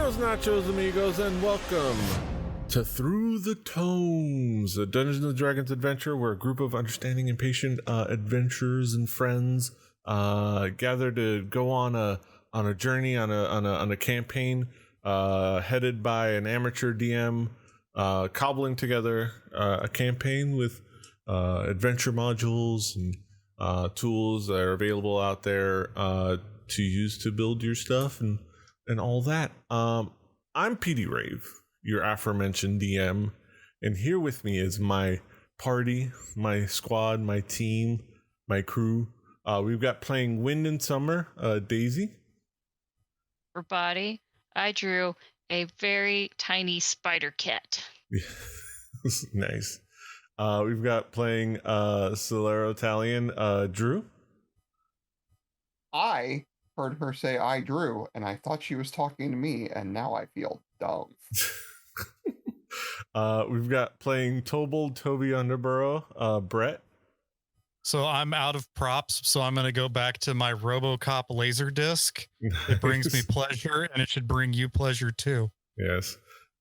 Buenos nachos, amigos, and welcome to Through the Tomes, a Dungeons and Dragons adventure where a group of understanding and patient adventurers and friends gather to go on a journey, on a campaign headed by an amateur DM, cobbling together a campaign with adventure modules and tools that are available out there to use to build your stuff and all that. I'm PD Rave, your aforementioned DM, and here with me is my party, my squad, my team, my crew. We've got playing Wind and Summer, Daisy. Everybody, I drew a very tiny spider cat. Nice. We've got playing Solero Italian, Drew. I heard her say I drew, and I thought she was talking to me, and now I feel dumb. We've got playing Toby Underborough, Brett. So I'm out of props, so I'm going to go back to my Robocop Laserdisc. It brings me pleasure, and it should bring you pleasure too. Yes.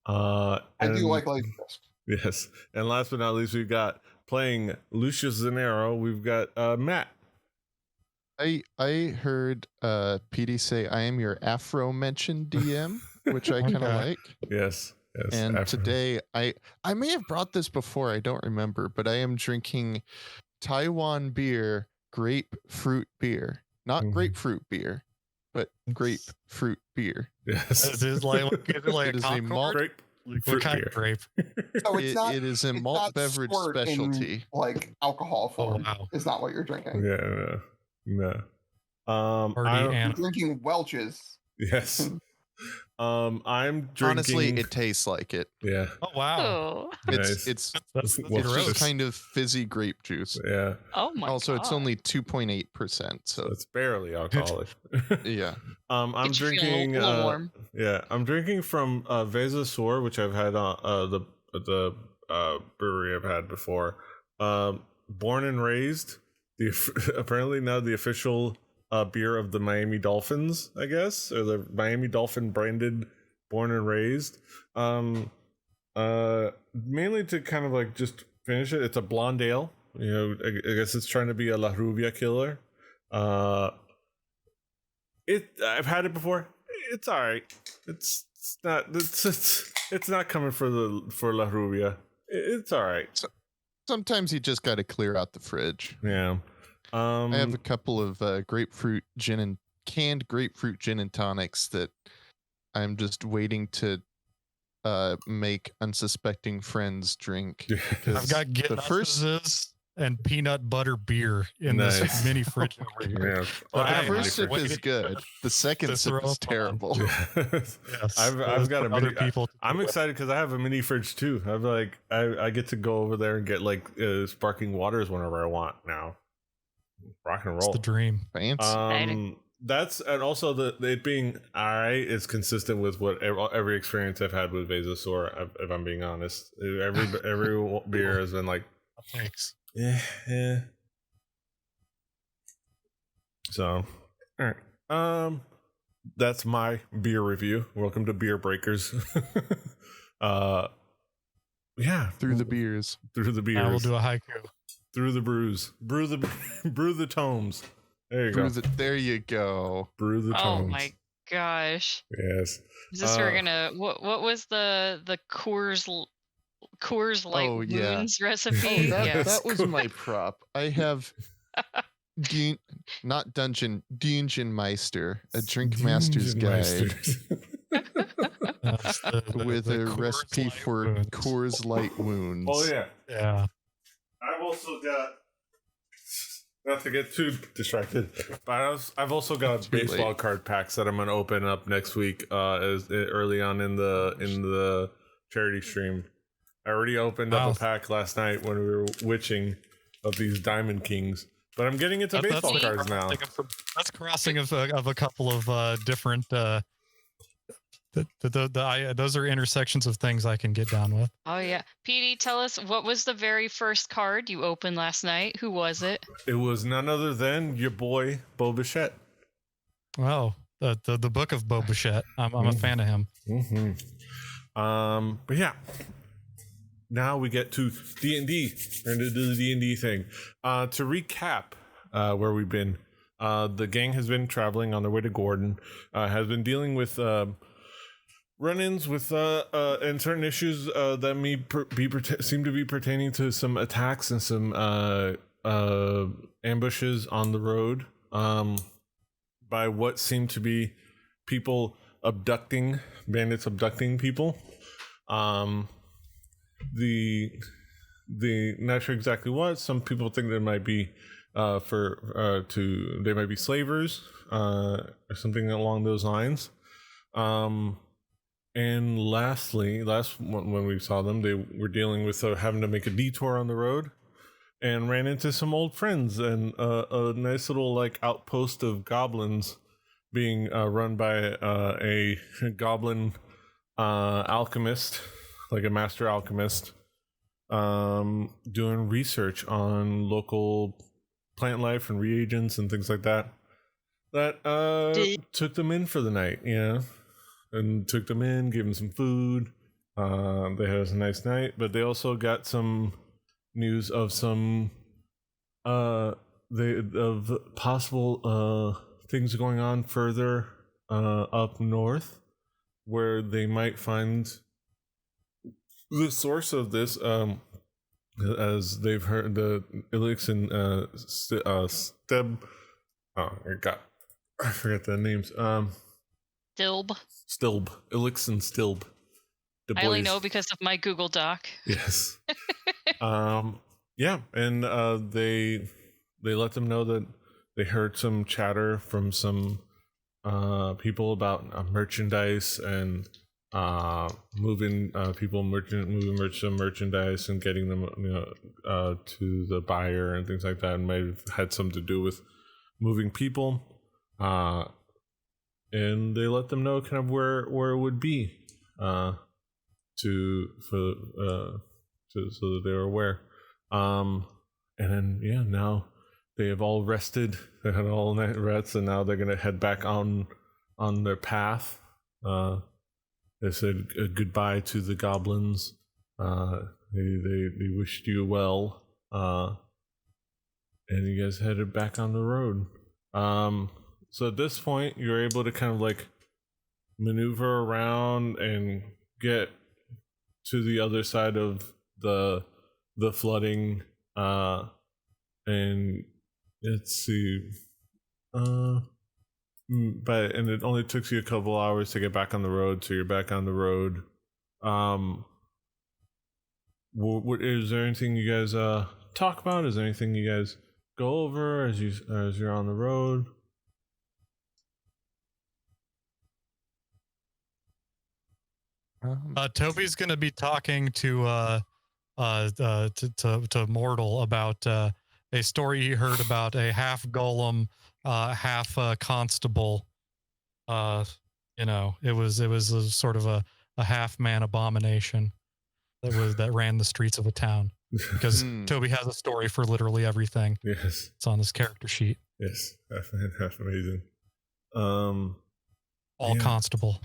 I do like Laserdisc. Yes. And last but not least, we've got playing Lucius Zanero, we've got Matt. I heard PD say I am your Afro-mentioned DM, which I kind of like. Yes. And Afro. today, I may have brought this before, I don't remember, but I am drinking Taiwan Beer grapefruit beer. Not grapefruit beer, but grapefruit beer. Yes. It is like It is a malt. What kind of grape? So it's not, it is a it's malt not beverage squirt in, specialty. like alcohol form. wow. Is not what you're drinking. Yeah, no. Party You're animal. drinking Welch's. Yes. I'm drinking. Honestly, it tastes like it. Yeah. Oh wow. Oh, Nice. It's That's Welch's. just kind of fizzy grape juice. Yeah. oh my Also, god. it's only 2.8%. So So it's barely alcoholic. yeah. I'm Get you feeling drinking. a little warm. Yeah, I'm drinking from Veza Sur, which I've had the brewery I've had before. Born and raised. Apparently now the official beer of the Miami Dolphins, I guess, or the Miami Dolphin branded Born and Raised. Mainly to kind of like just finish it. It's a blonde ale. You know, I guess it's trying to be a La Rubia killer. I've had it before. It's all right. It's not coming for La Rubia. It's all right. Sometimes you just got to clear out the fridge. Yeah. I have a couple of canned grapefruit gin and tonics that I'm just waiting to make unsuspecting friends drink. I've got Guinnesses and peanut butter beer in this mini fridge over here. Yeah. But The I first sip waited is good. The second to sip throw is them terrible. Yes, I've got a other mini. people. I'm excited because I have a mini fridge too. I get to go over there and get like sparkling waters whenever I want now. Rock and It's roll. the dream. Fancy. That's and also it being all right is consistent with what every experience I've had with Veza Sur. If I'm being honest, every beer has been like, Thanks. yeah. So, all right. That's my beer review. Welcome to Beer Breakers. Yeah, Through the beers. through the beers, Now we'll do a haiku. through the brews, brew the tomes. There you go. There you go. Brew the Oh tomes. my gosh. Yes. Is this we're gonna what was the Coors Light Oh, yeah. Moons Oh, recipe? Yeah. that was my prop. I have not Dungeon Meister, a drink master's guide with The a Coors recipe Light for Wounds. Coors Light wounds. Oh yeah. Yeah. I've also got, not to get too distracted, but I've also got Too late. baseball card packs that I'm gonna open up next week. As early on in the charity stream. I already opened up a pack last night when we were witching of these Diamond Kings, but I'm getting into baseball cards now. That's crossing of a couple of different. Those are intersections of things I can get down with. Oh yeah. PD, tell us what was the very first card you opened last night? Who was it? It was none other than your boy Bo Bichette. Wow. The book of Bo Bichette. I'm a fan of him. But yeah, now we get to D&D. We're going to do the D&D thing. To recap where we've been, the gang has been traveling on their way to Gordon, has been dealing with run-ins with and certain issues that seem to be pertaining to some attacks and some ambushes on the road by what seemed to be bandits abducting people. The not sure exactly what. Some people think they might be they might be slavers or something along those lines. And lastly, when we saw them, they were dealing with having to make a detour on the road and ran into some old friends and a nice little like outpost of goblins being run by a goblin alchemist, like a master alchemist, doing research on local plant life and reagents and things like that. That took them in for the night, and took them in, gave them some food. They had a nice night, but they also got some news of some of possible things going on further up north, where they might find the source of this, as they've heard the Ilix and Steb. I forget the names. Stilb, Ilix and Stilb. I only know because of my Google Doc. Yes. Yeah, and they let them know that they heard some chatter from some people about merchandise and moving some merchandise and getting them to the buyer and things like that, and might have had something to do with moving people. And they let them know kind of where it would be, so that they were aware. And then now they have all rested. They had all night rests, and now they're gonna head back on their path. They said goodbye to the goblins. They wished you well, and you guys headed back on the road. So at this point, you're able to kind of like maneuver around and get to the other side of the flooding. And let's see. But it only took you a couple hours to get back on the road, so you're back on the road. What is there anything you guys talk about? Is there anything you guys go over as you're on the road? Toby's going to be talking to Mortal about a story he heard about a half golem, half constable. It was a sort of a half man abomination that ran the streets of a town. Because Toby has a story for literally everything. Yes, it's on his character sheet. Yes, that's amazing. All constable.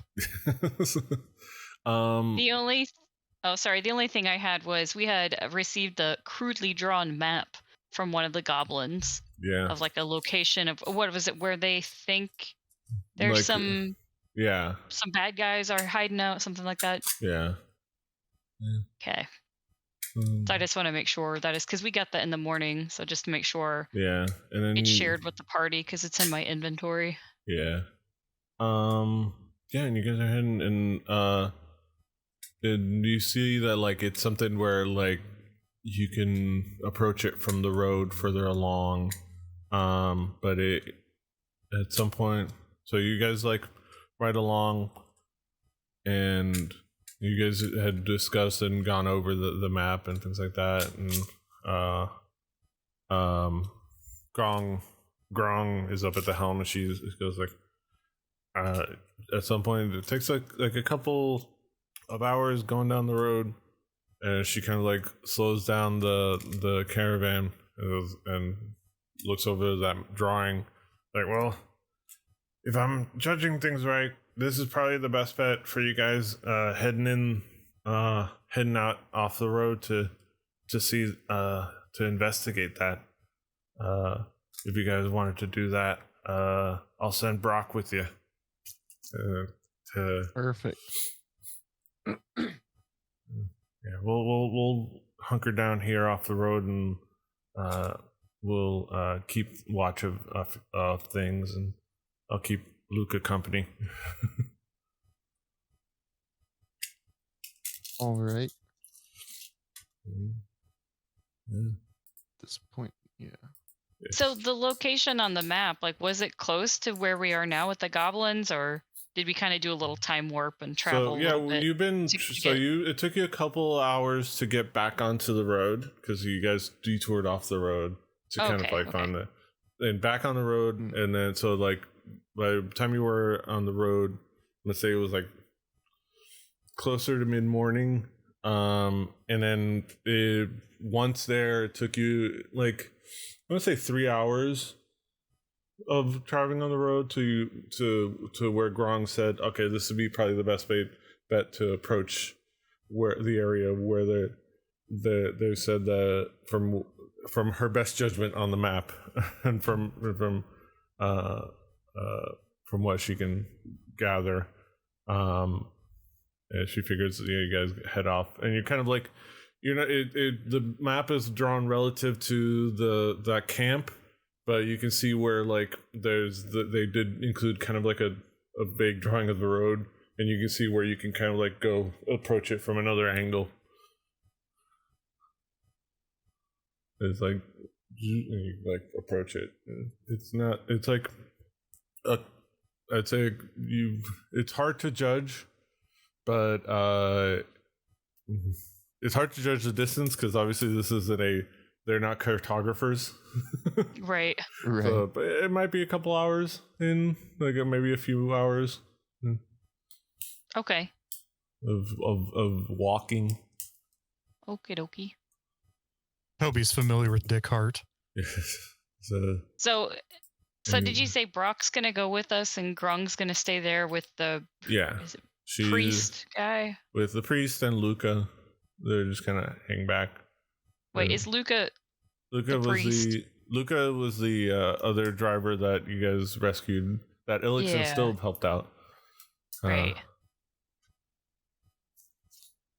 The only thing I had was we had received the crudely drawn map from one of the goblins. Yeah. Of like a location of what was it where they think there's some bad guys are hiding out, something like that. Yeah. Okay. So I just want to make sure that is because we got that in the morning. So just to make sure. Yeah, and then it's shared with the party because it's in my inventory. Yeah. Yeah, and you guys are heading and you see that like it's something where like you can approach it from the road further along, but it at some point. So you guys like ride along, and you guys had discussed and gone over the map and things like that, and Grong is up at the helm, and she goes like, at some point it takes like a couple of hours going down the road, and she kind of like slows down the caravan and looks over that drawing, like, well, if I'm judging things right, this is probably the best bet for you guys heading out off the road to see to investigate that. If you guys wanted to do that, I'll send Brock with you. Perfect. Yeah, we'll hunker down here off the road, and we'll keep watch of things, and I'll keep Luca company. All right. Yeah. At this point, yeah. So the location on the map, like, was it close to where we are now with the goblins, or did we kind of do a little time warp and travel? So yeah, you've been it took you a couple hours to get back onto the road because you guys detoured off the road to kind of like find it, and back on the road, and then so like by the time you were on the road, let's say it was like closer to mid-morning, and then once there it took you like I want to say 3 hours of traveling on the road to where Grong said, okay, this would be probably the best bet to approach where the area where they said that from her best judgment on the map and from what she can gather, and she figures you guys head off, and you're kind of like, you know, the map is drawn relative to that camp. But you can see where like they did include kind of like a big drawing of the road, and you can see where you can kind of like go approach it from another angle. It's like you like approach it. It's not. It's like I'd say it's hard to judge, but it's hard to judge the distance because obviously this isn't they're not cartographers. Right. So, but it might be a couple hours in, like maybe a few hours. Okay. Of walking. Okie dokie. Toby's familiar with Dick Hart. So did you say Brock's gonna go with us and Grung's gonna stay there with the priest guy? With the priest and Luca, they're just gonna hang back. Wait, is Luca the priest? Luca was the other driver that you guys rescued. That Elixir still helped out. Right.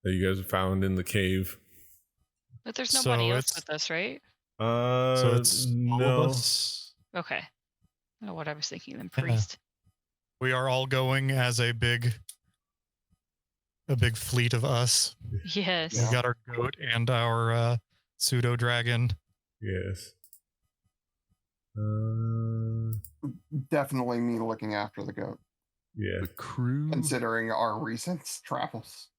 That you guys found in the cave. But there's nobody else with us, right? So it's all of us. Okay. I don't know what I was thinking then, priest. We are all going as a big fleet of us. Yes. We got our goat and our pseudo dragon. Yes. Definitely me looking after the goat. Yeah. The crew. Considering our recent travels.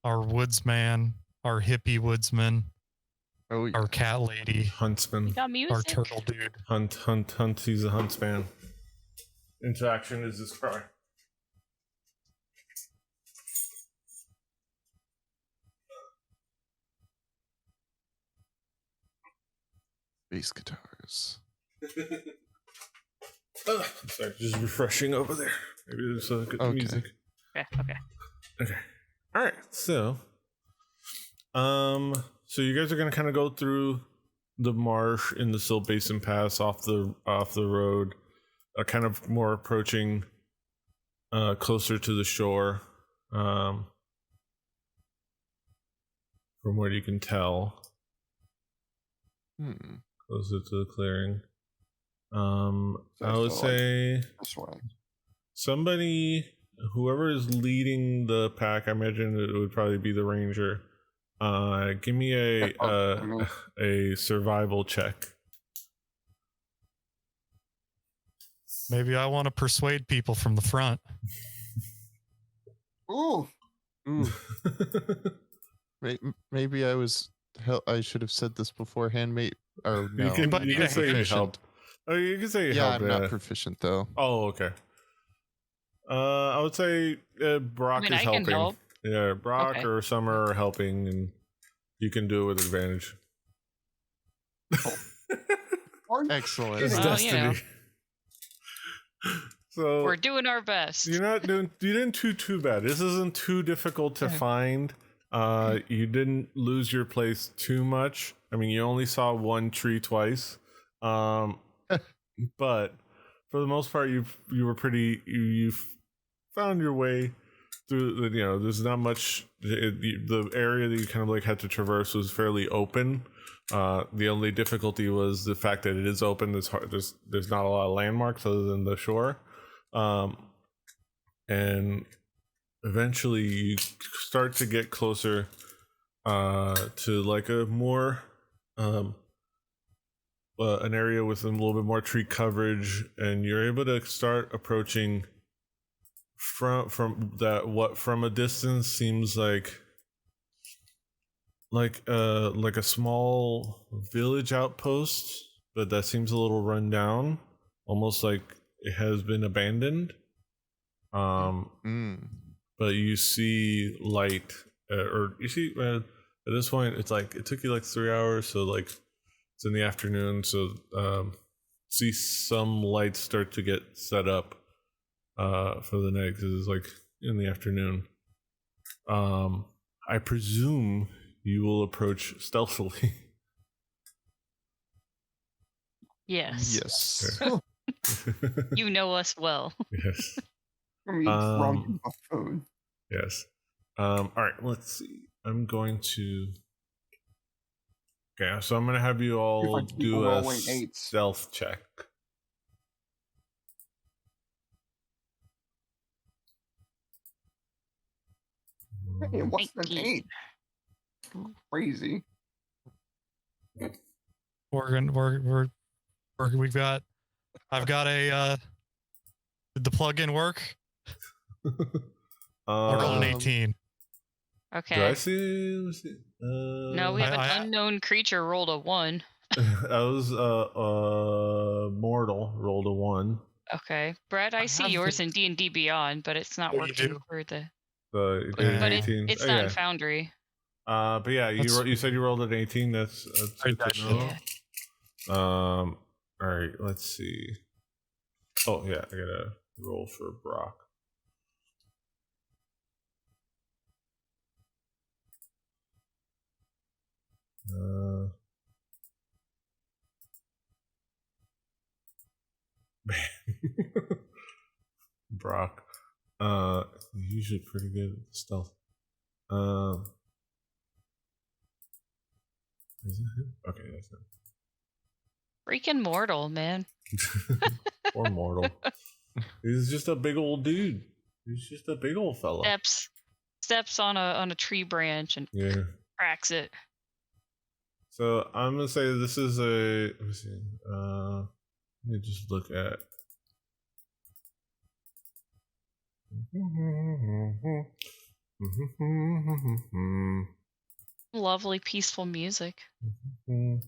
Our woodsman, our hippie woodsman, Oh, yeah. our cat lady, Huntsman. We got music. our turtle dude. Hunt. He's a huntsman. Interaction is his cry. Bass guitars. Sorry, just refreshing over there. Maybe there's good music. Okay. All right. So you guys are gonna kind of go through the marsh in the Silt Basin Pass off the road, kind of more approaching closer to the shore, from what you can tell. Closer to the clearing. I would say somebody, whoever is leading the pack, I imagine it would probably be the ranger. Give me a survival check. Maybe I want to persuade people from the front. Ooh. Maybe I should have said this beforehand, mate. Or no. You can say help. Oh, you can say help. I'm not proficient though. Oh, okay. I would say Brock is helping. Can help. Yeah, Brock or Summer are helping, and you can do it with advantage. Excellent. It's destiny. You know. So we're doing our best. You didn't do too bad. This isn't too difficult to find. You didn't lose your place too much. I mean, you only saw one tree twice. But for the most part, you found your way through. There's not much. The area that you kind of like had to traverse was fairly open. The only difficulty was the fact that it is open. It's hard. There's not a lot of landmarks other than the shore. And eventually you start to get closer to like a more an area with a little bit more tree coverage, and you're able to start approaching from a distance seems like a small village outpost, but that seems a little run down, almost like it has been abandoned. But you see light, at this point, it's like it took you like 3 hours, so like it's in the afternoon, so see some lights start to get set up for the night because it's like in the afternoon. I presume you will approach stealthily. Yes. Okay. You know us well. Yes. From food. Yes. All right, let's see. I'm going to. Okay, so I'm going to have you all do a stealth check. Hey, what's an 8? Crazy. I've got a. Did the plug-in work? I rolled an 18. Okay. Do I see? No, we have an unknown creature rolled a 1. I was mortal rolled a 1. Okay, Brad, I see yours in D&D Beyond, but it's not working for the. But it's not in Foundry. But yeah, you said you rolled an 18. That's good to know. Yeah. All right, let's see. Oh yeah, I gotta roll for Brock. Brock, usually pretty good at stealth. Is it him? Okay, that's him. Freaking mortal, man. Poor mortal. He's just a big old dude. He's just a big old fella. Steps on a tree branch and cracks it. So I'm gonna say this is a. Let me see. Let me just look at. Lovely, peaceful music. I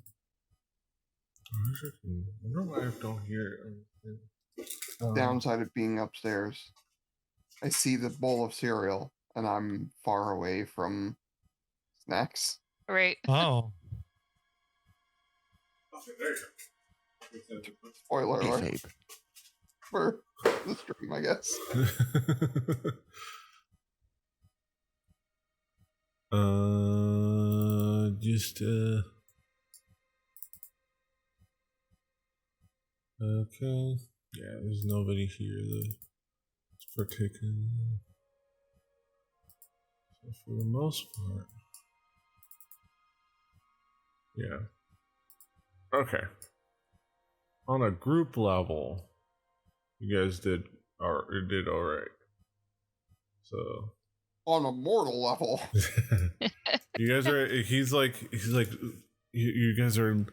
wonder why I don't hear it. Downside of being upstairs, I see the bowl of cereal, and I'm far away from snacks. Right. Oh. Spoiler alert for the stream, I guess. Okay. Yeah, there's nobody here that's partaking. So for the most part. Yeah. Okay. On a group level, you guys did all right. So on a mortal level. You guys are he's like you guys are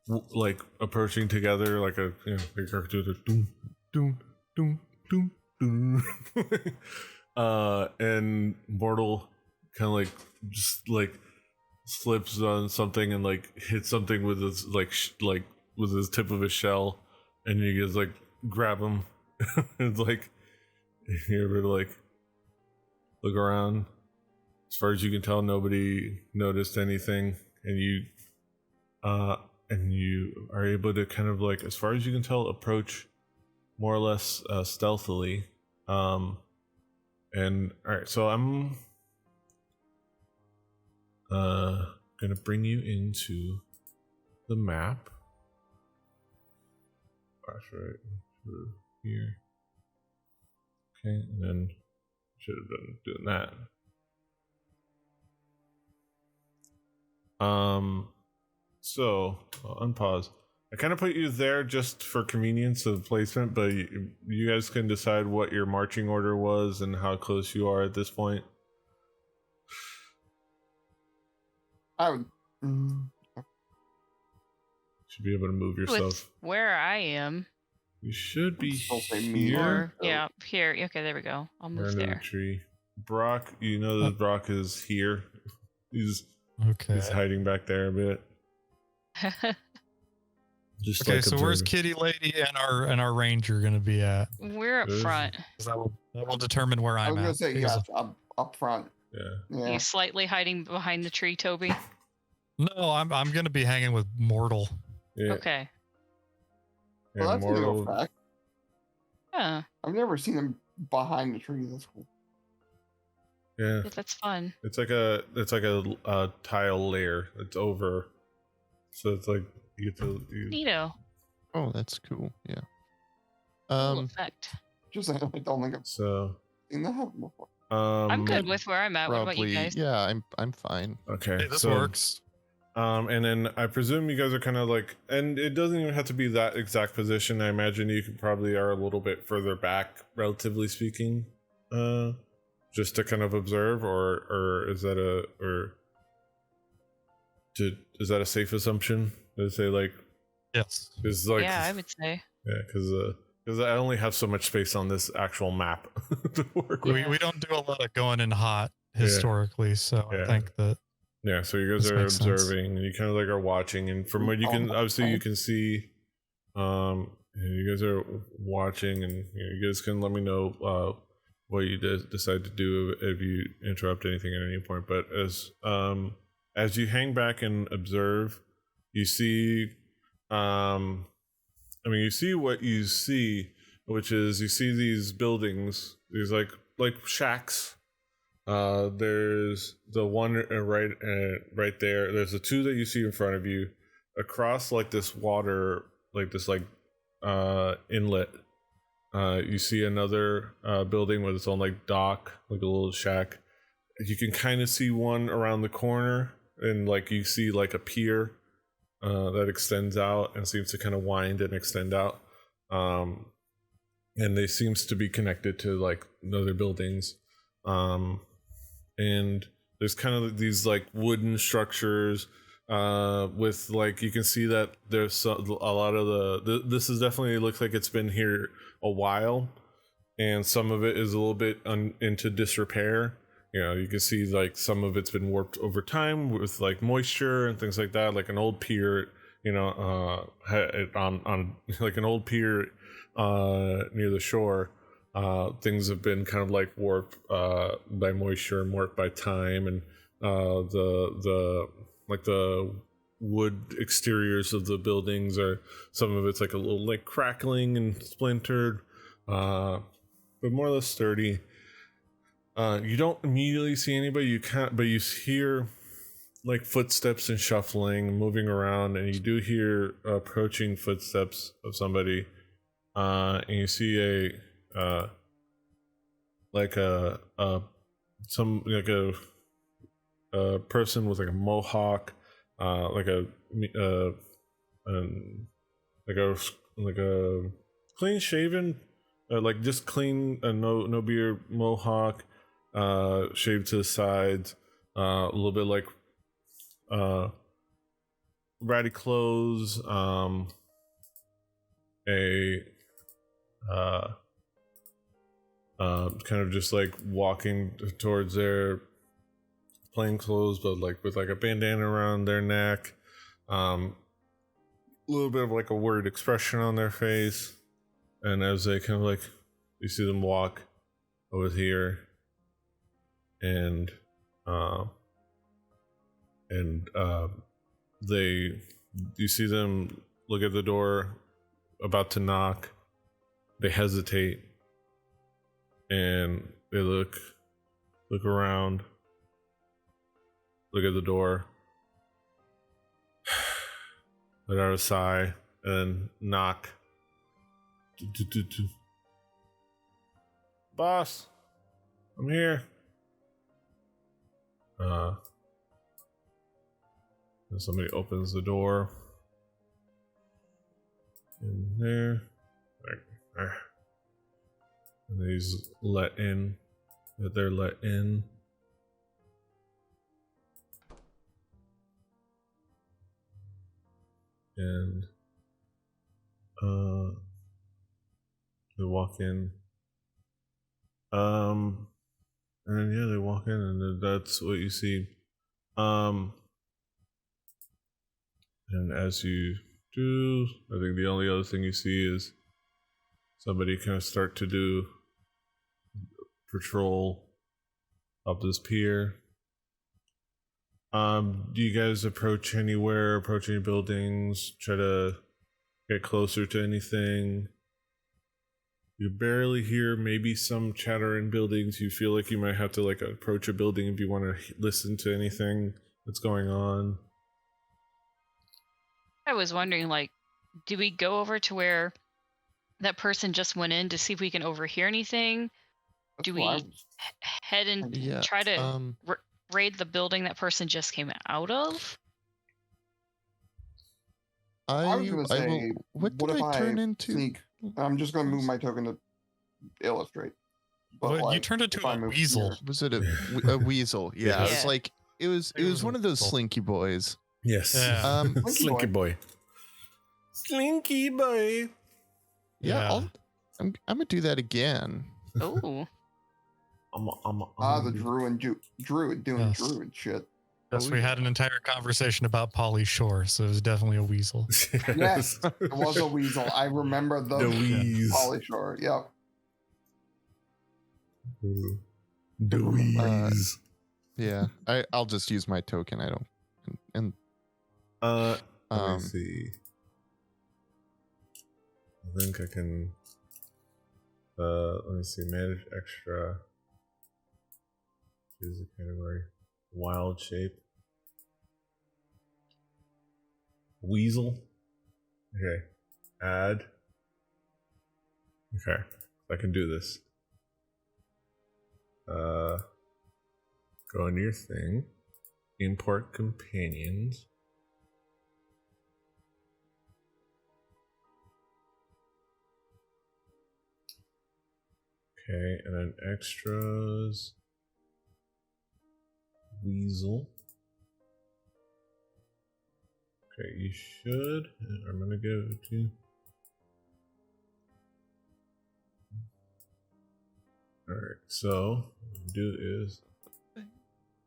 like approaching together like a big cartoon doom doom doom doom doom. And mortal kind of like just like slips on something and like hits something with his like with his tip of his shell, and you guys like grab him. It's like you ever like look around. As far as you can tell, nobody noticed anything, and you are able to kind of like, as far as you can tell, approach more or less stealthily. And all right, so I'm gonna bring you into the map. Flash right through here. Okay, and then should have been doing that. So I'll unpause. I kind of put you there just for convenience of placement, but you guys can decide what your marching order was and how close you are at this point. I would. Should be able to move yourself. With where I am. You should be Still say here. Or, yeah, here. Okay, there we go. I'll move Under there. the tree. Brock, you know that Brock is here. He's hiding back there a bit. Just okay, like so where's Kitty Lady and our ranger gonna be at? We're up front. That will determine where I'm at. I was gonna say yeah, up front. Yeah. You slightly hiding behind the tree, Toby? No, I'm gonna be hanging with Mortal. Yeah. Okay. Well, that's a Mortal. new fact. Yeah. I've never seen him behind the tree. That's cool. Yeah. That's fun. It's like a tile layer. It's over. So it's like you get to Neato. Oh, that's cool. Yeah. Cool effect. Just I don't think I've seen that happen before. I'm good with where I'm at. What about you guys? Yeah, I'm fine. Okay. Hey, this works. And then I presume you guys are kind of like, and it doesn't even have to be that exact position. I imagine you could probably are a little bit further back, relatively speaking, just to kind of observe, or is that is that a safe assumption? To say like, yes, is like, yeah, I would say, yeah, because I only have so much space on this actual map to work with. We don't do a lot of going in hot historically, so I think that. Yeah, so you guys are observing, and you kind of like are watching, and from what you can obviously you can see, you guys are watching, and you guys can let me know what you decide to do if you interrupt anything at any point. But as you hang back and observe, you see, you see what you see, which is you see these buildings, these like shacks. There's the one right there. There's the two that you see in front of you. Across like this water, like this inlet. You see another building with its own like dock, like a little shack. You can kind of see one around the corner, and like you see like a pier that extends out and seems to kind of wind and extend out. And they seems to be connected to like other buildings. And there's kind of these like wooden structures with like you can see that there's a lot of this is definitely looks like it's been here a while, and some of it is a little bit into disrepair. You can see like some of it's been warped over time with like moisture and things like that, like an old pier on like an old pier near the shore. Things have been kind of like warped by moisture and warped by time, and the wood exteriors of the buildings are, some of it's like a little like crackling and splintered, but more or less sturdy. You don't immediately see anybody, but you hear like footsteps and shuffling, moving around, and you do hear approaching footsteps of somebody, and you see a person with like a mohawk, like a clean shaven, like just clean, no beard mohawk, shaved to the sides, a little bit like ratty clothes, kind of just like walking towards their plain clothes, but like with like a bandana around their neck, a little bit of like a worried expression on their face. And as they kind of like, you see them walk over here, and you see them look at the door, about to knock, They hesitate and they look around, look at the door, let out a sigh, and knock. Boss, I'm here. And somebody opens the door. In there. And he's let in. That they're let in. And they walk in. And then yeah, they walk in, and that's what you see. And as you do, I think the only other thing you see is somebody kind of start to do patrol up this pier. Do you guys approach any buildings, try to get closer to anything? You barely hear maybe some chatter in buildings. You feel like you might have to like approach a building if you want to listen to anything that's going on. I was wondering, like, do we go over to where that person just went in to see if we can overhear anything? Do we head and try to raid the building that person just came out of? I was going to say, what did I turn into? Sneak? I'm just going to move my token to illustrate. But well, you turned into a weasel. Here. Was it a weasel? Yeah, it was like it was one of those slinky boys. Yes. Yeah. Slinky boy. Slinky boy. Yeah. I'm gonna do that again. Oh. The druid doing druid shit. Yes, we had an entire conversation about Polly Shore, so it was definitely a weasel. Yes, it was a weasel. I remember the wheeze. Polly Shore. Yep. The wheeze. Yeah, I'll just use my token. I don't. And let me see. I think I can. Let me see. Manage extra. Choose the category. Wild shape. Weasel. Okay. Add. Okay. I can do this. Go into your thing. Import companions. Okay, and then extras. Weasel. Okay, you should. I'm gonna give it to you. Alright, so what we do is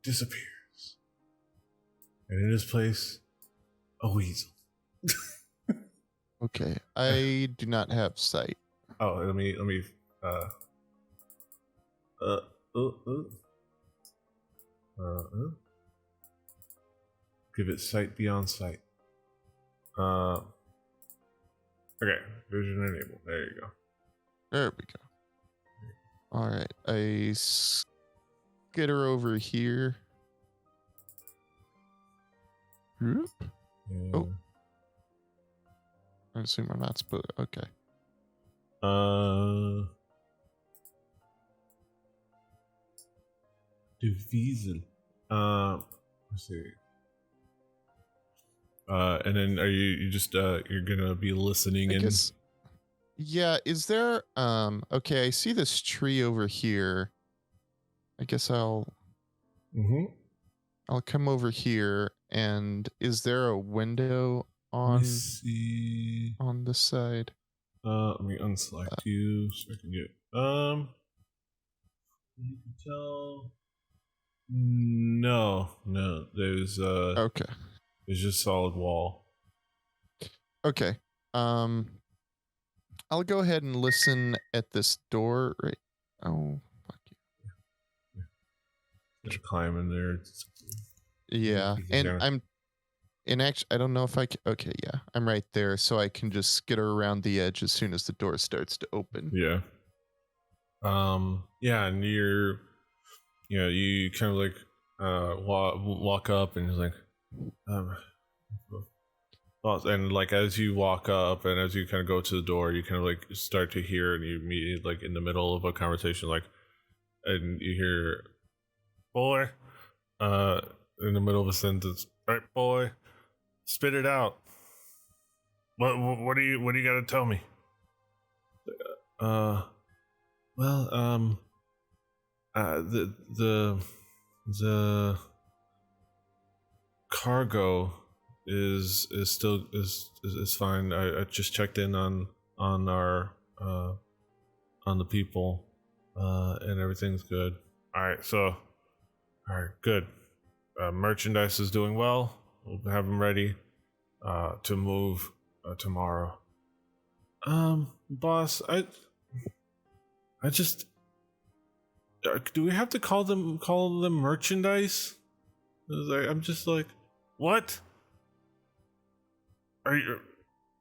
disappears. And in his place, a weasel. Okay, I do not have sight. Oh, let me give it sight beyond sight. Okay, vision enabled. There you go. There we go. All right, I skitter over here. Whoop. Yeah. Oh, I assume I'm not supposed. Okay. The weasel. Let's see. And then are you just you're gonna be listening in? Yeah, is there okay, I see this tree over here. I guess I'll come over here, and is there a window on the side? Let me unselect you so I can get you can tell. No, there's okay. There's just solid wall. Okay. I'll go ahead and listen at this door. Right. Oh, fuck you. Just climb in there. Yeah, and in act, I don't know if I can. Okay, yeah, I'm right there, so I can just skitter around the edge as soon as the door starts to open. Yeah. Yeah, and you kind of like walk up and you're like, and like as you walk up and as you kind of go to the door, you kind of like start to hear, and you meet like in the middle of a conversation, like, and you hear, boy, in the middle of a sentence, right, boy, spit it out. What do you got to tell me? Well, the cargo is still is fine. I just checked in on our on the people, and everything's good. All right, good. Merchandise is doing well. We'll have them ready to move tomorrow. Boss, I just do we have to call them merchandise? I'm just like, what?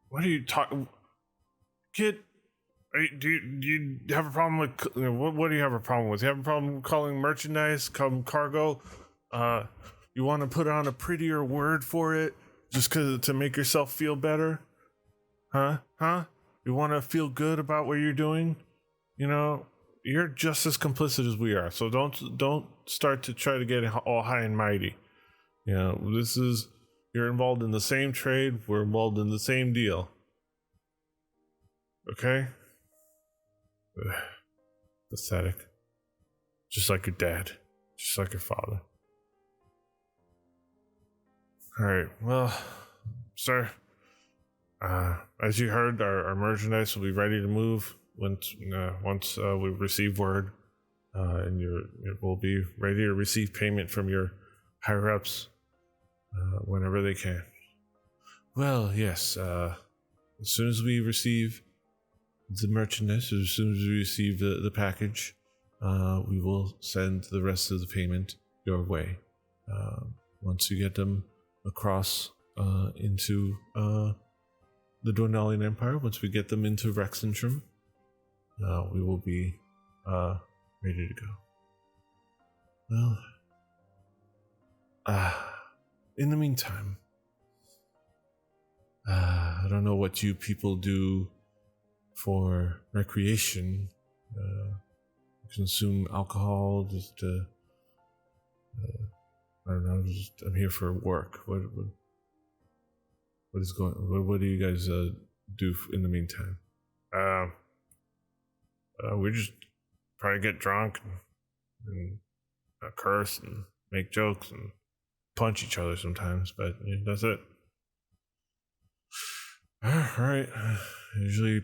What are you talking, kid? Do you have a problem with what do you have a problem with? You have a problem calling merchandise cargo? You want to put on a prettier word for it just to make yourself feel better? Huh? You want to feel good about what you're doing? You're just as complicit as we are, so don't start to try to get all high and mighty. You're involved in the same trade. We're involved in the same deal. Okay? Pathetic. Just like your dad. Just like your father. Alright, well, sir, as you heard, our merchandise will be ready to move once we receive word, and we'll be ready to receive payment from your higher-ups whenever they can. Well, yes, as soon as we receive the merchandise, as soon as we receive the package, we will send the rest of the payment your way. Once you get them across into the Dornalian Empire, once we get them into Rexentrum, we will be ready to go. Well, in the meantime, I don't know what you people do for recreation. Consume alcohol, just I don't know. I'm here for work. What is going? What do you guys do in the meantime? We just probably get drunk and curse and make jokes and punch each other sometimes, but that's it. All right. Usually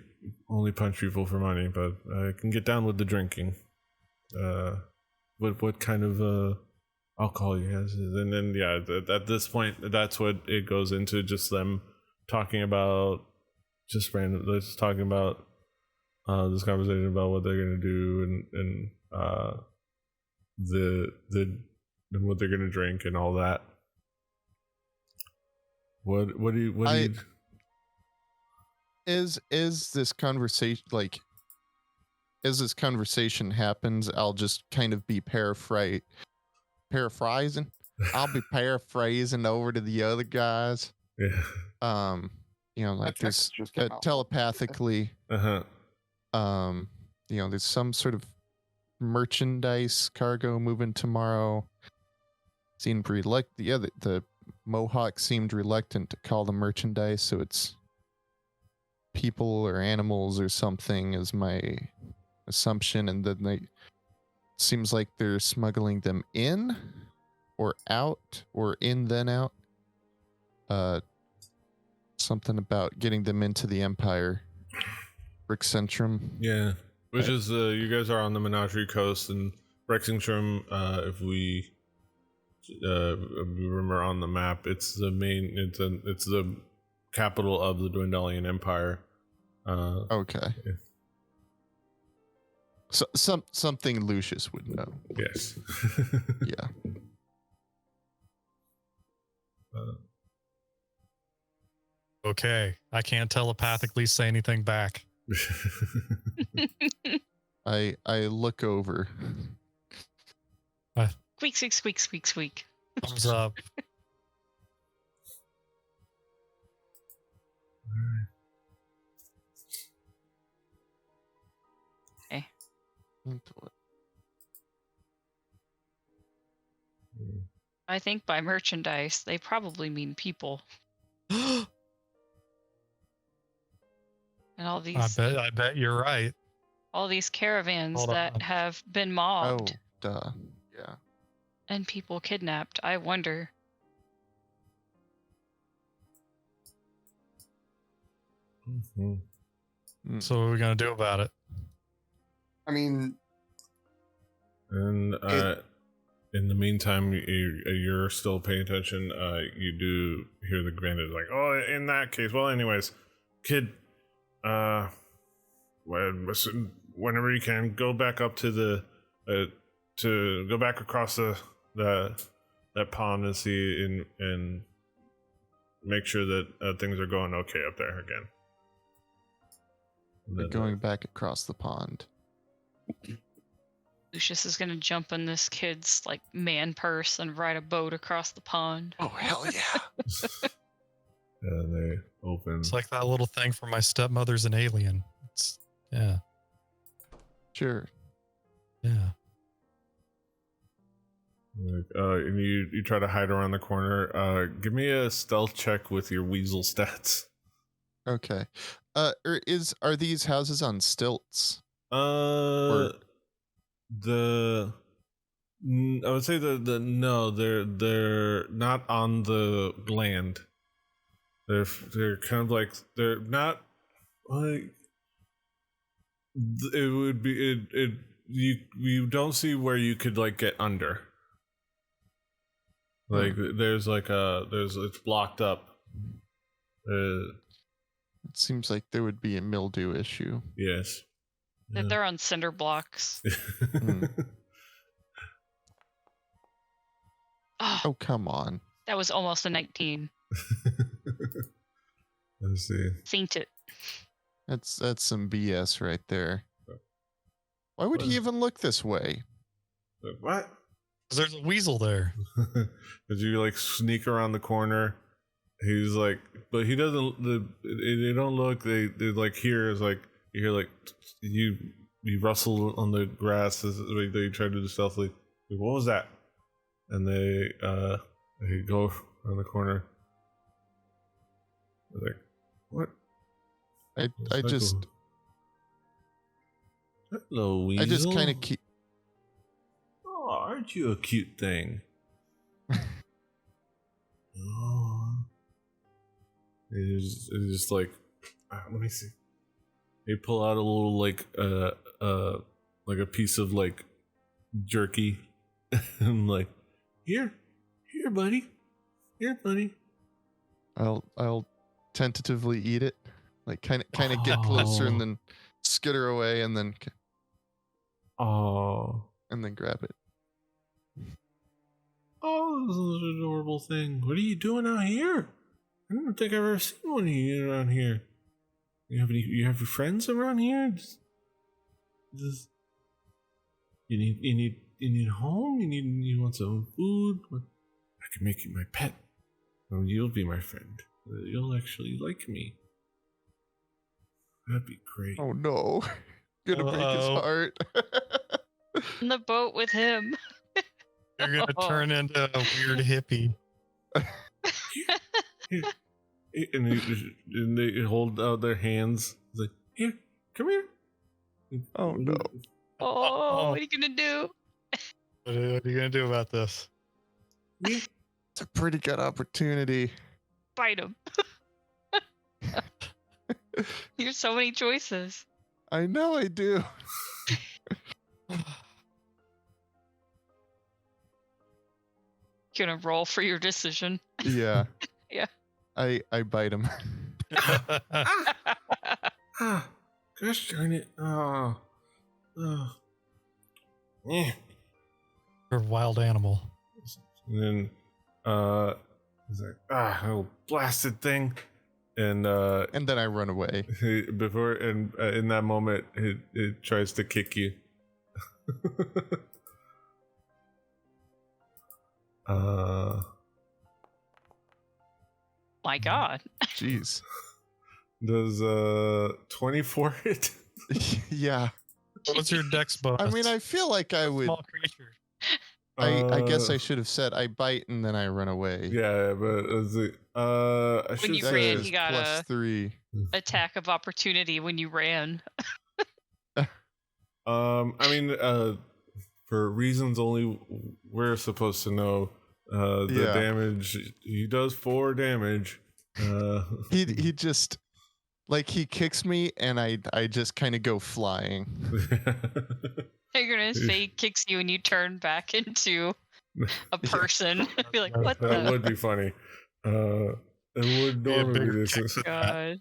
only punch people for money, but I can get down with the drinking. What kind of alcohol you guys? And then at this point, that's what it goes into. Just them talking about this conversation about what they're gonna do and what they're gonna drink and all that. What do you? Is this conversation like? As this conversation happens, I'll just kind of be paraphrasing. I'll be paraphrasing over to the other guys. Yeah. Like this telepathically. There's some sort of merchandise cargo moving tomorrow. Seemed the Mohawk seemed reluctant to call the merchandise, so it's people or animals or something is my assumption, and then seems like they're smuggling them in or out or in then out. Something about getting them into the Empire. Rexentrum. Yeah. Which is you guys are on the Menagerie Coast, and Rexentrum, if we remember on the map, it's the capital of the Dwendalian Empire. Okay. Yeah. So something Lucius would know. Yes. Yeah. okay. I can't telepathically say anything back. I look over. Squeak, squeak, squeak, squeak, squeak. Thumbs up. Okay. I think by merchandise, they probably mean people. And all these. I bet you're right. All these caravans that have been mobbed. Oh, duh. Yeah. And people kidnapped. I wonder. So what are we going to do about it? I mean... And in the meantime, you're still paying attention. You do hear the bandit like, oh, in that case. Well, anyways, kid, whenever you can, go back up to go back across that pond and see and make sure that things are going okay up there again. We're going back across the pond. Lucius is gonna jump in this kid's like man purse and ride a boat across the pond. Oh hell yeah! And they open. It's like that little thing from My Stepmother's an Alien. Yeah. Sure. Yeah. And you try to hide around the corner. Give me a stealth check with your weasel stats. Okay. Are these houses on stilts? I would say no, they're not on the land. They're kind of like, they're not like, it would be you don't see where you could like get under. Like there's it's blocked up. It seems like there would be a mildew issue. Yes. That they're on cinder blocks. Oh, come on. That was almost a 19. Let's see. Faint it. That's some BS right there. Why would he even look this way? What? Because there's a weasel there. As you like sneak around the corner, he's like, but he doesn't. They don't look. They like hear is like you hear like you rustle on the grass as they try to do stealthily. Like, what was that? And they go around the corner. They're like, what? I just. Hello, weasel. I just kind of keep. Oh, aren't you a cute thing? Oh. It's just like, let me see. They pull out a little like a piece of like jerky, and like, here, buddy, I'll tentatively eat it, like kind of get closer and then skitter away and then. And then grab it. Oh, this is an adorable thing. What are you doing out here? I don't think I've ever seen one of you around here. You have your friends around here? You need home? You want some food? I can make you my pet. And you'll be my friend. You'll actually like me. That'd be great. Oh no. Gonna break his heart. In the boat with him. You're gonna turn into a weird hippie. And they hold out their hands. It's like, here, come here. Oh no. Oh, what are you gonna do? What are you gonna do about this? It's a pretty good opportunity. Bite him. There's so many choices. I know I do. Gonna roll for your decision. Yeah. Yeah. I bite him. Gosh darn it. Oh. Yeah. You're a wild animal. And then he's like, oh blasted thing. and then I run away. Before and in that moment, it tries to kick you. My God. Jeez. Does 24 hit? Yeah. What's your dex bonus? I mean, I feel like I would. Small creature. I guess I should have said I bite and then I run away. Yeah, but I When you should ran, say he got a +3 attack of opportunity when you ran. I mean, for reasons only we're supposed to know, the damage he does 4 damage. He just like he kicks me and I just kind of go flying. You're gonna say he kicks you and you turn back into a person. Be like, what That the? would be funny. It would normally be this. God.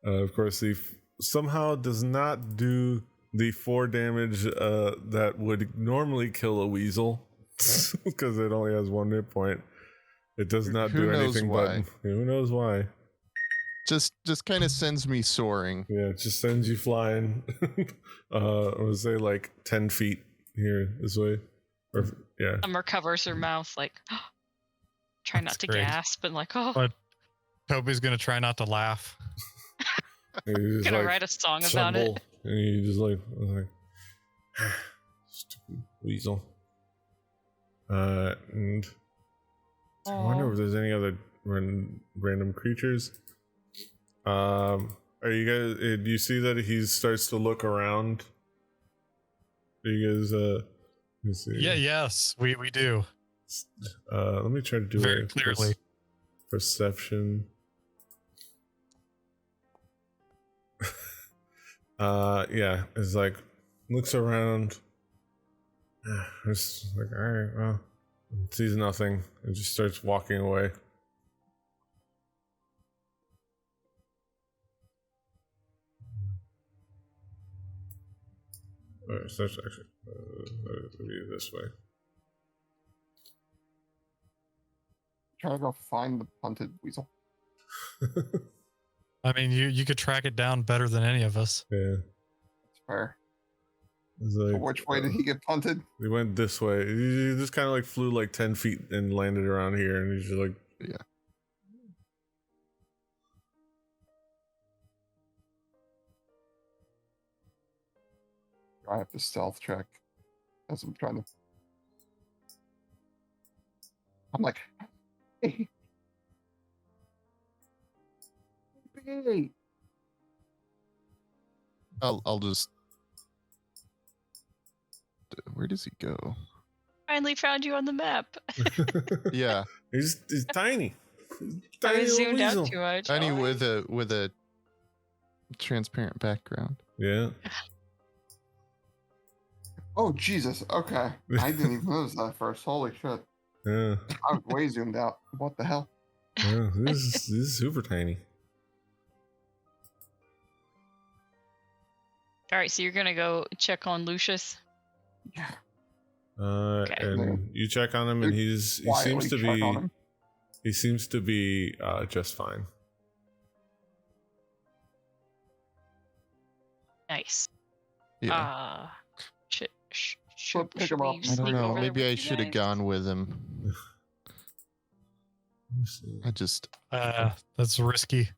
Of course, he somehow does not do the 4 damage that would normally kill a weasel because it only has 1 hit point. It does not do anything but who knows why. Just kind of sends me soaring. Yeah, it just sends you flying. I would say like 10 feet here this way. Or yeah. Summer covers her mouth like try not to gasp and like, oh. But Toby's gonna try not to laugh. Gonna write a song about it. And you just like stupid weasel. And I wonder if there's any other random creatures. Are you guys? Do you see that he starts to look around? Are you guys? Let me see. Yeah. Yes, we do. Let me try to do Very it clearly. Perception. Yeah, it's like looks around. It's like, all right, well, sees nothing and just starts walking away. All right, so that's actually be this way. Try to go find the punted weasel. I mean, you could track it down better than any of us. Yeah. That's fair. Like, so which way did he get punted? He went this way. He just kind of like flew like 10 feet and landed around here, and he's just like, yeah. I have to stealth check as I'm trying to. I'm like, hey. Hey. I'll just. Where does he go? Finally found you on the map. Yeah, he's tiny. I was zoomed out too much. Tiny with a transparent background. Yeah. Oh Jesus! Okay, I didn't even notice that first. Holy shit! Yeah. I was way zoomed out. What the hell? Yeah, this is super tiny. All right, so you're gonna go check on Lucius. Yeah. Okay. And you check on him, and he seems to be just fine. Nice. Yeah. Should pick him up. I don't know. Maybe I should have gone with him. I just. That's risky.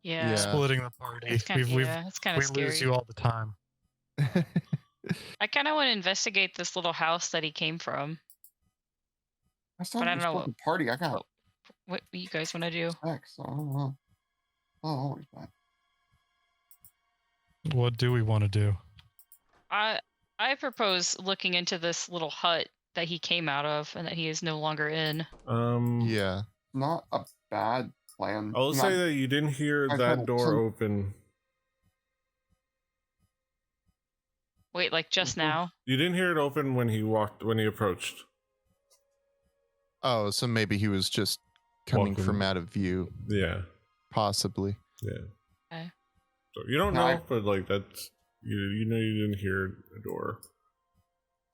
Yeah. Splitting the party. It's kind of scary. We lose you all the time. I kind of want to investigate this little house that he came from. That's not but I don't know what party. I got. What you guys want to do? Sex. I don't know. Oh, always bad. What do we want to do? I propose looking into this little hut that he came out of and that he is no longer in. Yeah. Not a bad plan. I'll say that you didn't hear that door open. Wait, like just now? You didn't hear it open when he approached. Oh, so maybe he was just coming from out of view. Yeah. Possibly. Yeah. Okay. So you don't know, but like that's you know you didn't hear a door.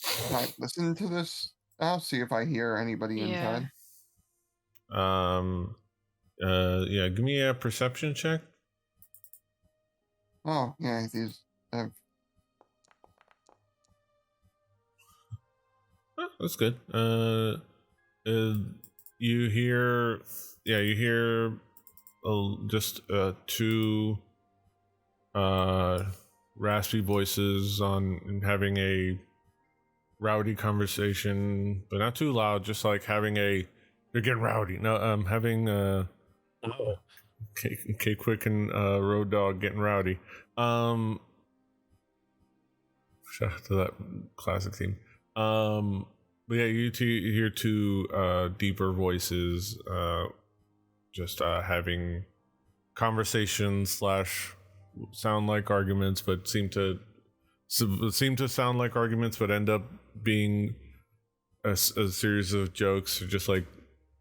Can I listen to this? I'll see if I hear anybody inside. Yeah, give me a perception check. Oh, yeah, these have... Oh, that's good. You hear just two raspy voices on having a rowdy conversation, but not too loud, just like having a you're getting rowdy. No, having K Quick and Road Dog getting rowdy. Shout out to that classic theme. But yeah, you hear two deeper voices just having conversations slash sound like arguments, but seem to sound like arguments, but end up being a series of jokes, or just like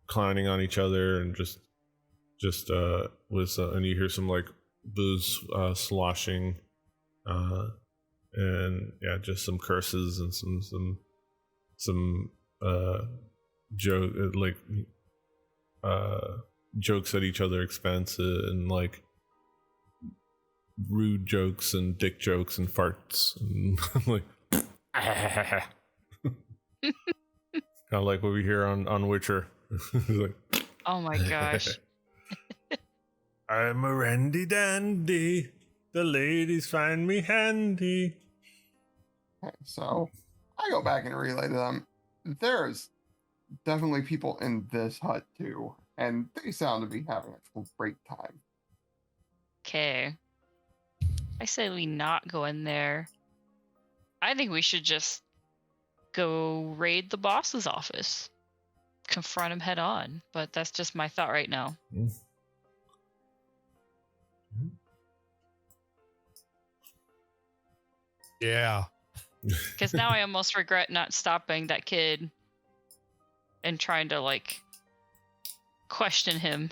clowning on each other, and just with and you hear some like booze sloshing, and yeah, just some curses and some joke like jokes at each other's expense, and like rude jokes and dick jokes and farts and like kind of like what we hear on Witcher. Like, oh my gosh. I'm a randy dandy, the ladies find me handy. Okay, so I go back and relay to them. There's definitely people in this hut too, and they sound to be having a great time. Okay. I say we not go in there. I think we should just go raid the boss's office. Confront him head on. But that's just my thought right now. Yeah. Because now I almost regret not stopping that kid and trying to, like, question him.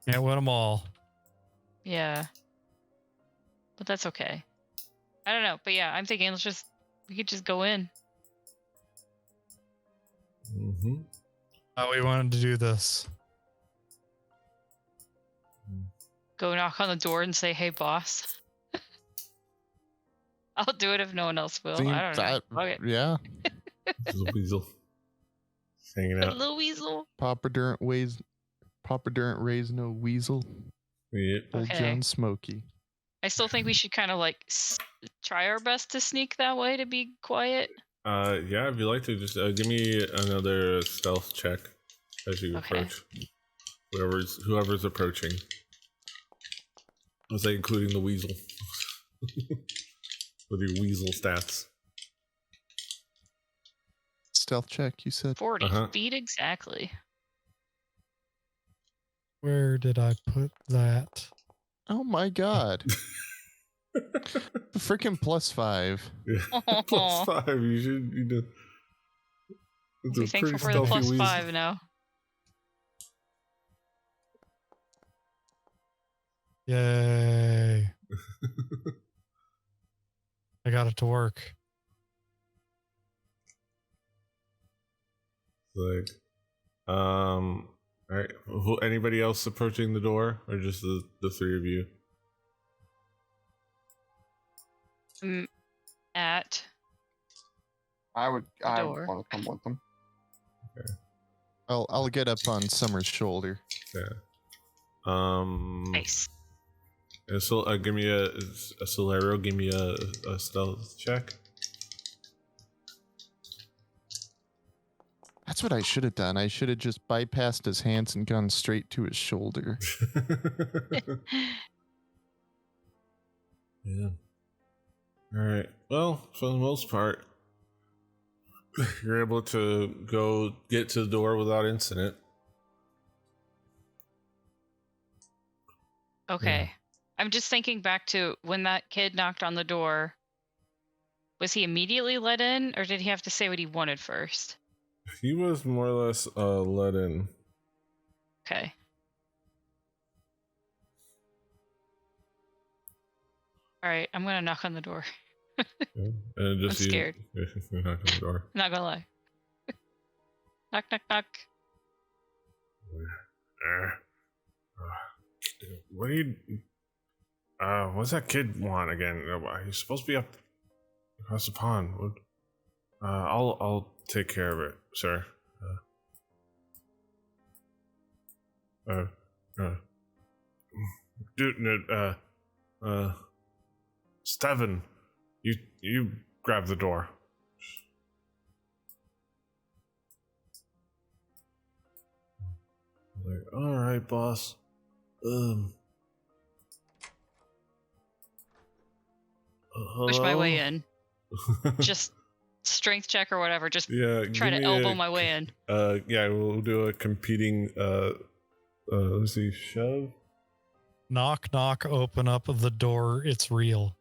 Can't win them all. Yeah. But that's okay. I don't know. But yeah, I'm thinking we could just go in. Mm-hmm. How we wanted to do this. Go knock on the door and say, hey, boss. I'll do it if no one else will. I don't know. Okay. Yeah. Little weasel. Hanging out. Little weasel. Papa Durant raised no weasel. Yep. Old Okay. John Smokey. I still think we should kind of like try our best to sneak that way to be quiet. Yeah, if you like to, just give me another stealth check as you approach. Whoever's approaching. Was that including the weasel? With your weasel stats. Stealth check, you said? 40 feet exactly. Where did I put that? Oh my god. Freaking +5. Yeah. +5. You do. It's Be thankful for the +5 now. Yay. I got it to work. Like, all right. Anybody else approaching the door, or just the three of you? At I want to door. come with them. Okay. I'll get up on Summer's shoulder. Yeah. Nice. And so, give me a Solero. Give me a stealth check. That's what I should have done. I should have just bypassed his hands and gone straight to his shoulder. Yeah. All right. Well, for the most part, you're able to go get to the door without incident. Okay. Yeah. I'm just thinking back to when that kid knocked on the door. Was he immediately let in, or did he have to say what he wanted first? He was more or less let in. Okay. All right, I'm gonna knock on the door. Yeah. And just I'm scared. You knock on the door. Not gonna lie. Knock, knock, knock. What do you? What's that kid want again? He's supposed to be up across the pond. What? I'll take care of it, sir. Dude, Steven, you grab the door. Like, all right, boss. Push my way in. Just strength check or whatever. Just try to elbow my way in. Yeah, we'll do a competing. Let's see, shove. Knock, knock. Open up the door. It's real.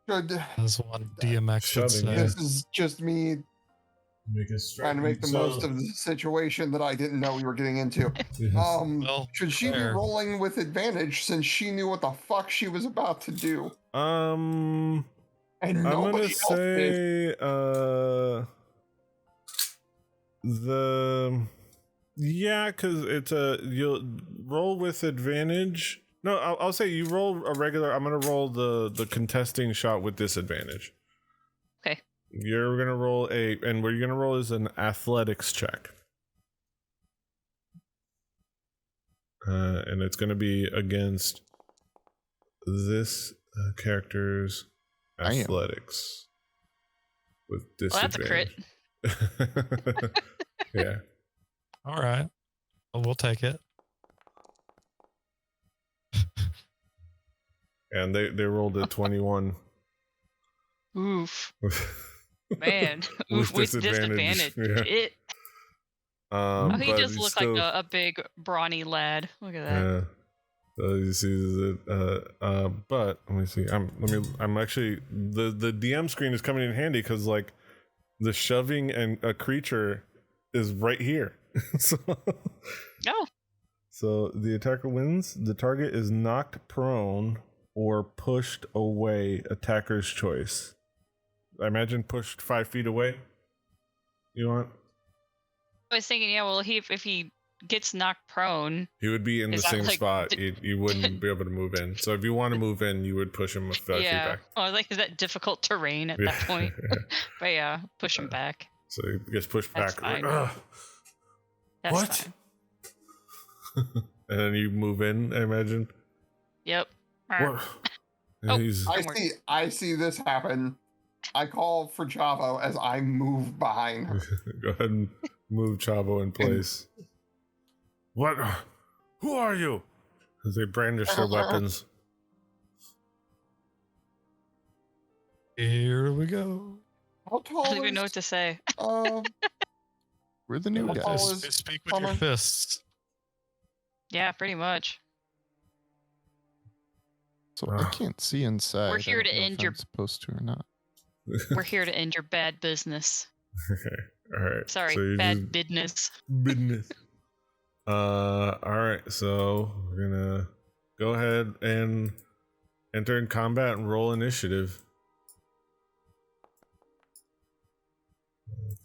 Good. As one DMX would say. This is just me trying to make the most of the situation that I didn't know we were getting into. Yes. Should she be rolling with advantage since she knew what the fuck she was about to do? And I'm gonna say because it's you'll roll with advantage. No, I'll say you roll a regular. I'm gonna roll the contesting shot with disadvantage. Okay. You're gonna roll and what you're gonna roll is an athletics check. And it's gonna be against this character's athletics with disadvantage. Well, that's a crit. Yeah. All right. Well, we'll take it. And they rolled a 21. Oof. Man. Oof, with disadvantage. Yeah. He does look like a big brawny lad. Look at that. Yeah. So you see that, but let me see. I'm actually the DM screen is coming in handy because like the shoving and a creature is right here. So the attacker wins. The target is knocked prone or pushed away. Attacker's choice. I imagine pushed 5 feet away. You want? I was thinking, if he gets knocked prone, he would be in the same spot. You wouldn't be able to move in. So if you want to move in, you would push him 5 feet back. Oh, I was like, is that difficult terrain at that point? But yeah, push him back. So he gets pushed back. Fine. Like, what? Fine. And then you move in, I imagine. Yep. I see this happen. I call for Chavo as I move behind her. Go ahead and move Chavo in place. What? Who are you? As they brandish their weapons. Here we go. How tall I don't even know what to say. We're the new guys. Speak with your fists. Yeah, pretty much. So I can't see inside. We're here to end your. Supposed to or not? We're here to end your bad business. Okay. All right. Sorry, so bad business. Business. All right. So we're gonna go ahead and enter in combat and roll initiative.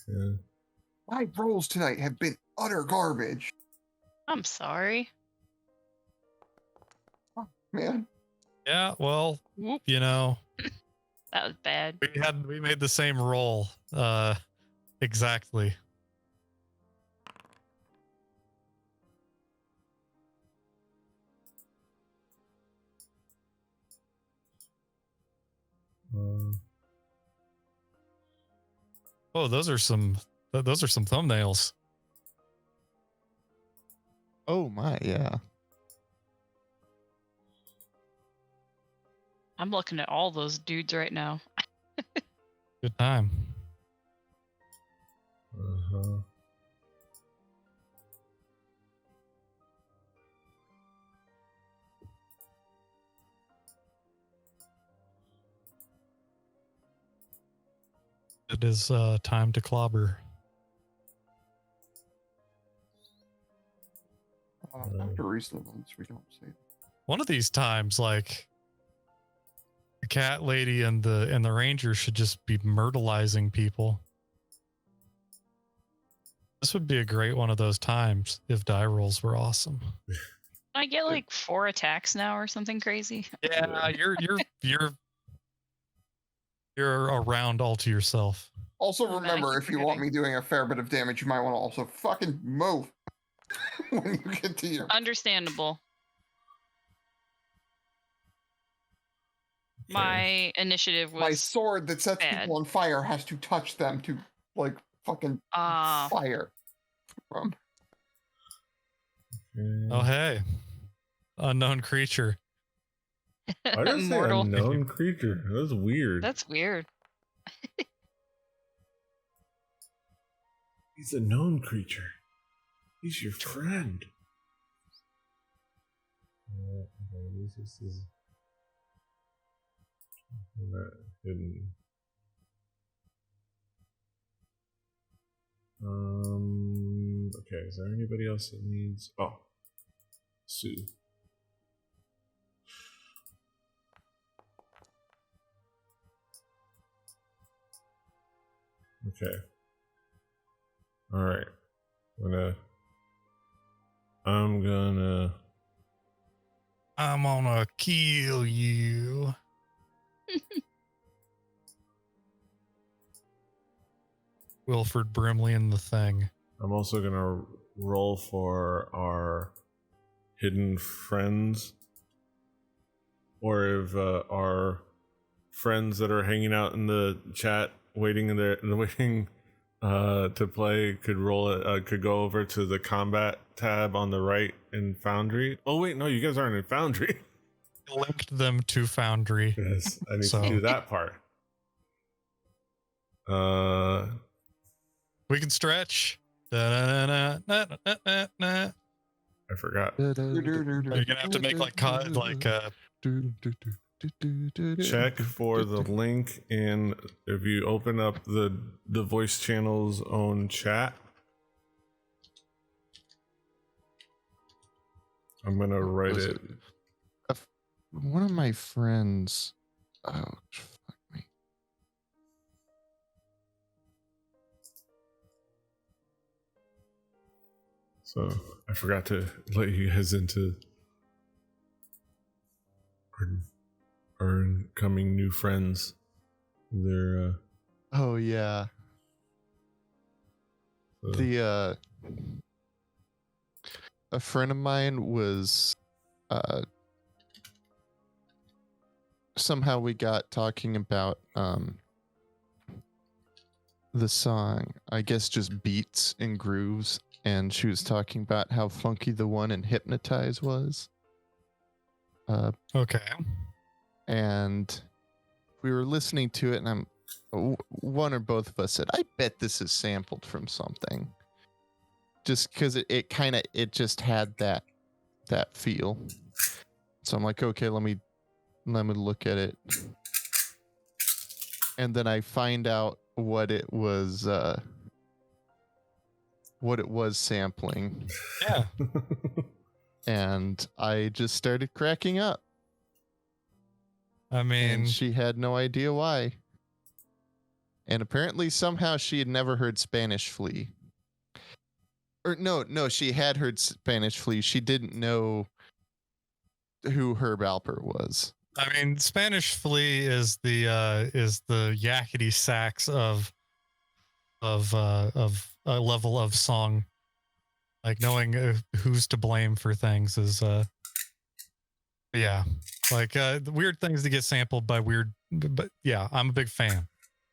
Okay. My rolls tonight have been utter garbage. I'm sorry. Oh, man. Yeah, well, you know. That was bad. We made the same roll. Exactly. Oh, those are some thumbnails. Oh my, yeah. I'm looking at all those dudes right now. Good time. Uh-huh. It is time to clobber. After recent events, we don't say that. One of these times, like the cat lady and the ranger should just be myrtleizing people. This would be a great one of those times if die rolls were awesome. I I get like 4 attacks now or something crazy? Yeah, you're around all to yourself. Also, remember, if you want me doing a fair bit of damage, you might want to also fucking move when you get to your... Understandable. My initiative was my sword that sets bad. people on fire has to touch them to, like, fucking fire from. Oh, hey. Unknown creature. Why does it say unknown creature? That's weird. That's weird. He's a known creature. He's your friend. This is hidden. Okay, is there anybody else that needs... Oh. Sue. Okay. Alright. I'm gonna kill you. Wilford Brimley and the Thing. I'm also gonna roll for our hidden friends, or if our friends that are hanging out in the chat waiting to play could roll it, could go over to the combat tab on the right in Foundry. Oh wait, no, you guys aren't in Foundry. Linked them to Foundry. Yes, I need to do that part. We can stretch. I forgot. You're gonna have to make check for the link, and if you open up the voice channel's own chat, I'm gonna write it. One of my friends. Oh, fuck me. So I forgot to let you guys into our incoming new friends. They're oh yeah. A friend of mine was somehow we got talking about the song, I guess just beats and grooves, and she was talking about how funky the one in Hypnotize was. Okay. And we were listening to it, and one or both of us said, I bet this is sampled from something. Just because it just had that feel. So I'm like, okay, let me look at it. And then I find out what it was sampling. Yeah. And I just started cracking up. I mean, and she had no idea why. And apparently somehow she had never heard Spanish Flea. Or no, she had heard Spanish Flea. She didn't know who Herb Alpert was. I mean, Spanish Flea is the yakety sax of a level of song. Like knowing who's to blame for things is yeah, like the weird things that get sampled by weird, but yeah, I'm a big fan.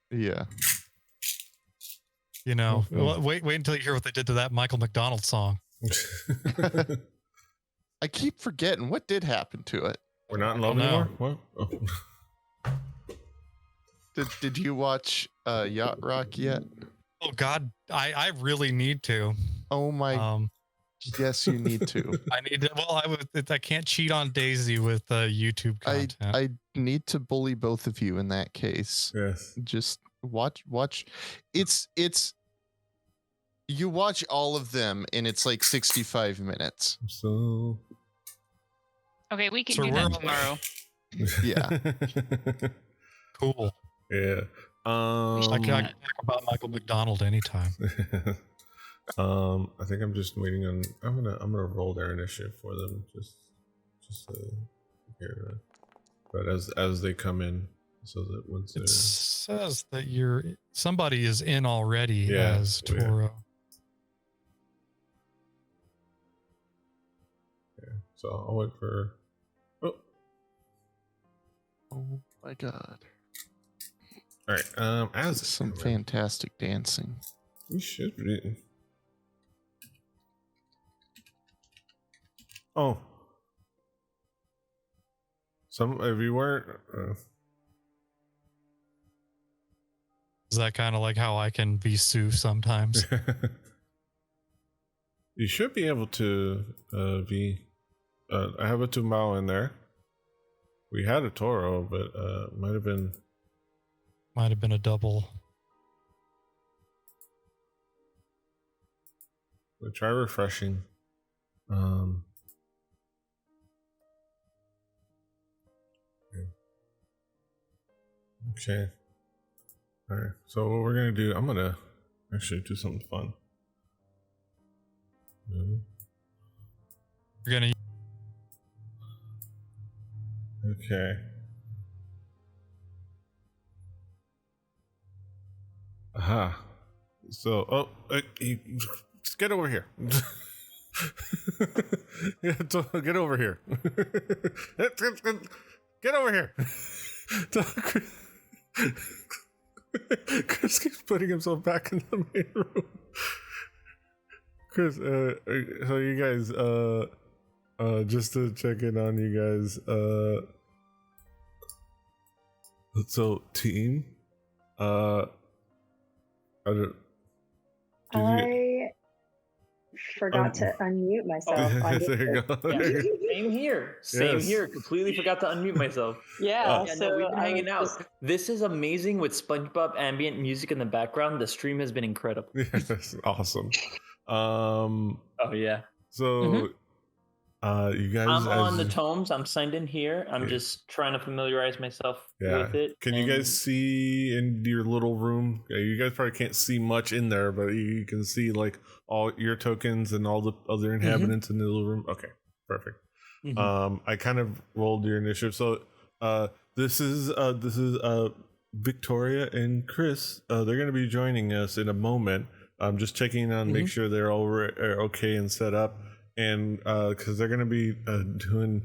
Yeah. You know, wait until you hear what they did to that Michael McDonald song. I keep forgetting what did happen to it. We're not in love anymore? What? Oh. Did you watch Yacht Rock yet? Oh God, I really need to. Oh my. Yes, you need to. I need to. Well, I can't cheat on Daisy with YouTube content. I need to bully both of you in that case. Yes. Just watch. It's you watch all of them, and it's like 65 minutes. So. Okay, we can do that tomorrow. Yeah. Cool. Yeah. I can talk about Michael McDonald anytime. I think I'm just waiting on. I'm gonna roll their initiative for them just here. But as they come in, so that once it says that somebody is in already as Yeah. Toro. Yeah. So I'll wait for. Oh my god! All right. As some fantastic dancing. You should be. Oh. If you weren't. Is that kind of like how I can be Sue sometimes? You should be able to be. I have a Tumbao in there. We had a Toro, but might have been a double. We'll try refreshing. Okay. All right. So what we're gonna do? I'm gonna actually do something fun. We're gonna. Okay. Aha. So, just get over here. Get over here. Get over here. Chris keeps putting himself back in the main room. Chris, so you guys, just to check in on you guys, so team, I forgot to unmute myself. There you go. Yeah, same here. Same here. Completely forgot to unmute myself. Yeah, so we've been hanging out. This is amazing with SpongeBob ambient music in the background. The stream has been incredible. Yes, awesome. Oh yeah. So, you guys. I'm on the tomes. I'm signed in here. I'm just trying to familiarize myself with it. Can you guys see in your little room? You guys probably can't see much in there, but you can see like all your tokens and all the other inhabitants in the little room. Okay, perfect. I kind of rolled your initiative. So, this is Victoria and Chris. They're going to be joining us in a moment. I'm just checking on, make sure they're all okay and set up. And because they're going to be doing.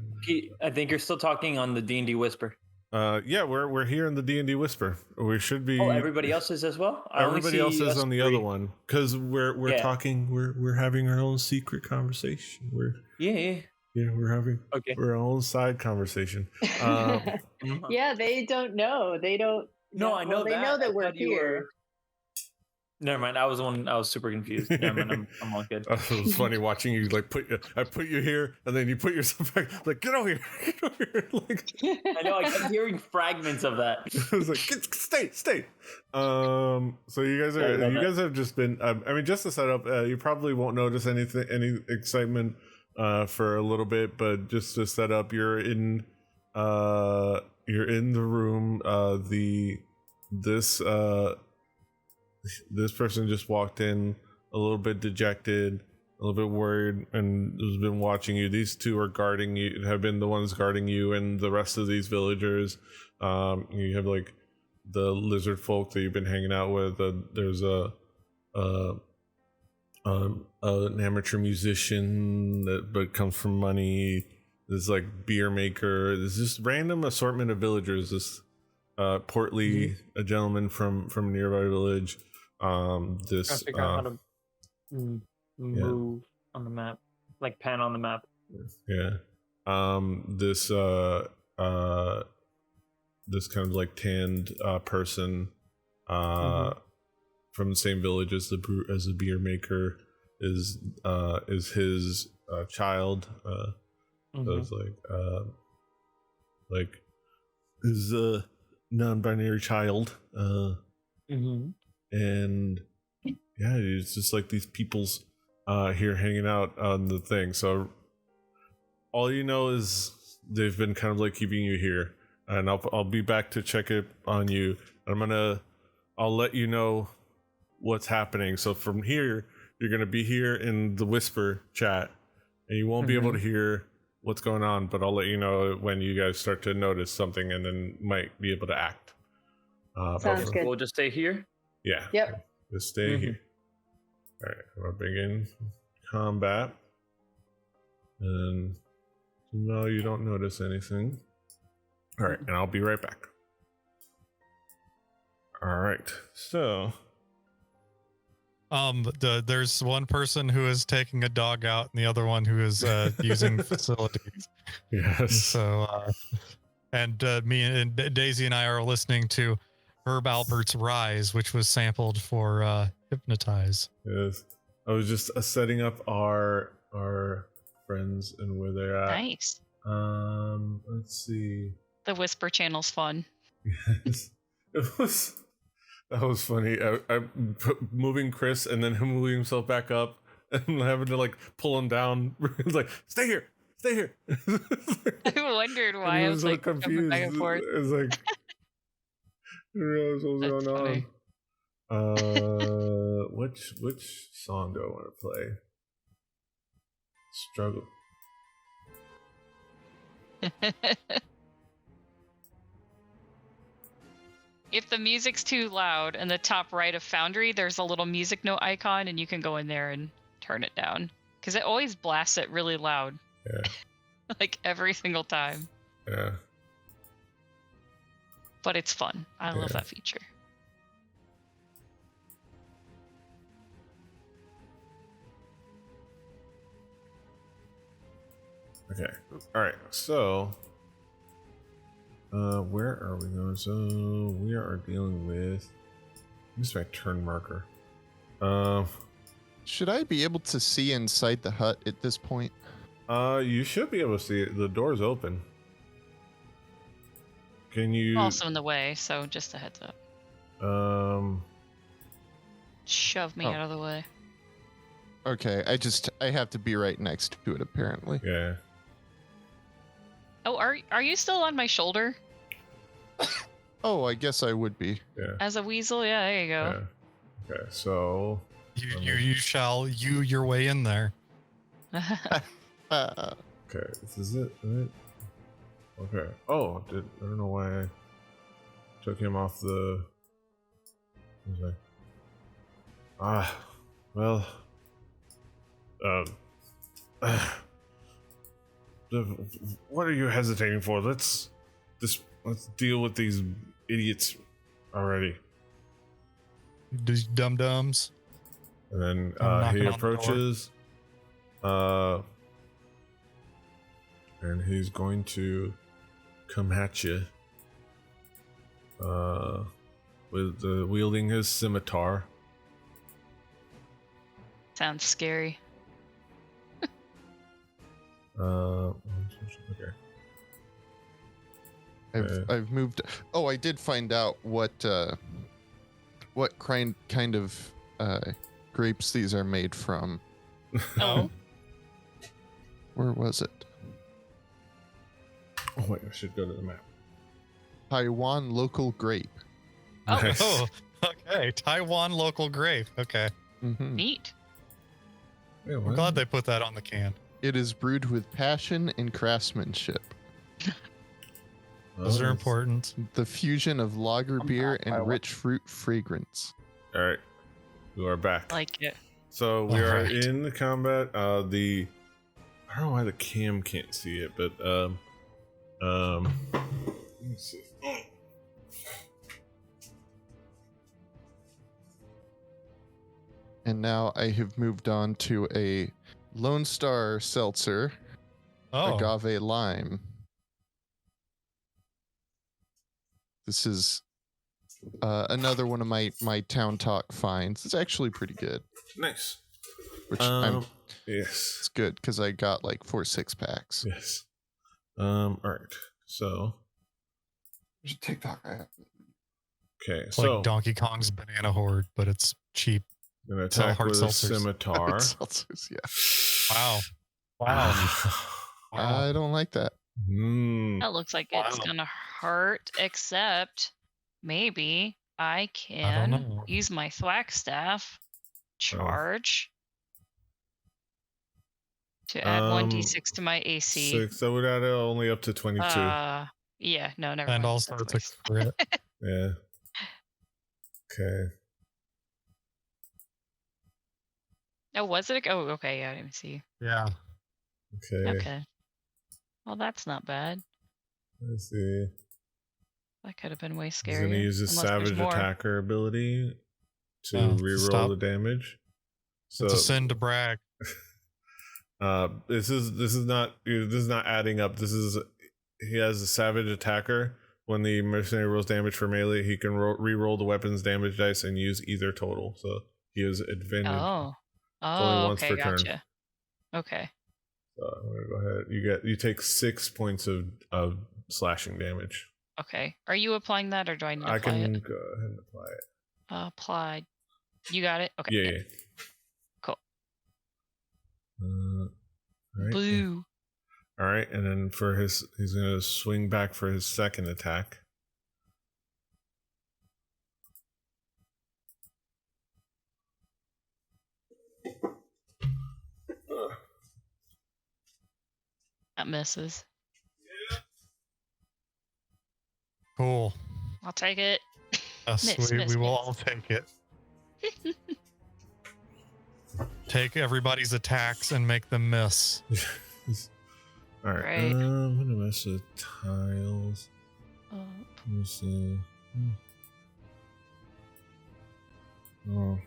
I think you're still talking on the D&D Whisper. Yeah, we're here in the D&D Whisper. We should be. Oh, everybody else is as well. Everybody else is on the other one because we're talking. We're having our own secret conversation. Yeah, we're having our own side conversation. Yeah, they don't know. They don't. No, I know that. They know that we're here. Never mind. I was super confused. Never mind. I'm all good. It was funny watching you like I put you here and then you put yourself back. Like get over here, get over here. Like I know. I kept hearing fragments of that. I was like, stay. So you guys have just been. I mean, just to set up, you probably won't notice any excitement for a little bit, but just to set up, you're in the room. This person just walked in a little bit dejected, a little bit worried, and has been watching you. These two are guarding you, have been the ones guarding you and the rest of these villagers. You have like the lizard folk that you've been hanging out with. There's an amateur musician but comes from money. There's like beer maker. There's this random assortment of villagers. This portly a gentleman from a nearby village. This I figure out how to move on the map, like pan on the map. Yeah. This kind of like tanned person from the same village as the beer maker is his child. So it's like his non-binary child. And yeah, it's just like these people's here hanging out on the thing. So all you know is they've been kind of like keeping you here, and I'll be back to check it on you. I'll let you know what's happening. So from here, you're gonna be here in the whisper chat, and you won't be able to hear what's going on. But I'll let you know when you guys start to notice something, and then might be able to act. Sounds good. We'll just stay here. Yeah. Yep. Just stay here. All right. I'll begin combat, and no, you don't notice anything. All right, and I'll be right back. All right. So. There's one person who is taking a dog out, and the other one who is using facilities. Yes. So, me and Daisy and I are listening to Herb Alpert's Rise, which was sampled for Hypnotize. Yes. I was just setting up our friends and where they're at. Nice. Let's see. The Whisper channel's fun. Yes. That was funny. I moving Chris and then him moving himself back up and having to like pull him down. It's like, stay here. I wondered why I was like confused. back and forth. It's like, I don't know what's going on. Which song do I want to play? Struggle. If the music's too loud in the top right of Foundry, there's a little music note icon, and you can go in there and turn it down. Because it always blasts it really loud. Yeah. Like every single time. Yeah. But it's fun. I love that feature. Okay. All right. So, where are we going? So we are dealing with. This is my turn marker. Should I be able to see inside the hut at this point? You should be able to see it. The door's open. Can you? I'm also in the way, so just a heads up. Shove me out of the way. Okay, I have to be right next to it apparently. Yeah. Oh, are you still on my shoulder? Oh, I guess I would be. Yeah. As a weasel? Yeah, there you go. Yeah. Okay, so you shall your way in there. okay, this is it, right? Okay. Oh, I don't know why I took him off the. Well. What are you hesitating for? Let's deal with these idiots already. These dum-dums. And then he approaches, and he's going to come at you, with wielding his scimitar. Sounds scary. Okay. I've moved. Oh, I did find out what kind of grapes these are made from. Oh. Where was it? Oh wait, I should go to the map. Taiwan local grape. Oh, Nice. Oh, okay. Taiwan local grape. Okay. Mm-hmm. Neat. Yeah, I'm glad they put that on the can. It is brewed with passion and craftsmanship. Those are important. The fusion of lager beer and rich fruit fragrance. All right, we are back. Like it. So we are Alright. in the combat. I don't know why the cam can't see it, but let me see. And now I have moved on to a Lone Star Seltzer, Agave Lime. This is another one of my Town Talk finds. It's actually pretty good. Nice. Which yes, it's good because I got like 4 6-packs. yes. All right. So There's a TikTok I have. okay, It's so like Donkey Kong's Banana Horde, but it's cheap. I'm gonna Sell attack hard with a seltzers. scimitar. Seltzers, yeah. Wow. I don't like that. That looks like it's gonna hurt, except maybe I I don't can know. use my thwack staff. Charge. To add 1d6 to my AC. 6. That would add it only up to 22. Yeah, no, never And mind. also That's it's a crit. Yeah. Okay. Oh, was it? Oh, okay. Yeah, I didn't see. Yeah. Okay. Okay. Well, that's not bad. Let's see. That could have been way He's scarier. going to use his unless there's Savage more. Attacker ability to reroll stop. the damage. So It's a sin to brag. this is not adding up. He has a Savage Attacker. When the mercenary rolls damage for melee, he can re-roll the weapon's damage dice and use either total. So he has advantage. Oh, only once okay, per turn. gotcha. Okay. So I'm gonna go ahead. You take 6 points of slashing damage. Okay. Are you applying that, or do I need to apply I can it? go ahead and apply it. Applied. You got it? Okay. Yeah. Cool. All right. Blue. All right, and then he's gonna swing back for his second attack. That misses. Cool. I'll take it. Yes, Miss, we miss, will miss. all take it. Take everybody's attacks and make them miss. All right. Right. I'm gonna mess with tiles. Oh. Let me see. Oh.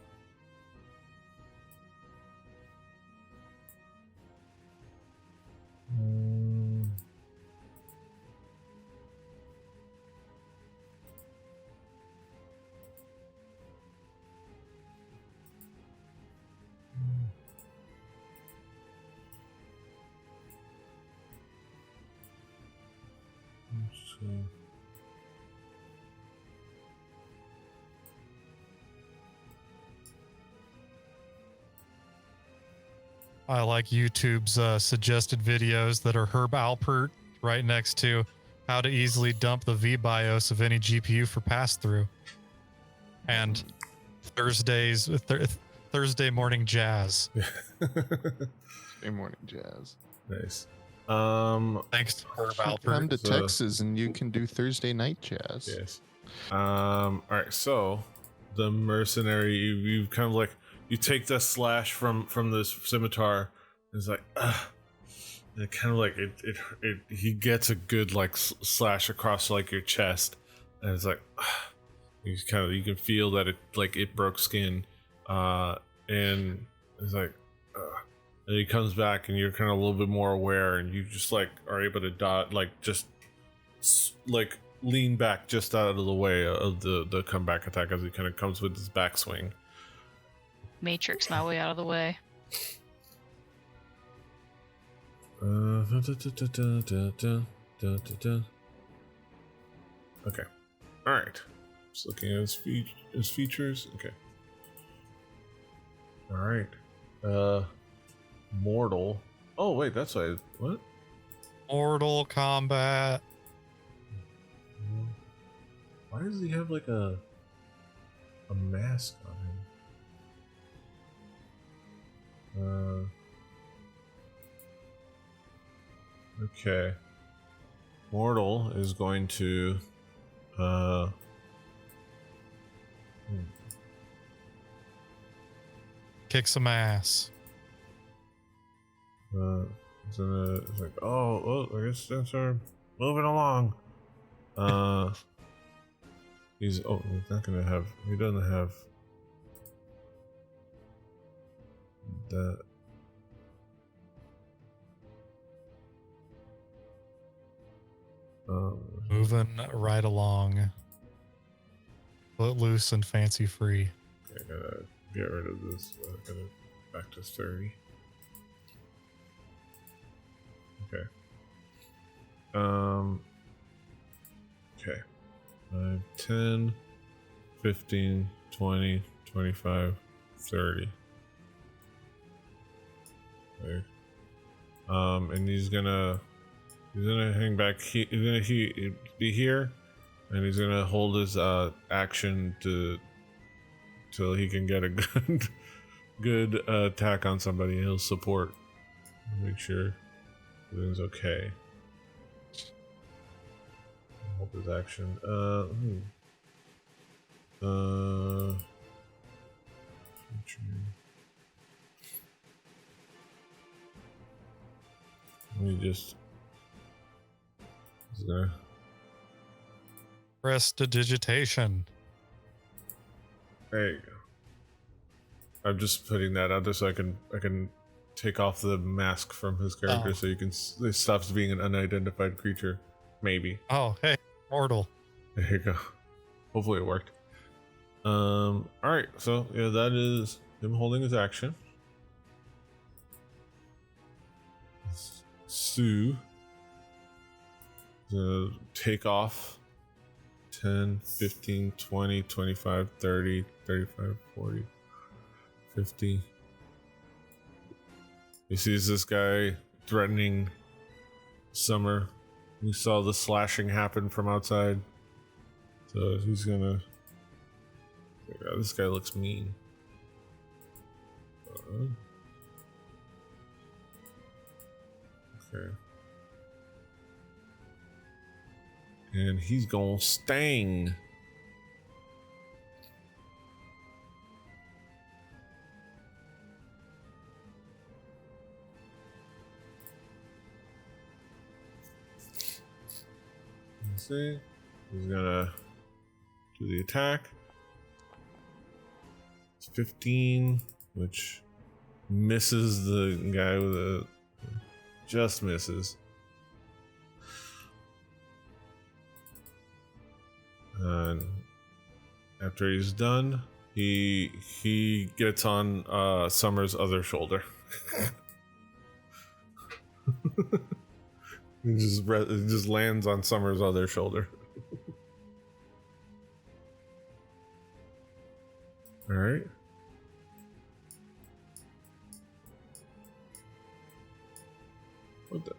Let's see. I like YouTube's suggested videos that are Herb Alpert right next to how to easily dump the VBIOS of any GPU for pass-through. And Thursday morning jazz. Thursday morning jazz. Nice. Thanks to Herb Alpert. Come to Texas and you can do Thursday night jazz. Yes. All right. So the mercenary, you kind of like you take the slash from this scimitar. And it's like, and it kind of like it. He gets a good like slash across like your chest, and it's like, you can feel that it broke skin, and it's like. And he comes back, and you're kind of a little bit more aware, and you just like are able to dot, like just like lean back just out of the way of the comeback attack as he kind of comes with his backswing. Matrix my way out of the way. Okay, all right. Just looking at his features. Okay. All right. Mortal. Oh wait, that's what? Mortal Kombat. Why does he have like a mask on him? Okay. Mortal is going to Kick some ass. it's like, I guess things are moving along. He's not gonna have. He doesn't have that. Moving right along. Footloose and fancy free. I gotta get rid of this. I gotta back to 30. Okay. Okay. 5, 10, 15, 20, 25, 30. Okay. And he's gonna hang back. He's gonna be here, and he's gonna hold his action till he can get a good attack on somebody. He'll support Make sure everything's okay. Hold his action. Future. Let me just. Prestidigitation. There you go. I'm just putting that out there so I can take off the mask from his character so you can. It stops being an unidentified creature. Maybe. Oh, hey, mortal. There you go. Hopefully it worked. All right. So yeah, that is him holding his action. Sue. Take off 10, 15, 20, 25, 30, 35, 40, 50. He sees this guy threatening Summer. He saw the slashing happen from outside. So he's gonna... God, this guy looks mean. Okay. And he's gonna sting. Let's see. He's gonna do the attack. It's 15, which misses the guy with a... just misses. And after he's done, he gets on Summer's other shoulder. It just lands on Summer's other shoulder. All right. What the?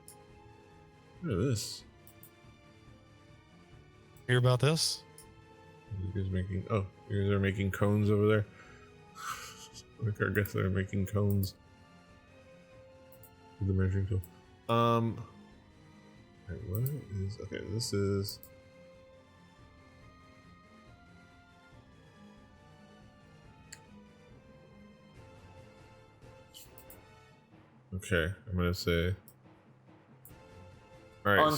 Look at this. Hear about this? You guys making? Oh, you guys are making cones over there. I guess they're making cones with the measuring tool. Wait, what is? Okay, this is. Okay, I'm gonna say. All right,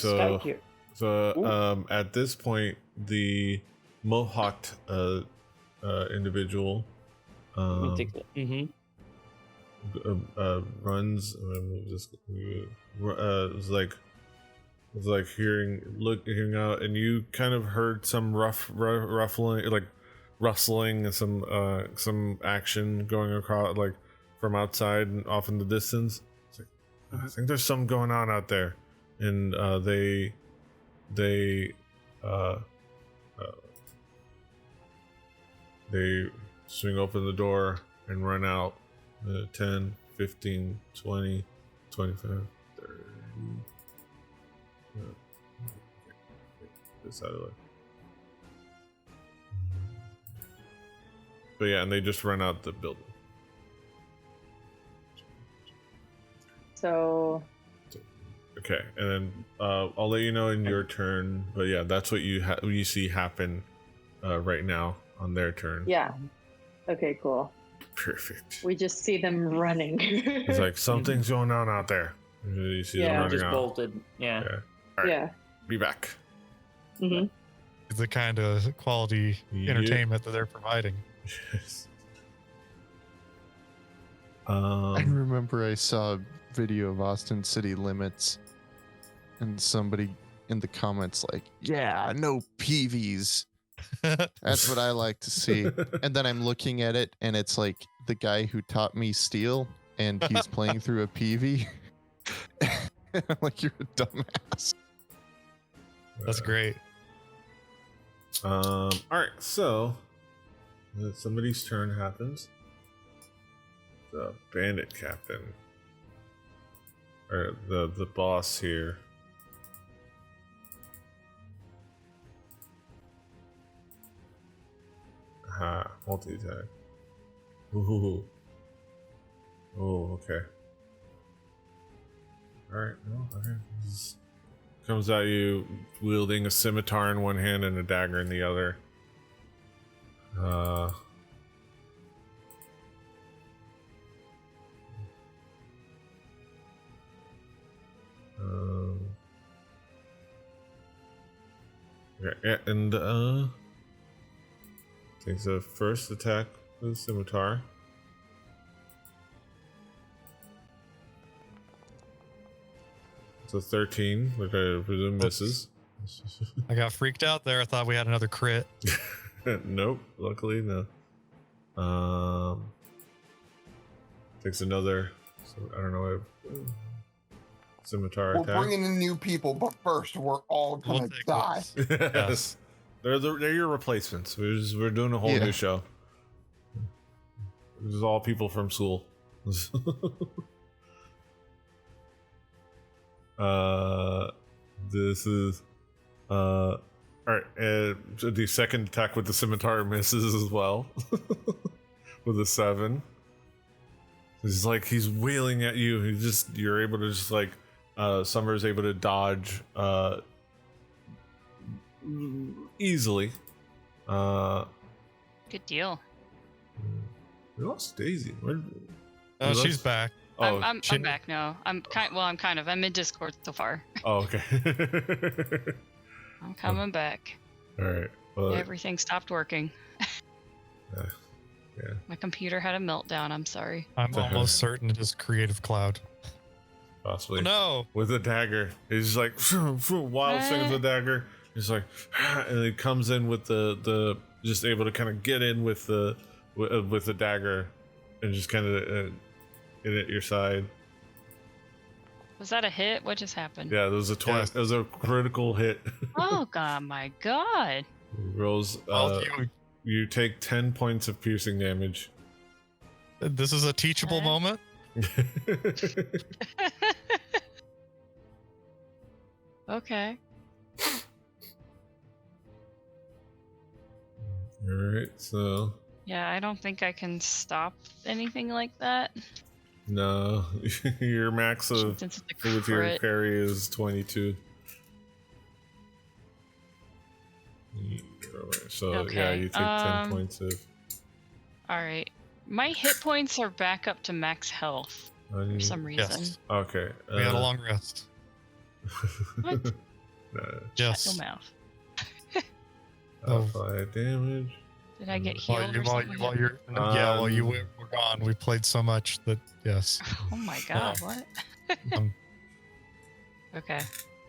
so at this point, the mohawked individual runs. It's like hearing out, and you kind of heard some ruffling, like rustling, and some action going across, like from outside and off in the distance. It's like, I think there's something going on out there, and they swing open the door and run out. 10, 15, 20, 25, 30. This out of the way. But yeah, and they just run out the building. So. Okay, and then I'll let you know in your turn. But yeah, that's what you see happen right now on their turn. Yeah. Okay, cool. Perfect. We just see them running. It's like something's going on out there. You see them running just out. bolted. Yeah. All right. Yeah. Be back. Mm-hmm. It's the kind of quality entertainment that they're providing. Yes. I remember I saw a video of Austin City Limits, and somebody in the comments like, "Yeah, no PVs." That's what I like to see. And then I'm looking at it, and it's like the guy who taught me steel, and he's playing through a PV. I'm like, you're a dumbass. That's great. All right, so somebody's turn happens. The bandit captain, or the boss here. Aha, multi-attack. Ooh. Oh, okay. Alright, well, okay. Comes at you wielding a scimitar in one hand and a dagger in the other. Okay, and takes a first attack with the scimitar. So 13, which I presume misses. I got freaked out there. I thought we had another crit. Nope, luckily no. Takes another, so I don't know, scimitar We're attack. bringing in new people, but first we're all gonna die. Yes. They're your replacements. We're doing a whole new show. This is all people from school. This is all right. The second attack with the scimitar misses as well, with a 7. It's like he's wheeling at you. You're able to just like Summer's able to dodge easily. Good deal. We lost Daisy. She's back. Oh, I'm back now. I'm in Discord so far. Oh, okay. I'm coming back. All right. Well, everything stopped working. Yeah. My computer had a meltdown. I'm sorry. I'm almost certain it is Creative Cloud. Possibly. Oh, no. With a dagger. He's like wild thing with a dagger. He's like, and he comes in with the just able to kind of get in with the dagger, and just kind of get at your side. Was that a hit? What just happened? Yeah, there was a it was a critical hit. Oh god, my god. Rolls. You take 10 points of piercing damage. This is a teachable moment. Okay. All right, so. Yeah, I don't think I can stop anything like that. No, your max of with your parry is 22. So okay. Yeah, you take 10 points of. All right, my hit points are back up to max health for some reason. Yes. Okay. We had a long rest. What? Yes. Shut your mouth. 5 damage. Did I get healed or something? While you were gone, we played so much that yes. Oh my god! What? Okay.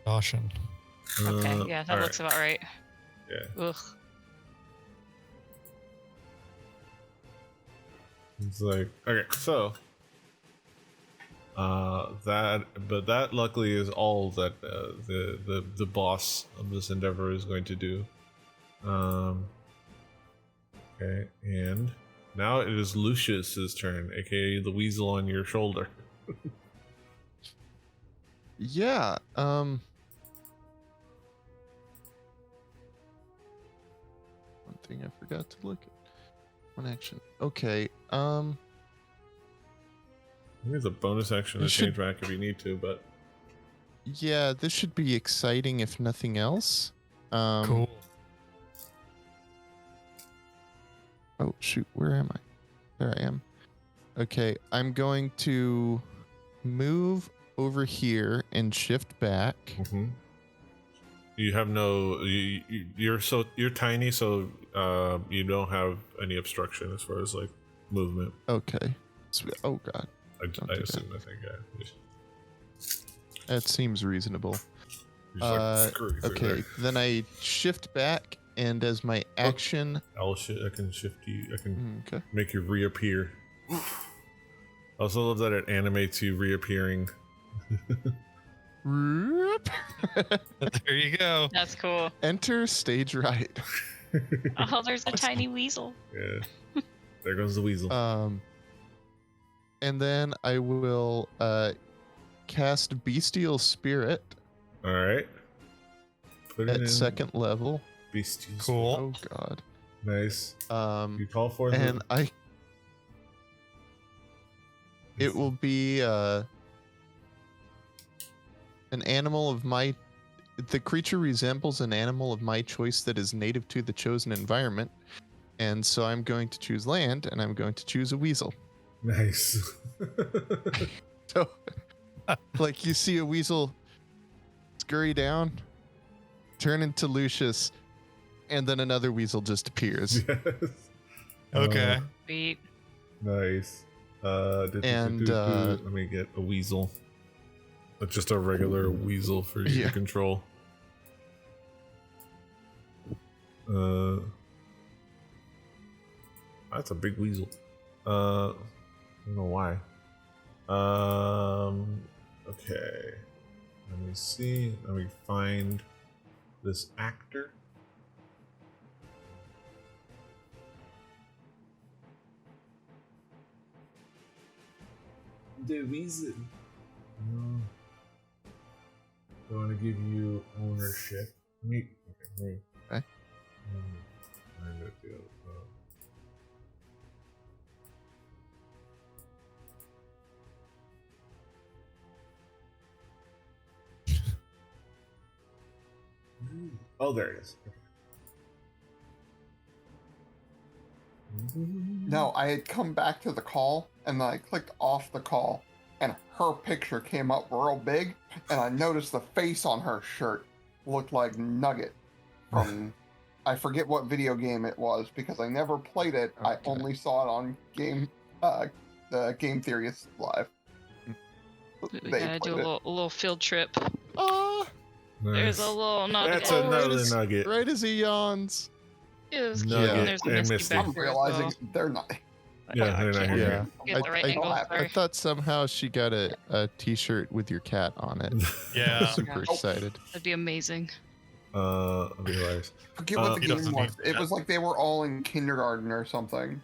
Caution. Okay. Yeah, that looks about right. Yeah. Ugh. It's like okay, so that luckily is all that the boss of this endeavor is going to do. Okay, and now it is Lucius's turn, aka the weasel on your shoulder. Yeah. One thing I forgot to look at. One action. Okay. Here's a bonus action to change back if you need to, but yeah, this should be exciting if nothing else. Cool. Oh shoot, where am I? There I am. Okay, I'm going to move over here and shift back. Mm-hmm. You have no. You're tiny, so you don't have any obstruction as far as like movement. Okay. Oh god. I assume. I think yeah. That seems reasonable. Okay, there. then I shift back, and as my action, I can shift you. I can okay. make you reappear. I also love that it animates you reappearing. There you go. That's cool. Enter stage right. Oh, there's a tiny weasel. Yeah. There goes the weasel. And then I will cast Bestial Spirit. All right. Put it at in second level. Bestial. Cool. Oh god. Nice. You call for and it will be An animal of my... The creature resembles an animal of my choice that is native to the chosen environment. And so I'm going to choose land, and I'm going to choose a weasel. Nice. So, like, you see a weasel scurry down, turn into Lucius, and then another weasel just appears. Yes. Okay. Sweet. Nice. Let me get a weasel. It's just a regular weasel for you to control. That's a big weasel. I don't know why. Okay. Let me see. Let me find this actor. The weasel. I want to give you ownership. Okay. Okay. I'm gonna do oh, there it is. No, I had come back to the call, and then I clicked off the call, and her picture came up real big, and I noticed the face on her shirt looked like Nugget from, I forget what video game it was, because I never played it. Okay. I only saw it on the Game Theory Live. We gotta do a little field trip. Oh, nice. There's a little nugget. That's another nugget. Right as he yawns. It was cute. Nugget And there's a and Misty Misty. back I'm there as realizing well. they're not. Yeah, they're not here. Get the right angle, I sorry. thought somehow she got a t-shirt with your cat on it. Yeah. Super excited. That'd be amazing. Realize. Forget what the he game doesn't was. need It that. was like they were all in kindergarten or something.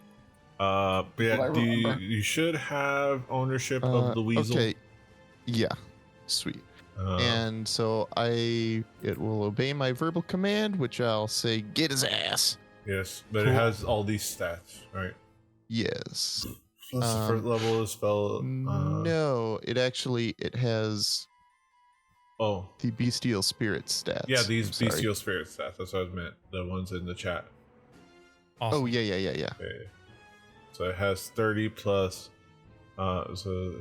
But yeah, I remember. you should have ownership of the weasel. Okay. Yeah. Sweet. And so it will obey my verbal command, which I'll say, get his ass. Yes, but Cool. it has all these stats, right? Yes. Plus the first level of the spell. No, it has Oh. the bestial spirit stats. Yeah, these I'm sorry. bestial spirit stats. That's what I meant. The ones in the chat. Awesome. Oh, yeah. Okay. So it has 30 plus. So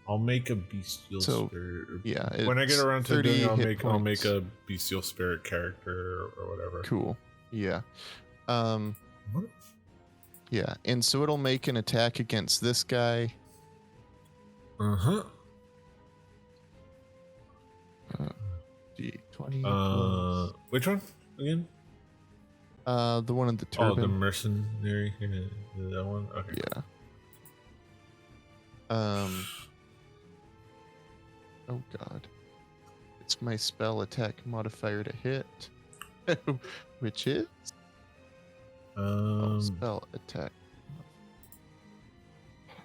I'll make a bestial spirit. Yeah. When I get around to 30 doing, I'll hit make points. a bestial spirit character or whatever. Cool. Yeah. What? Yeah, and so it'll make an attack against this guy. Uh-huh. D20. Which one again? The one in the Oh, turban. the mercenary. That one. Okay. Yeah. Oh god. It's my spell attack modifier to hit, which is spell attack.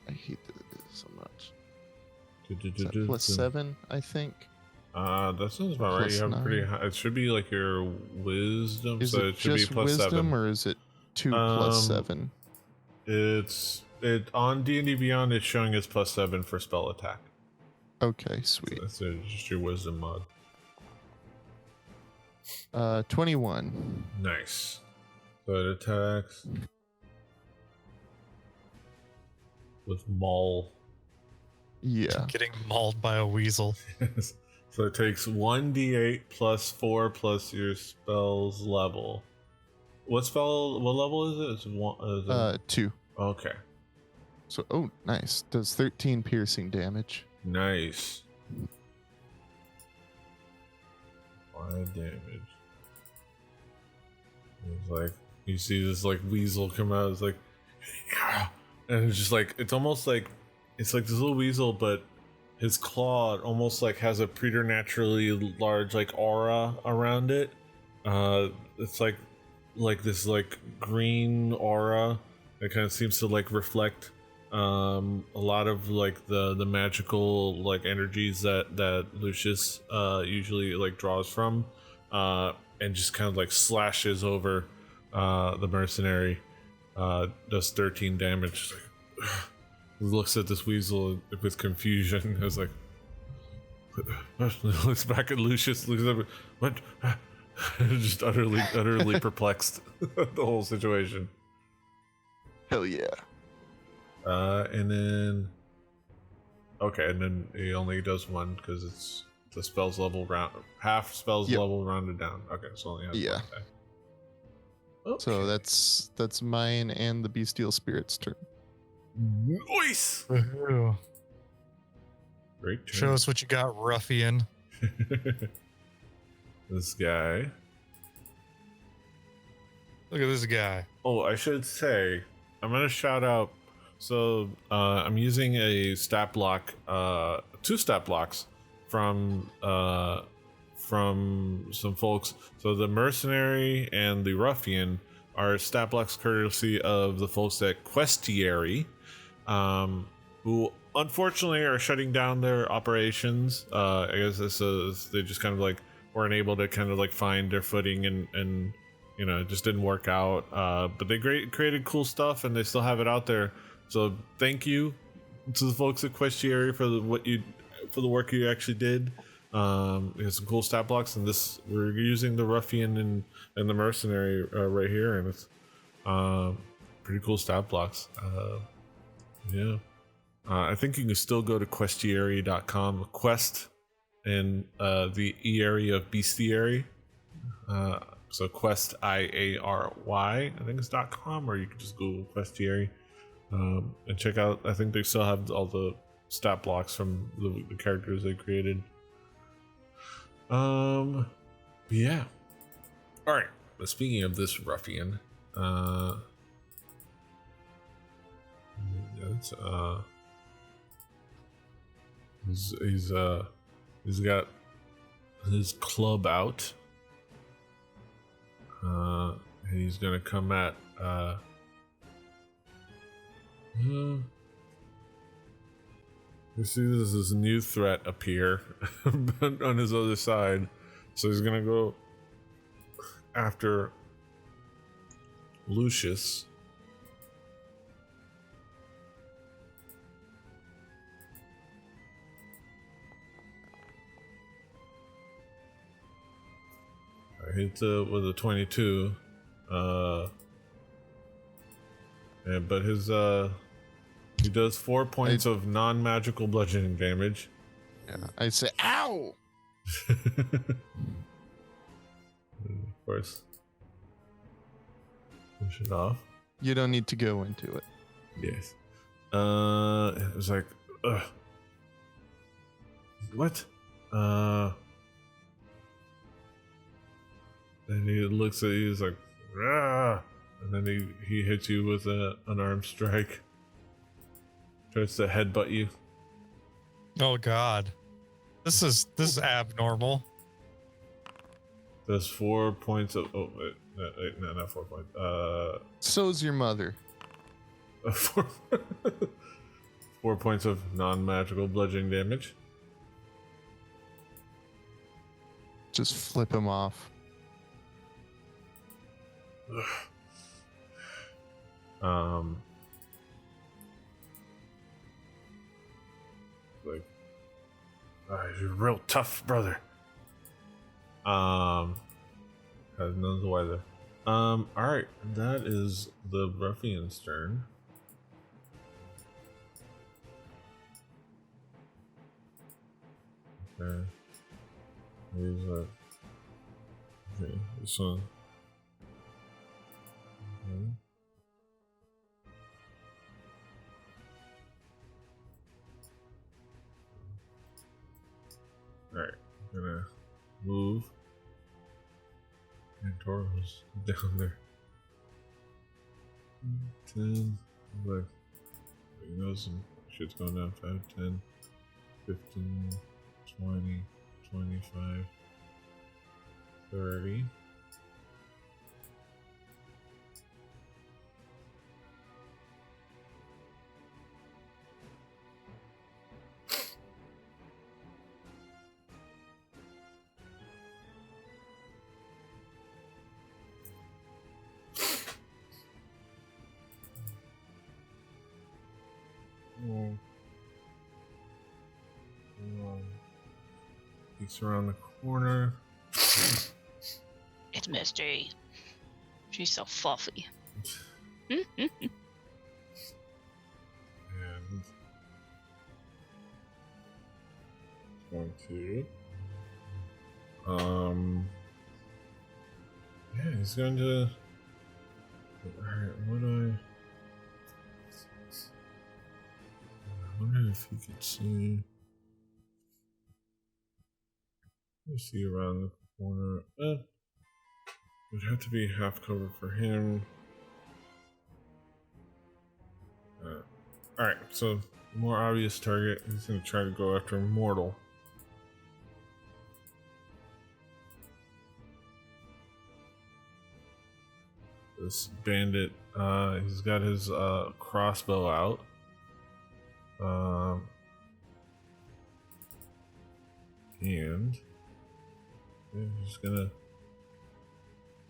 I hate this so much. Is that +7, I think. That sounds about right. You have +9. pretty high. It should be like your wisdom, Is so it it should just be +7. wisdom, or is it 2 + 7? It's on D&D Beyond. It's showing it's +7 for spell attack. Okay, sweet. So that's just your wisdom mod. 21. Nice. So it attacks with maul. Yeah. Getting mauled by a weasel. So it takes 1d8 +4 plus your spell's level. What level is it? It's 1. 2. Okay. So, oh, nice. Does 13 piercing damage. Nice. 5 damage. It's like you see this like weasel come out. It's like, yeah. And it's just like it's almost like it's like this little weasel, but his claw almost like has a preternaturally large like aura around it. It's like this like green aura that kind of seems to like reflect a lot of like the magical like energies that Lucius usually like draws from, and just kind of like slashes over the mercenary. Does 13 damage. Like, looks at this weasel with confusion. It's like, Looks back at Lucius, looks up, what? Just utterly perplexed at the whole situation. Hell yeah. And then he only does one because it's the spells level round, half spells level rounded down. Okay, so only has one. Okay. So that's mine and the bestial spirit's turn. Nice. Woohoo. Great turn. Show us what you got, ruffian. This guy. Look at this guy. Oh, I should say, I'm gonna shout out. So I'm using a stat block, 2 stat blocks from some folks. So the mercenary and the ruffian are stat blocks courtesy of the folks at Questiary, who unfortunately are shutting down their operations. I guess this is, they just kind of like weren't able to kind of like find their footing and you know, it just didn't work out. But they created cool stuff and they still have it out there. So thank you to the folks at Questiary for the work you actually did. There's some cool stat blocks, and we're using the ruffian and the mercenary right here, and it's pretty cool stat blocks. Yeah. I think you can still go to questiary.com, quest and the E area of bestiary. So quest IARY, I think it's .com, or you can just Google Questiary and check out. I think they still have all the stat blocks from the characters they created. Yeah. All right. But speaking of this ruffian, he's got his club out. And he's gonna come at you see this new threat appear on his other side, so he's gonna go after Lucius. I hit with a 22. Yeah, but his he does 4 points of non-magical bludgeoning damage. Yeah, I say, ow! Of course. Push it off. You don't need to go into it. Yes. It's like, what? And he looks at you, he's like, ah! And then he hits you with an unarmed strike. Tries to headbutt you. Oh God, this is abnormal. Does 4 points of no, not 4 points. So's your mother. 4 points of non-magical bludgeoning damage. Just flip him off. Like, you're real tough, brother. Has none the weather. All right, that is the ruffian's turn. Okay. Okay, this one. Okay. Alright, I'm gonna move. And Toro's down there. 10, like, you know, some shit's going down. 5, 10, 15, 20, 25, 30. peeks around the corner. It's Mystery. She's so fluffy. And going to yeah, he's going to alright, I wonder if he could see. Let me see around the corner. It would have to be half cover for him. Alright, so more obvious target. He's going to try to go after Mortal. This bandit, he's got his crossbow out. And he's gonna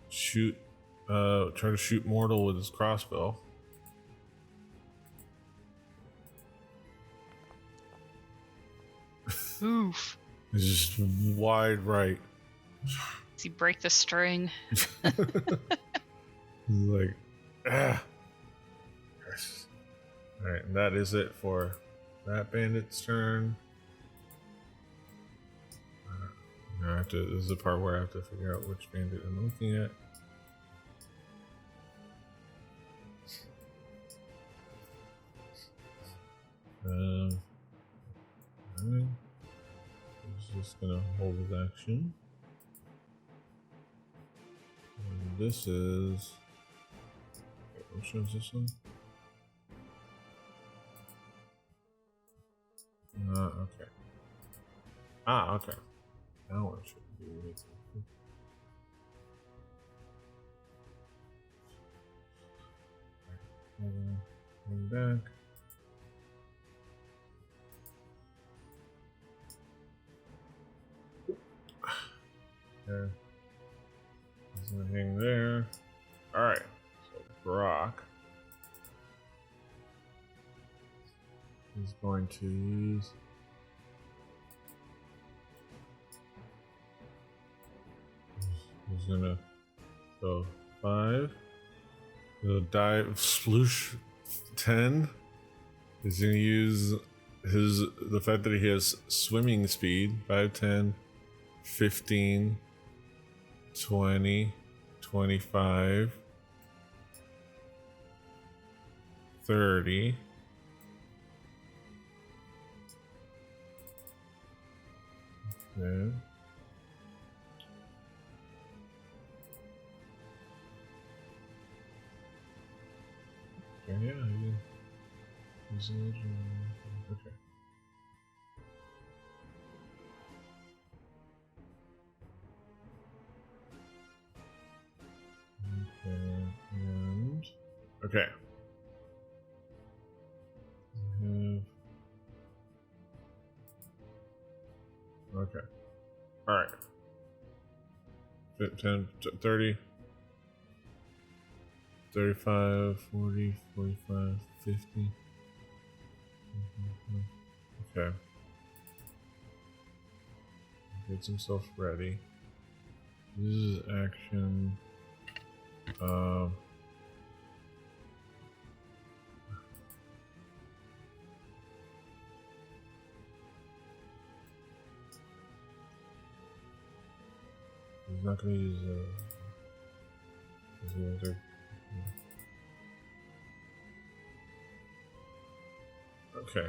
shoot, try to shoot Mortal with his crossbow. Oof. It's just wide right. Does he break the string? He's like, ah. Yes. Alright, and that is it for that bandit's turn. I have to, this is the part where I have to figure out which bandit I'm looking at. Alright. He's just gonna hold his action. And this is, which one's this one? Okay. Okay. That one should be anything. Hang back. There. He's gonna hang there. Alright. So Brock is going to use he's gonna go 5. He'll dive sploosh 10. He's gonna use the fact that he has swimming speed 5, 10, 15, 20, 25, 30. Okay. Yeah, he's okay. Okay. Okay. All right. 10, 30, 35, 40, 45, 50. Okay. Gets himself ready. Uses action. He's not going to use okay.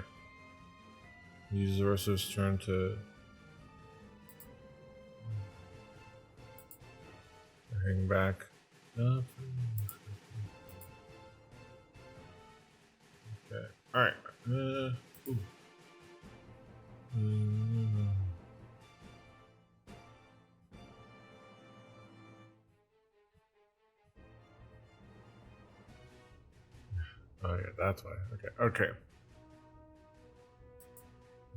Use the rest of his turn to hang back up. Okay. Alright. Oh yeah, that's why. Okay. Okay.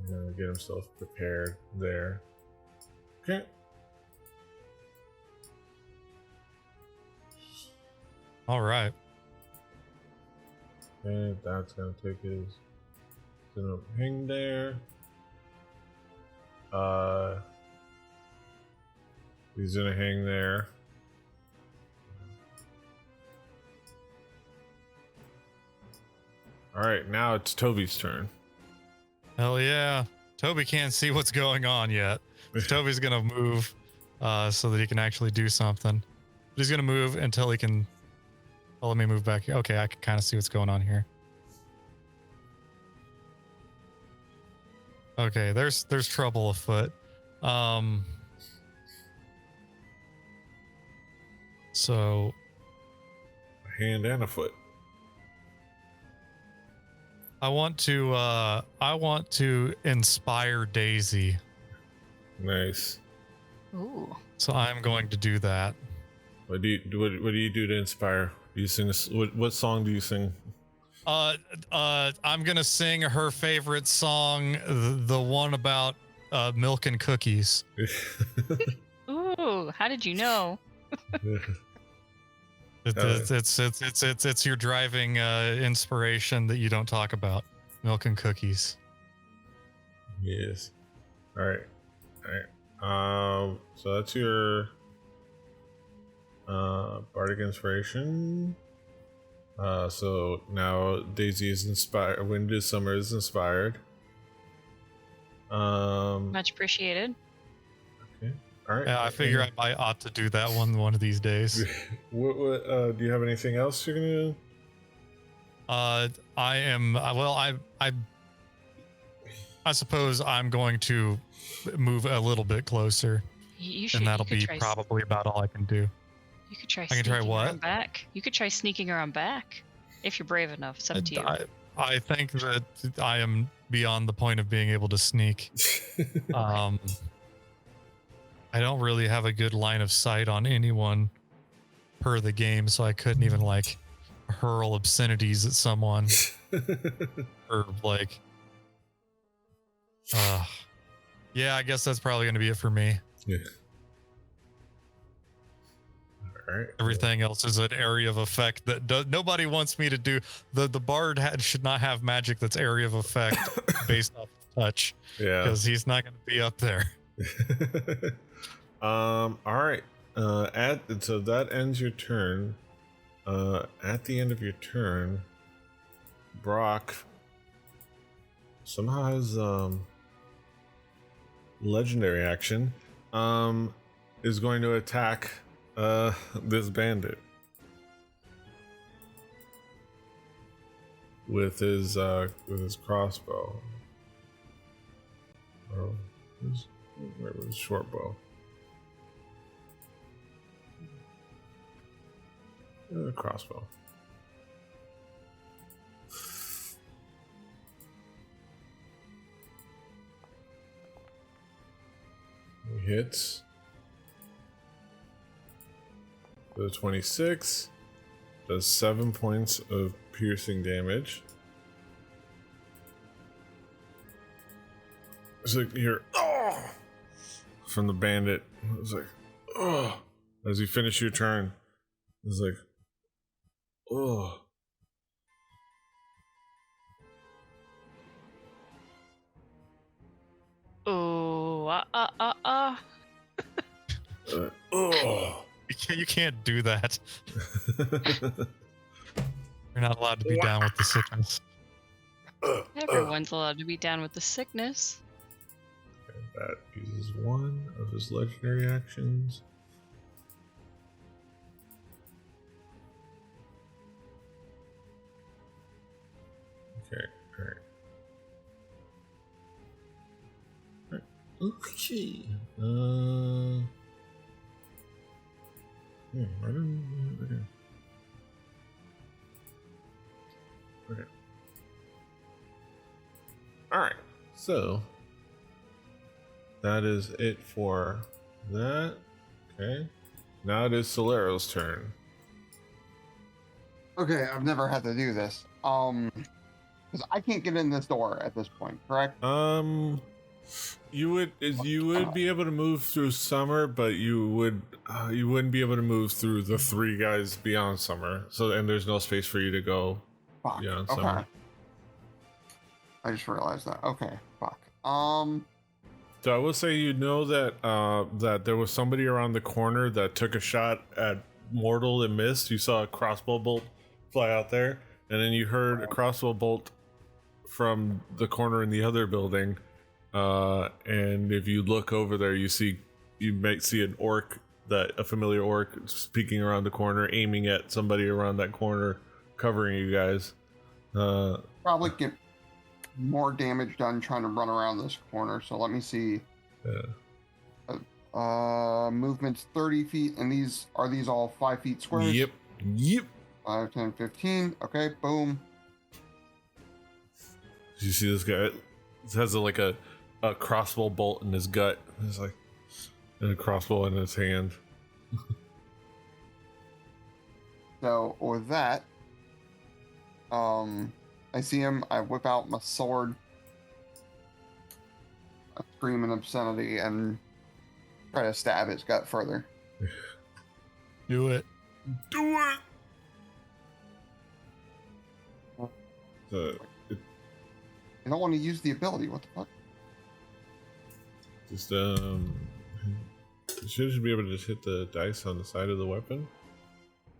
He's gonna get himself prepared there. Okay. All right. Okay, that's gonna take his. Gonna hang there. He's gonna hang there. All right, now it's Toby's turn. Hell yeah. Toby can't see what's going on yet. Toby's gonna move so that he can actually do something. He's gonna move until he can. Oh, let me move back. Okay, I can kind of see what's going on here. Okay, there's trouble afoot. So A hand and a foot. I want to inspire Daisy. Nice. Ooh. So I'm going to do that. What do you do to inspire? Do you sing what song do you sing? I'm gonna sing her favorite song, the one about milk and cookies. Ooh, how did you know? It's your driving inspiration that you don't talk about. Milk and cookies. Yes. All right. So that's your bardic inspiration. So now Daisy is inspired. Winded Summer is inspired. Much appreciated. Okay. All right. Yeah, I figure I ought to do that one of these days. What do you have anything else you're gonna do? I suppose I'm going to move a little bit closer. And that'll be probably about all I can do. You could try. I can try what? Around back. You could try sneaking around back, if you're brave enough. It's up to you. I think that I am beyond the point of being able to sneak. I don't really have a good line of sight on anyone per the game, so I couldn't even like hurl obscenities at someone or like. Yeah, I guess that's probably going to be it for me. Yeah. All right. Everything else is an area of effect that nobody wants me to do. The bard should not have magic that's area of effect based off of touch. Yeah. Because he's not going to be up there. All right. So that ends your turn. At the end of your turn, Brock somehow has legendary action. Is going to attack this bandit with his crossbow. Or where was his short bow? Crossbow. He hits. The 26 does 7 points of piercing damage. It's like you hear "oh" from the bandit. It's like "oh" as you finish your turn. It's like "oh." Oh, Oh. You can't do that. You're not allowed to be down with the sickness. Everyone's allowed to be down with the sickness. And that uses one of his legendary actions. Okay, alright. Okay. I don't. Okay. All right. So that is it for that. Okay. Now it is Solero's turn. Okay, I've never had to do this. Because I can't get in this door at this point, correct? You would be able to move through Summer, but you wouldn't be able to move through the three guys beyond Summer. So and there's no space for you to go beyond Summer. I just realized that. Okay, fuck. So I will say, you know that that there was somebody around the corner that took a shot at Mortal and missed. You saw a crossbow bolt fly out there, and then you heard a crossbow bolt from the corner in the other building. And if you look over there, you might see an orc, a familiar orc, peeking around the corner, aiming at somebody around that corner, covering you guys. Probably get more damage done trying to run around this corner. So let me see. Movement's 30 feet, and these are all 5 feet squares? Yep. 5, 10, 15. Okay, boom. You see this guy? He has a crossbow bolt in his gut. He's like, and a crossbow in his hand. So with that, I see him. I whip out my sword. I scream in obscenity and try to stab his gut further. Do it. I don't want to use the ability. What the fuck? Just you should be able to just hit the dice on the side of the weapon.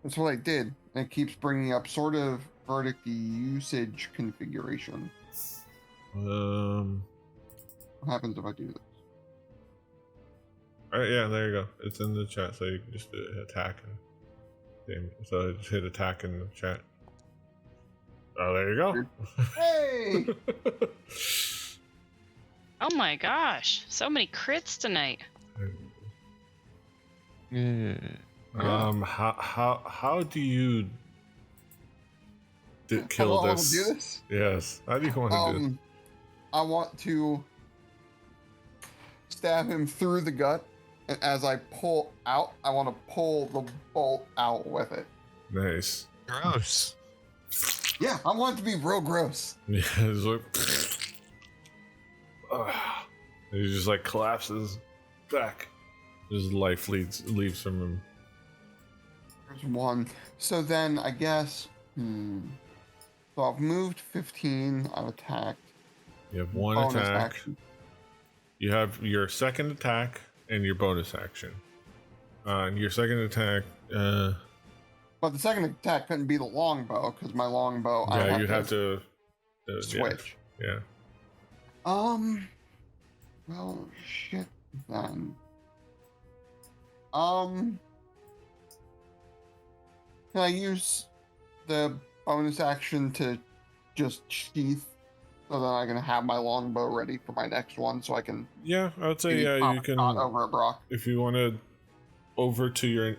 That's what I did. And it keeps bringing up sort of verdict usage configuration. What happens if I do this? All right, yeah, there you go. It's in the chat, so you can just attack. So just hit attack in the chat. Oh, there you go. Hey! Oh my gosh, so many crits tonight. Yeah. How do you kill this? Do this? Yes. How do you want to do this? I want to stab him through the gut, and as I pull out, I want to pull the bolt out with it. Nice. Gross. Yeah, I want it to be real gross. Yeah, it's like, he just like collapses back. His life leaves from him. There's one. So then I guess, so I've moved 15. I've attacked. You have one bonus attack. Action. You have your second attack and your bonus action. And your second attack. But the second attack couldn't be the longbow because my longbow. Yeah, you'd have to switch. Yeah. Well, shit. Then. Can I use the bonus action to just sheath so that I can have my longbow ready for my next one so I can. Yeah, I would say you can. Over at Brock. If you want to, over to your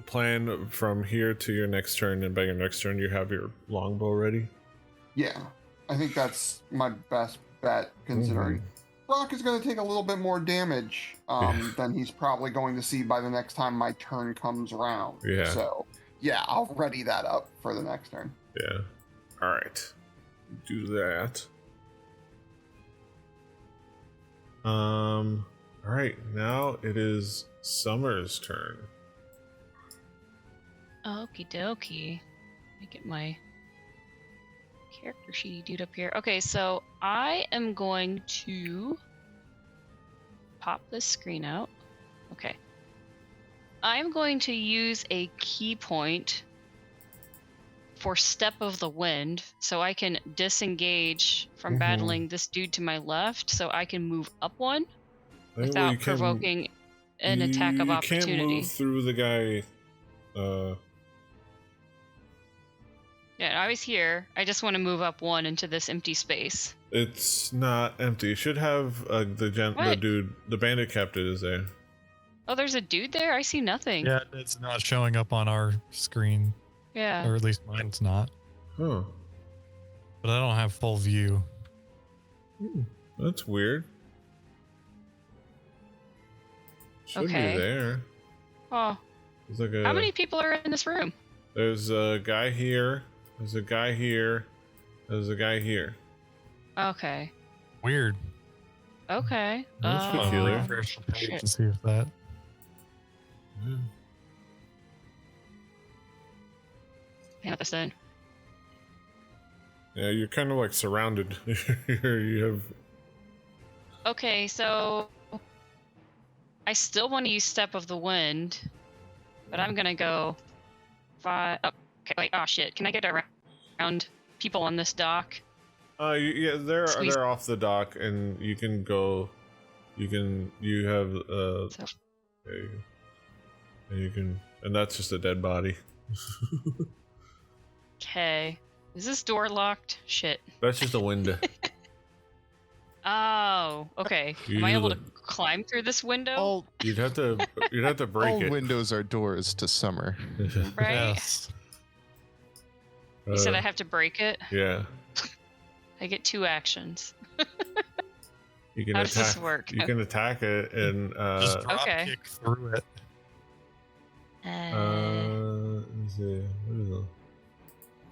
plan from here to your next turn, and by your next turn you have your longbow ready. Yeah, I think that's my best bet considering Brock is going to take a little bit more damage than he's probably going to see by the next time my turn comes around. Yeah. So yeah, I'll ready that up for the next turn. Yeah. All right. Do that. All right. Now it is Summer's turn. Okie dokie. Let me get my character sheety dude up here. Okay, so I am going to pop this screen out. Okay. I'm going to use a key point for Step of the Wind so I can disengage from battling this dude to my left so I can move up one without provoking an attack of opportunity. You can't move through the guy. Yeah, I was here. I just want to move up one into this empty space. It's not empty. You should have the dude, the bandit captain is there. Oh, there's a dude there? I see nothing. Yeah, it's not showing up on our screen. Yeah. Or at least mine's not. Huh. But I don't have full view. That's weird. Should be there. Oh. How many people are in this room? There's a guy here. There's a guy here. There's a guy here. Okay. Weird. Okay. That's peculiar. Refresh the page to see if that. Hang on this in. Yeah, you're kind of like surrounded. You have Okay, so I still want to use Step of the Wind, but I'm gonna go 5. Oh, okay, wait. Oh shit! Can I get around people on this dock? Yeah, they're off the dock, and you can go. You have So, there you can, and that's just a dead body. okay. Is this door locked? Shit. That's just a window. Oh, okay. Am I able to climb through this window? You'd have to break all it. windows are doors to summer. Right? Yes. You said I have to break it? Yeah. I get 2 actions. You can How attack. does this work? You can attack it and Just drop Okay. kick through it. let's see. What is it?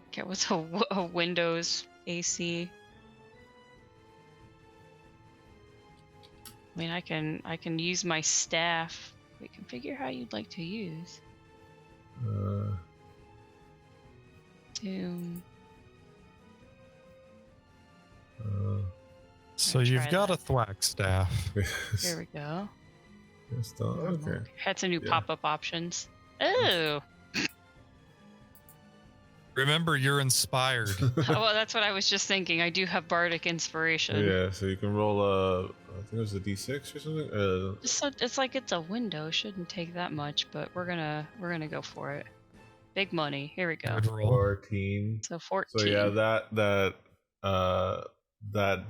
Okay, what's a Windows AC? I mean, I can use my staff. We can figure how you'd like to use. Doom. So Let's you've try got that. a thwack staff. There we go. Okay. Had some new Yeah. pop-up options. Oh, Remember, you're inspired. well, that's what I was just thinking. I do have bardic inspiration. Yeah, so you can roll I think it was a D6 or something. So it's like it's a window. Shouldn't take that much, but we're gonna go for it. Big money. Here we go. Good roll. 14. So 14. So yeah, that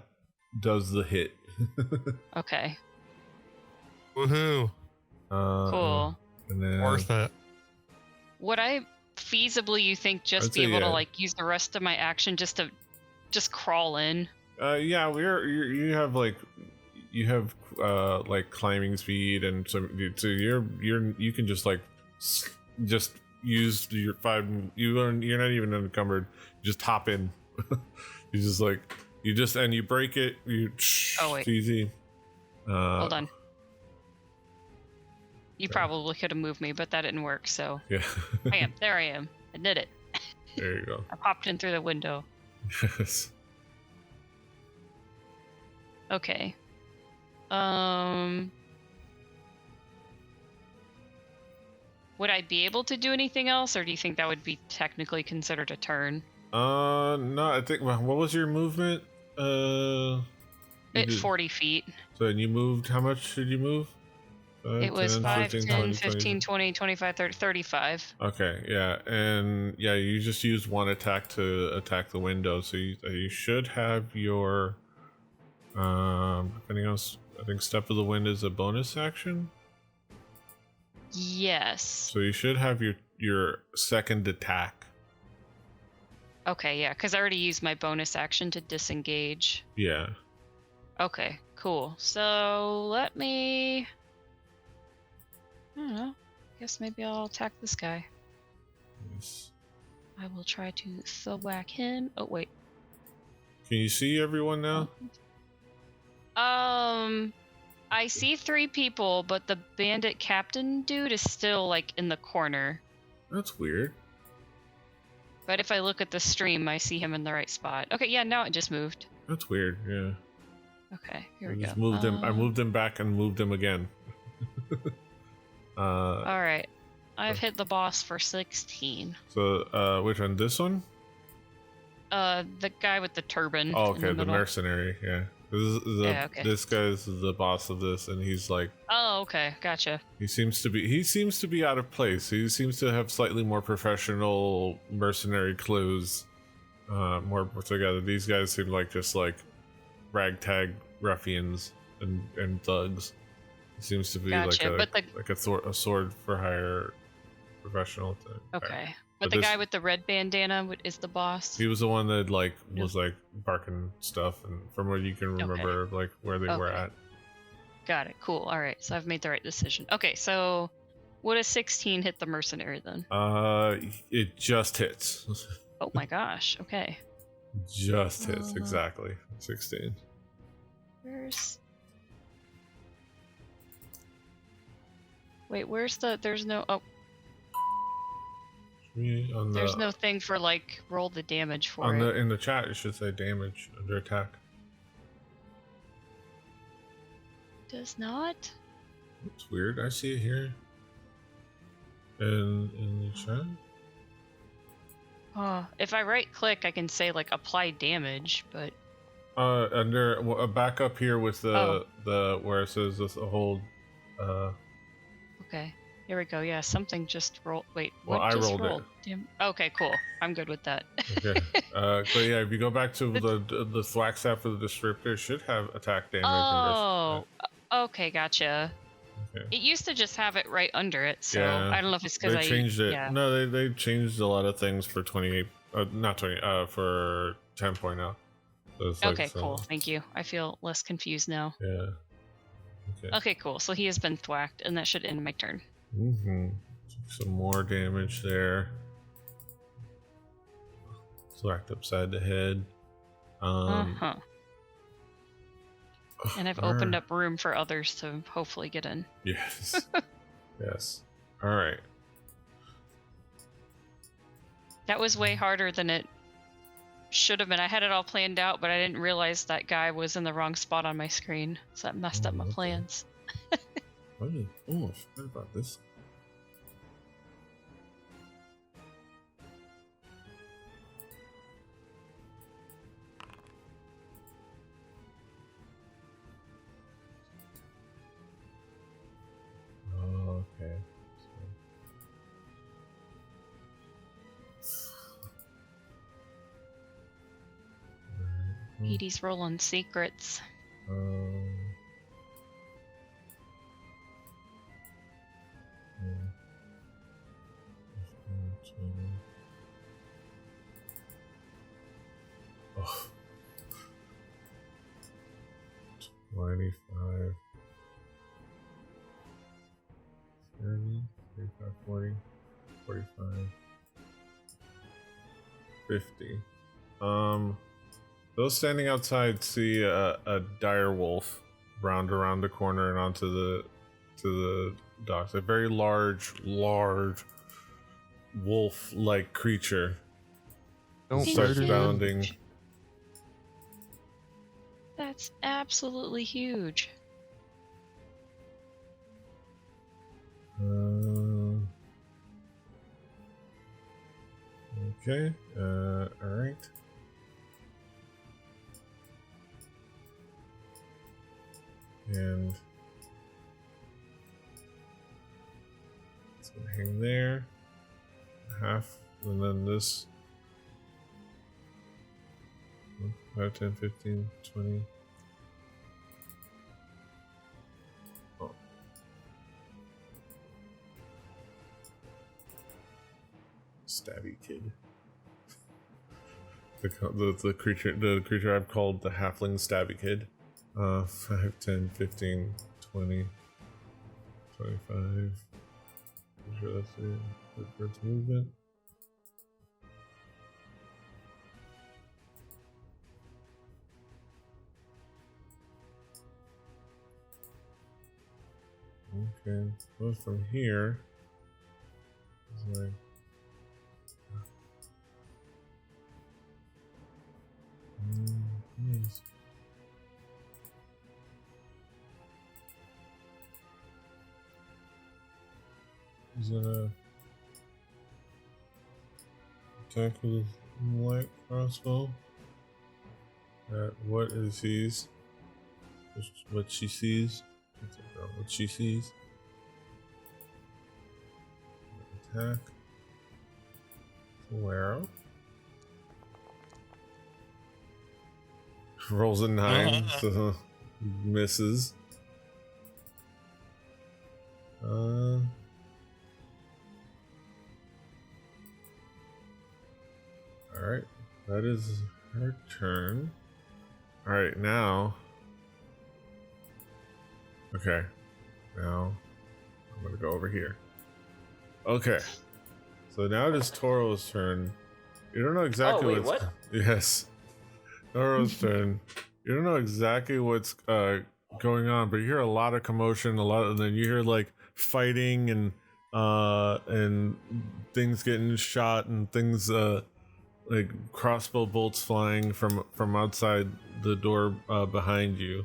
does the hit. Okay. Woohoo! Cool. And then Worth it. Would I feasibly, you think, just I'd be say able to yeah. like use the rest of my action just to crawl in? Yeah, you have like climbing speed, and so you can just like just use your 5. You're not even encumbered. You just hop in. You just like and you break it. Oh, wait. It's easy. Hold on. You probably could have moved me, but that didn't work. So Yeah. there I am. I did it. There you go. I popped in through the window. Yes. Okay. Would I be able to do anything else, or do you think that would be technically considered a turn? No, I think. What was your movement? You did- 40 feet. So you moved. How much did you move? It was 5, 10, 20. 15, 20, 25, 30, 35. Okay, yeah, and yeah, you just used one attack to attack the window, so you should have your depending on, I think Step of the Wind is a bonus action, Yes. so you should have your second attack. Okay, yeah, because I already used my bonus action to disengage. Yeah. Okay, cool. So let me... I don't know. Guess maybe I'll attack this guy. Yes. I will try to whack him. Oh, wait. Can you see everyone now? I see 3 people, but the bandit captain dude is still, like, in the corner. That's weird. But if I look at the stream, I see him in the right spot. Okay, yeah, now it just moved. That's weird. Yeah. Okay, here I we just go. moved him. I moved him back and moved him again. Alright. I've hit the boss for 16. So, which one? This one? The guy with the turban. Oh, in okay, the middle. mercenary. Yeah. This guy's the boss of this, and he's like. Oh, okay, gotcha. He seems to be out of place. He seems to have slightly more professional mercenary clothes, more put together. These guys seem like just like ragtag ruffians and thugs. He seems to be Gotcha, like a sword for hire professional thing. Okay. But But the this- guy with the red bandana is the boss? He was the one that like was like barking stuff, and from what you can remember, like where they were at. Got it. Cool. All right. So I've made the right decision. Okay. So would a 16 hit the mercenary then? It just hits. Oh my gosh. Okay. Just hits exactly 16. Where's there's no On there's no thing for like roll the damage for it. In the chat it should say damage under attack. does not. It's weird. I see it here. In the chat. If I right click, I can say like apply damage, but under back up here with the where it says this hold. Okay, here we go. Yeah, something just rolled. Wait, well, what I just rolled rolled? Damn. Okay, cool. I'm good with that. Okay. But yeah, if you go back to the Flagstaff of the descriptor, it should have attack damage. Oh, okay, gotcha. Okay. It used to just have it right under it, so yeah, I don't know if it's because they changed it. Yeah. No, they changed a lot of things for 28, not 20, for 10.0. So okay, cool. Thank you. I feel less confused now. Yeah. Okay. Okay, cool. So he has been thwacked, and that should end my turn. Some more damage there. Thwacked upside the head. And I've opened up room for others to hopefully get in. Yes. Yes. All right. That was way harder than it should have been. I had it all planned out, but I didn't realize that guy was in the wrong spot on my screen, so that messed up my plans. I forgot about this. Okay. Petey's rolling secrets. Oh. 25, 30, 35, 40, 45, 50. Those standing outside see a dire wolf round around the corner and onto the docks. A very large wolf-like creature. Don't starts bounding. That's absolutely huge. Okay. All right. And it's gonna hang there. Half, and then this. 5, 10, 15, 20. Oh. Stabby kid. The creature I've called the halfling stabby kid. 5, 10, 15, 20, 25. I'm sure that's it for its movement. Okay, well, from here, it's like, nice. He's gonna attack with a light crossbow at what it sees, what she sees. What she sees. Attack. Where? Rolls a 9, so misses. Alright, that is her turn. Alright, now. Okay, now I'm gonna go over here. Okay, so now it is Toro's turn. You don't know exactly what? Yes, Toro's turn. You don't know exactly what's going on, but you hear a lot of commotion, and then you hear like fighting and things getting shot and things like crossbow bolts flying from outside the door behind you.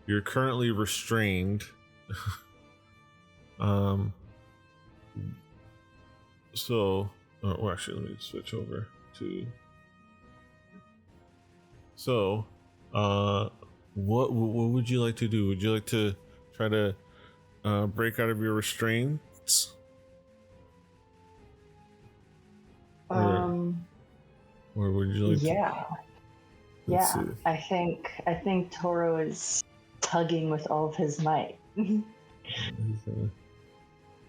you're currently restrained. So, well, actually, let me switch over to. So, what would you like to do? Would you like to try to break out of your restraints? Or would you like yeah. to? Let's see. I think Toro is tugging with all of his might. All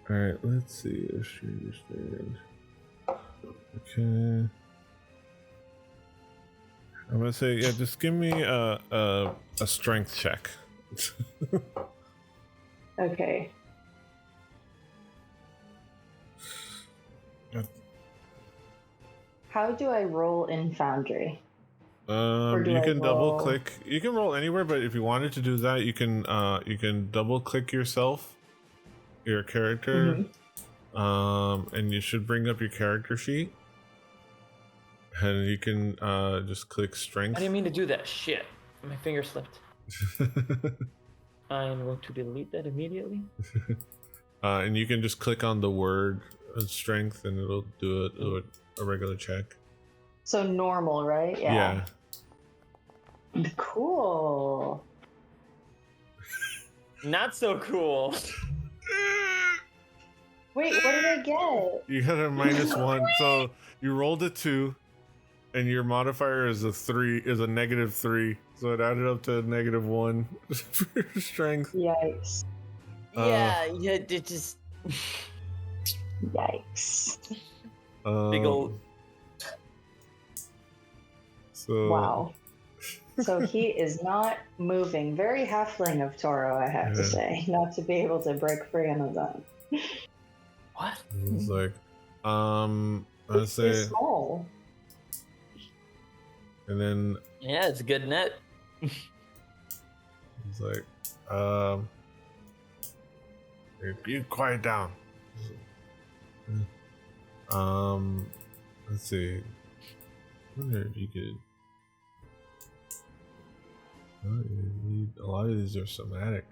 right, let's see if she restrained. Okay. I'm gonna say, yeah, just give me a strength check. Okay. How do I roll in Foundry? You can double click. You can roll anywhere, but if you wanted to do that, you can double click yourself, your character, and you should bring up your character sheet, and you can just click strength. I didn't mean to do that. Shit, my finger slipped. I'm going to delete that immediately. And you can just click on the word strength, and it'll do a regular check. So normal, right? Yeah. Cool. Not so cool. Wait, what did I get? You got a -1, so you rolled a 2, and your modifier is a -3, so it added up to -1 for your strength. Yikes. It just. Yikes. Big old. So. Wow. So he is not moving. Very halfling of Toro, I have to say, not to be able to break free on his own. What? It's like, let's say. It's small. And then. Yeah, it's a good net. It's like, you quiet down. Let's see. I wonder if you could. A lot of these are somatic.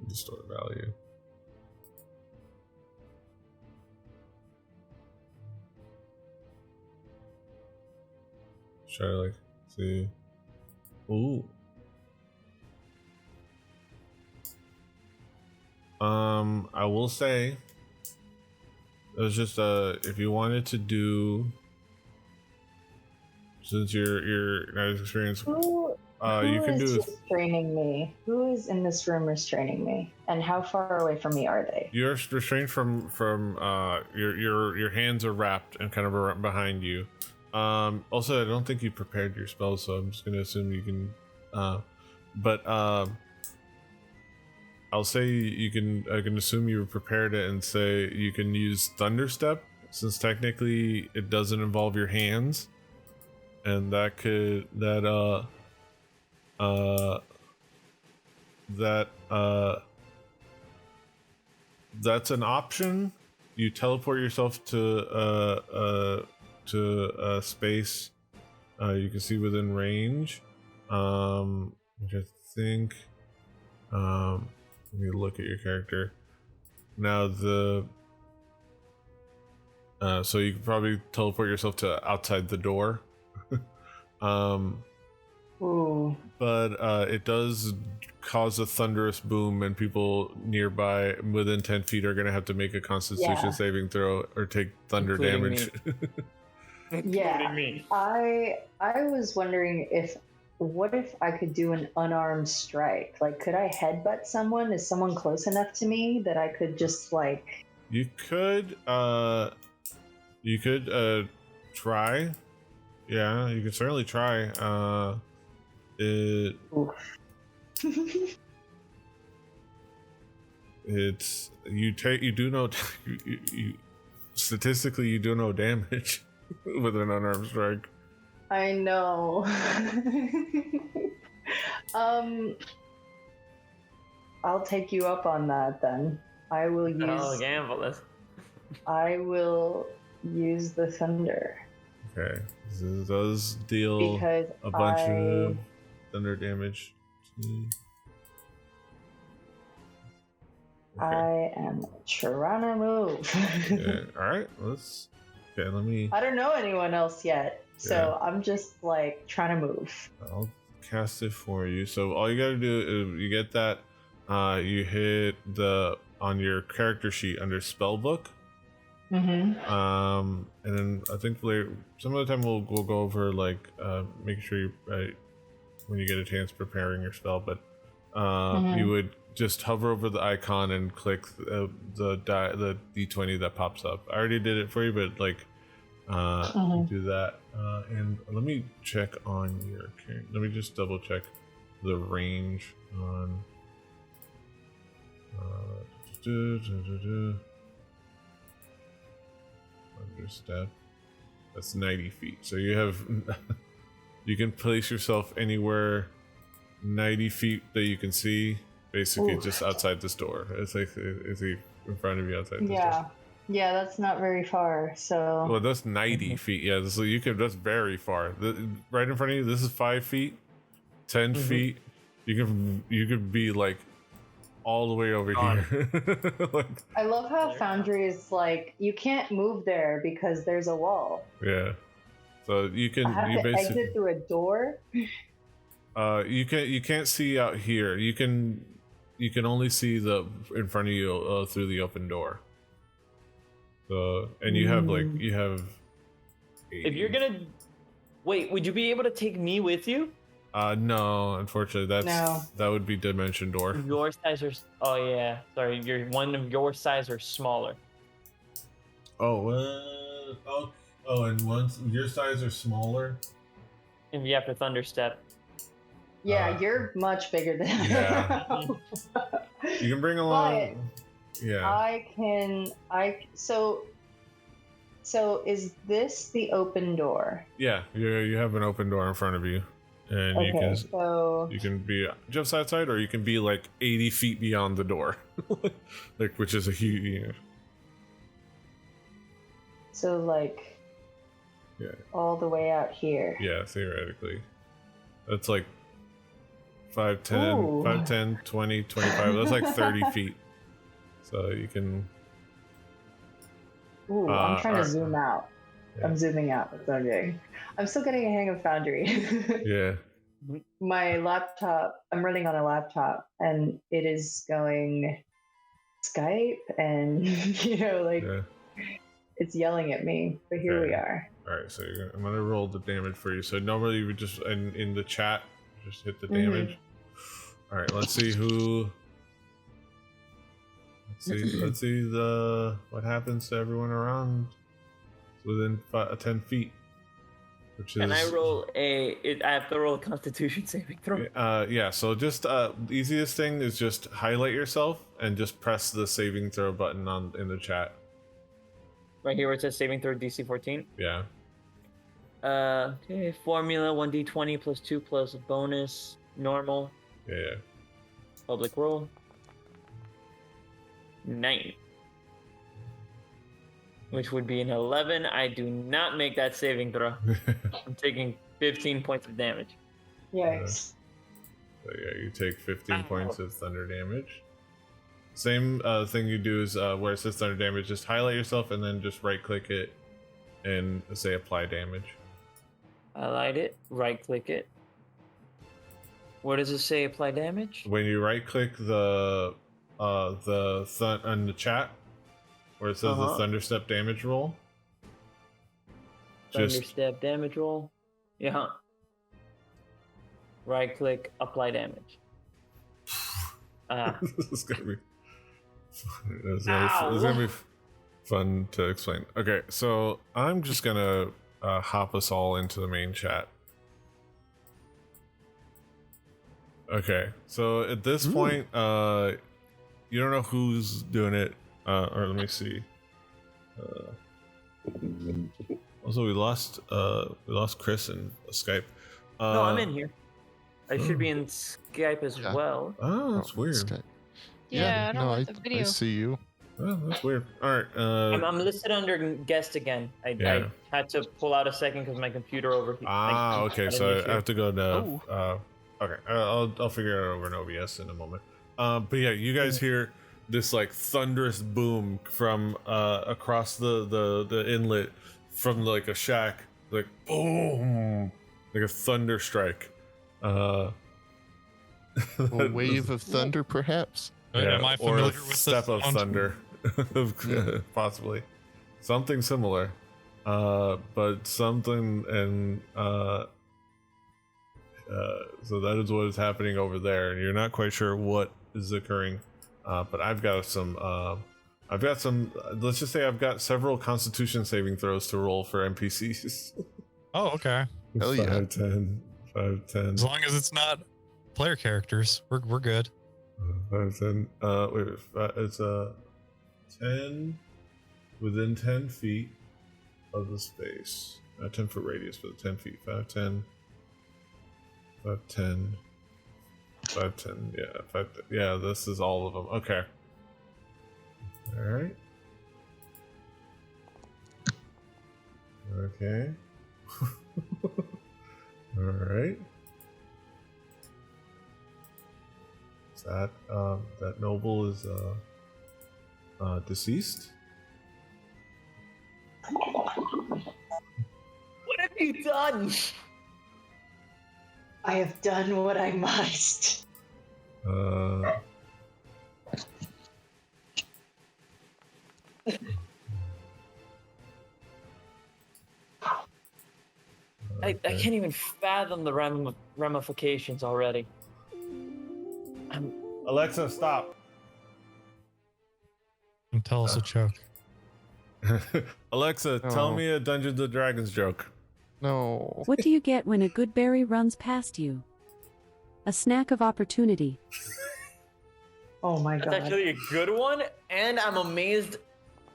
Store value. Try to like see. Ooh. I will say it was just if you wanted to do, since you're not as experienced, you can do restraining me. Who is in this room restraining me, and how far away from me are they? You're restrained from your hands are wrapped and kind of behind you. Also, I don't think you prepared your spells, so I'm just gonna assume you can. But I'll say I can assume you prepared it and say you can use Thunderstep, since technically it doesn't involve your hands, and that's an option. You teleport yourself to a space you can see within range, which I think. Let me look at your character now. So you can probably teleport yourself to outside the door. Ooh. But it does cause a thunderous boom, and people nearby within 10 feet are going to have to make a Constitution saving throw or take thunder damage. Me. I was wondering what if I could do an unarmed strike? Like, could I headbutt someone? Is someone close enough to me that I could just like? You could try. Yeah, you could certainly try. It's you do no statistically you do no damage with an unarmed strike. I know. I'll take you up on that then. I will use. Gamble this. I will use the thunder. Okay. This does deal Because a bunch of thunder damage. Okay. I am trying to move. Yeah. All right. Okay. Let me. I don't know anyone else yet, so I'm just like trying to move. I'll cast it for you. So all you gotta do is you get that. You hit on your character sheet under spellbook. Mm-hmm. And then I think later, some of the time we'll go over like making sure you when you get a chance preparing your spell, but you would just hover over the icon and click the d20 that pops up. I already did it for you, but like do that. And let me check on your character. Let me just double check the range on. Understep. That's 90 feet. So you have you can place yourself anywhere 90 feet that you can see, basically just outside this door. It's like it's in front of you outside this door. Yeah, that's not very far. So well, that's 90 feet. Yeah, so that's very far. Right in front of you, this is 5 feet, 10 feet. You could be like all the way over here. Like, I love how Foundry is like, you can't move there because there's a wall. Yeah. So you can basically exit through a door. You can't see out here. You can only see in front of you through the open door. So and you have if you're gonna wait, would you be able to take me with you? No, unfortunately, that would be dimension door. Your size are sorry, one of your size or smaller. And once your size are smaller. And you have to thunderstep. Yeah, you're much bigger than yeah. You can bring along. So is this the open door? Yeah, you have an open door in front of you. And you can be just outside, or you can be like 80 feet beyond the door, like which is a huge. So like, all the way out here. Yeah, theoretically, that's like 5, 10, 20, 25. That's like 30 feet. So you can. Ooh, I'm trying to zoom out. Yeah. I'm zooming out. That's what I'm doing. I'm still getting a hang of Foundry. Yeah. My laptop, I'm running on a laptop, and it is going Skype, and it's yelling at me. But here we are. All right, so I'm gonna roll the damage for you. So normally you would just in the chat just hit the damage. All right, let's see who. Let's see what happens to everyone around within 10 feet. Which is, and I have to roll a Constitution saving throw. Yeah. So just the easiest thing is just highlight yourself and just press the saving throw button in the chat. Right here where it says saving throw DC 14. Yeah. Okay. Formula 1d20 plus 2 plus bonus normal. Yeah. Public roll. 9. Which would be an 11. I do not make that saving throw. I'm taking 15 points of damage. Yikes. So you take 15 points of thunder damage. Same thing you do is where it says thunder damage, just highlight yourself and then just right click it and say apply damage. Highlight it, right click it. What does it say apply damage? When you right click on the chat, where it says the Thunderstep damage roll. Thunderstep damage roll. Yeah. Right click, apply damage. This is gonna be fun. It's gonna be fun to explain. Okay, so I'm just gonna hop us all into the main chat. Okay, so at this point, you don't know who's doing it. Or let me see. Also, we lost Chris in Skype. No, I'm in here. I should be in Skype as well. Oh, that's weird. Skype. Yeah, I don't want the video. I see you. Oh, that's weird. All right. I'm listed under guest again. I had to pull out a second because my computer overheated. Okay. So I have to go to. Okay. I'll figure it out over an OBS in a moment. But yeah, you guys hear this like thunderous boom from across the inlet from like a shack, like boom, like a thunder strike. A wave of thunder, perhaps. Am I familiar with a step of thunder? Possibly something similar, but something and so that is what is happening over there, and you're not quite sure what is occurring. But I've got some. Let's just say I've got several Constitution saving throws to roll for NPCs. Oh, okay. Hell yeah. 5, 10, 5, 10. As long as it's not player characters, we're good. 5, 10. It's 10 within 10 feet of the space. 10 foot radius, but 10 feet. 5, 10. 5, 10. 5, 10. Yeah, 5. Yeah, this is all of them. Okay. All right. Okay. All right. Is that noble is deceased? What have you done? I have done what I must. I can't even fathom the ramifications already. Alexa, stop. And tell us a joke. Alexa, tell me a Dungeons and Dragons joke. No. What do you get when a good berry runs past you? A snack of opportunity. Oh my god. That's actually a good one, and I'm amazed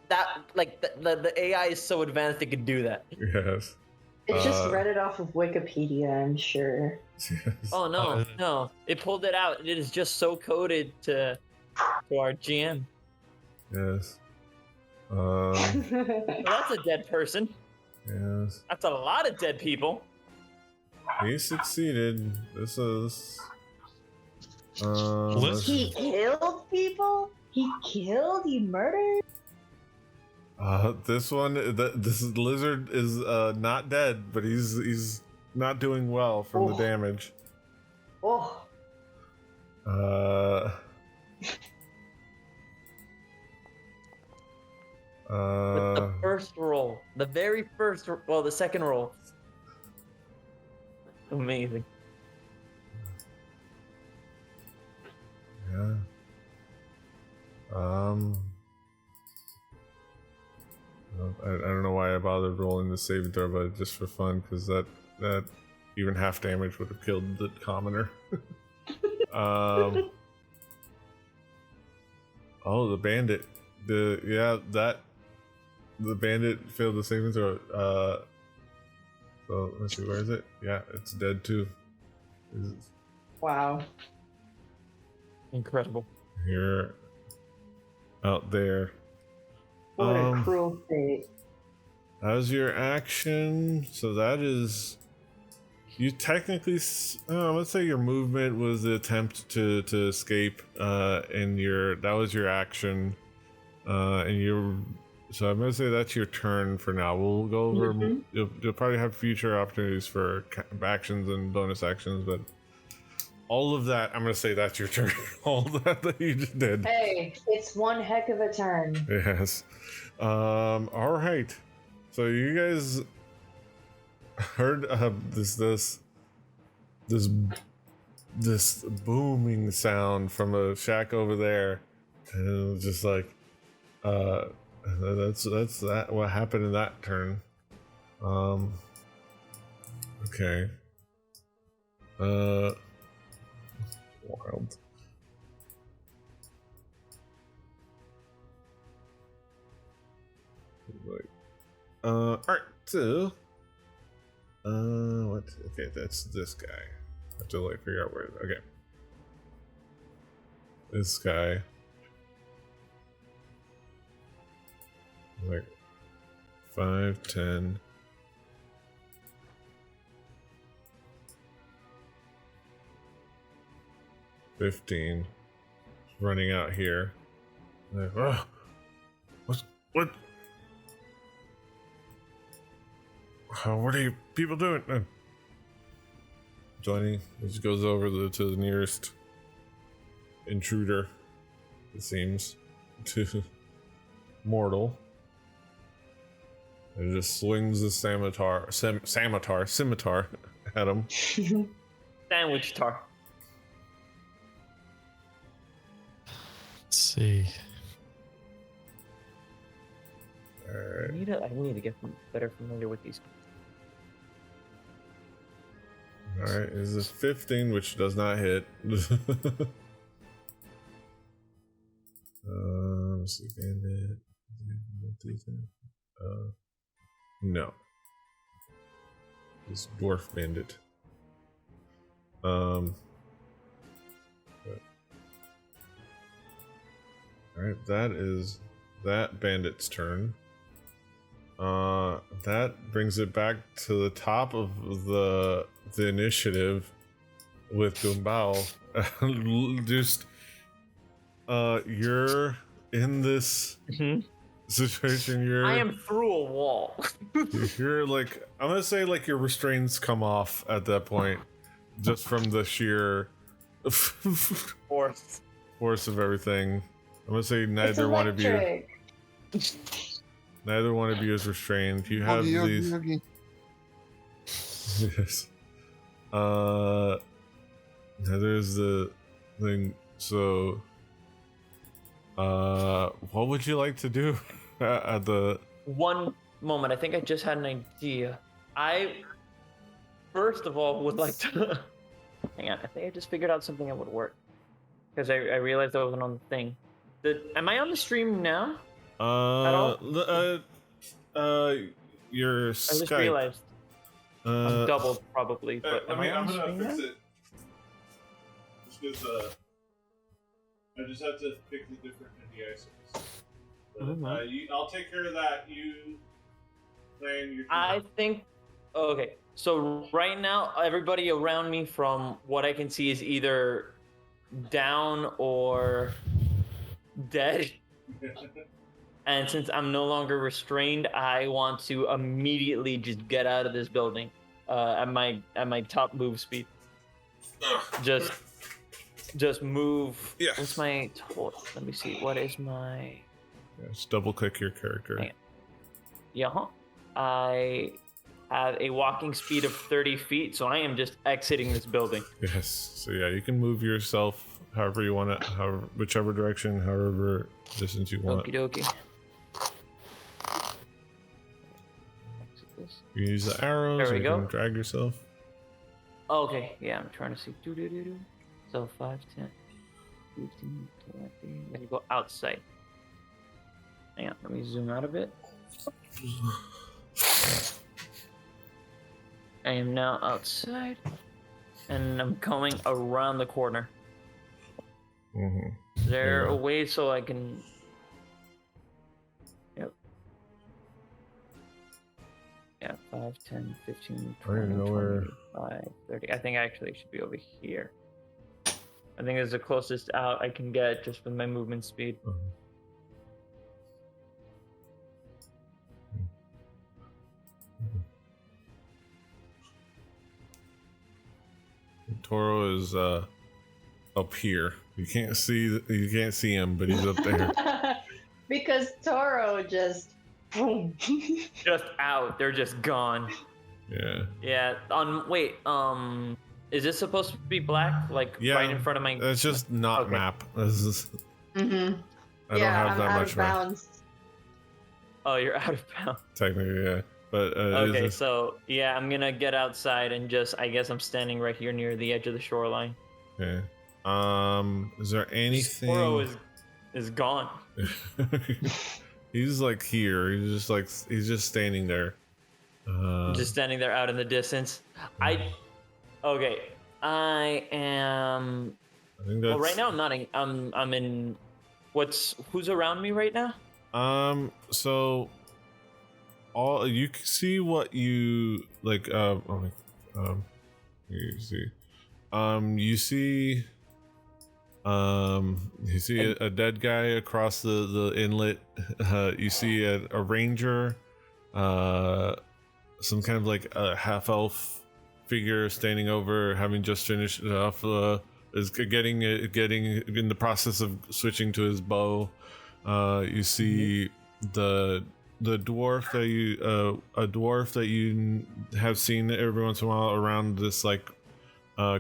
that like the AI is so advanced it could do that. Yes. It just read it off of Wikipedia, I'm sure. Yes. Oh no, it pulled it out. It is just so coded to our GM. Yes. Well, that's a dead person. Yes. That's a lot of dead people. He succeeded. This is. He killed people? He murdered? This one, this lizard is not dead, but he's not doing well from the damage. Oh. With the first roll, the second roll. Amazing. Yeah. I don't know why I bothered rolling the saving throw, but just for fun, because that even half damage would have killed the commoner. Oh, the bandit. The bandit failed the saving throw. So let's see, where is it? Yeah, it's dead too. Wow. Incredible. Here, out there. What a cruel fate. That was your action. So that is, you technically, let's say your movement was the attempt to escape, and that was your action, so I'm gonna say that's your turn for now. We'll go over. You'll probably have future opportunities for actions and bonus actions, but all of that, I'm gonna say that's your turn. All that you just did. Hey, it's one heck of a turn. Yes. All right. So you guys heard this booming sound from a shack over there, and it was just like, that's that. What happened in that turn? Okay. Wild. Alright, so what? Okay, that's this guy. I have to like figure out where. Okay, this guy. Like 5, 10. $15. Running out here. Like, oh, what? What are you people doing? 20. He just goes over to the nearest intruder. It seems to mortal. And just swings the scimitar at him. Sandwich tar. Let's see. Alright. I need to get better familiar with these. Alright, is a 15, which does not hit. Let's see, bandit. No. This dwarf bandit. Alright, that is that bandit's turn. That brings it back to the top of the initiative with Gumbao. Just you're in this situation. I am through a wall. You're like, I'm gonna say like your restraints come off at that point, just from the sheer Force of everything. I'm gonna say neither one of you is restrained. You have these. Yes. There's the thing. So, what would you like to do at the? One moment. I think I just had an idea. I first of all would like to. Hang on. I think I just figured out something that would work. Because I realized I wasn't on the thing. Am I on the stream now? Your I Skype. just realized. I'm doubled probably, but am I on the stream now? It. Just because, I just have to pick the different NDIs. I'll take care of that. You plan your. I think. Okay, so right now, everybody around me, from what I can see, is either down or dead. And since I'm no longer restrained, I want to immediately just get out of this building at my top move speed. Just move. Yeah. What's my total? Let me see. What is my? Yeah, just double click your character. Yeah. I have a walking speed of 30 feet, so I am just exiting this building. Yes. So yeah, you can move yourself however you want it, whichever direction, however distance you want. Okie dokie. You can use the arrows, There we or you go. can drag yourself. Okay, yeah, I'm trying to see. So 5, 10, 15, 20. Then you go outside. Hang on, let me zoom out a bit. I am now outside, and I'm going around the corner. Mm-hmm. Is there a way so I can? Yep. Yeah, 5, 10, 15, 20, 25, 30. I think I actually should be over here. I think it's the closest out I can get just with my movement speed. Toro is up here. You can't see him, but he's up there. Because Toro just boom. Just out. They're just gone. Yeah. Yeah. Wait. Is this supposed to be black? Like right in front of my? It's just not map. This is. Mm-hmm. I don't have that out much of map. bounds. Oh, you're out of bounds. Technically, yeah. But okay, so yeah, I'm gonna get outside and I guess I'm standing right here near the edge of the shoreline. Okay. Is there anything? Toro is gone. He's like here. He's just standing there. Just standing there out in the distance. Okay. I am. I think that's. Well, right now I'm not in. I'm in. Who's around me right now? So all you can see what you like. You see. You see a dead guy across the inlet. You see a ranger, some kind of like a half elf figure standing over, having just finished off. Is getting in the process of switching to his bow. You see the dwarf that you a dwarf that you have seen every once in a while around this like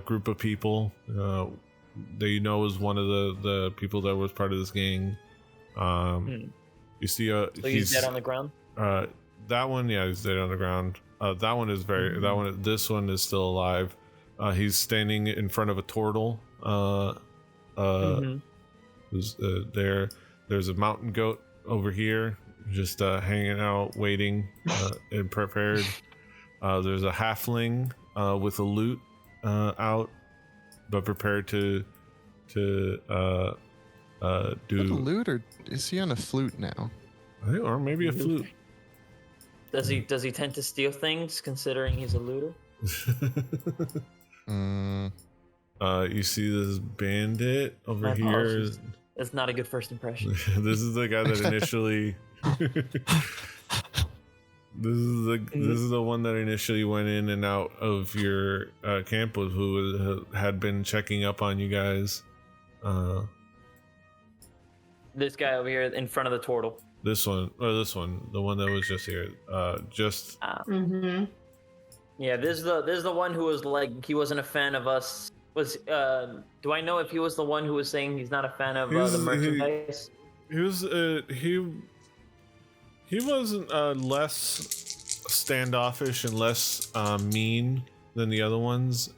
group of people that you know is one of the people that was part of this gang. You see so he's dead on the ground. That one, yeah, he's dead on the ground. That one is this one is still alive. He's standing in front of a turtle. Who's there's a mountain goat over here, just hanging out, waiting, and prepared. There's a halfling with a lute out, but prepared to do a lute, or is he on a flute now? I think, or maybe a flute. Does he tend to steal things, considering he's a looter? You see this bandit over here. That's not a good first impression. This is the guy that initially. This is the one that initially went in and out of your camp, who had been checking up on you guys. This guy over here in front of the turtle. This one, the one that was just here. Yeah, this is the one who was like, he wasn't a fan of us. Do I know if he was the one who was saying he's not a fan of the merchandise? He wasn't less standoffish and less mean than the other ones.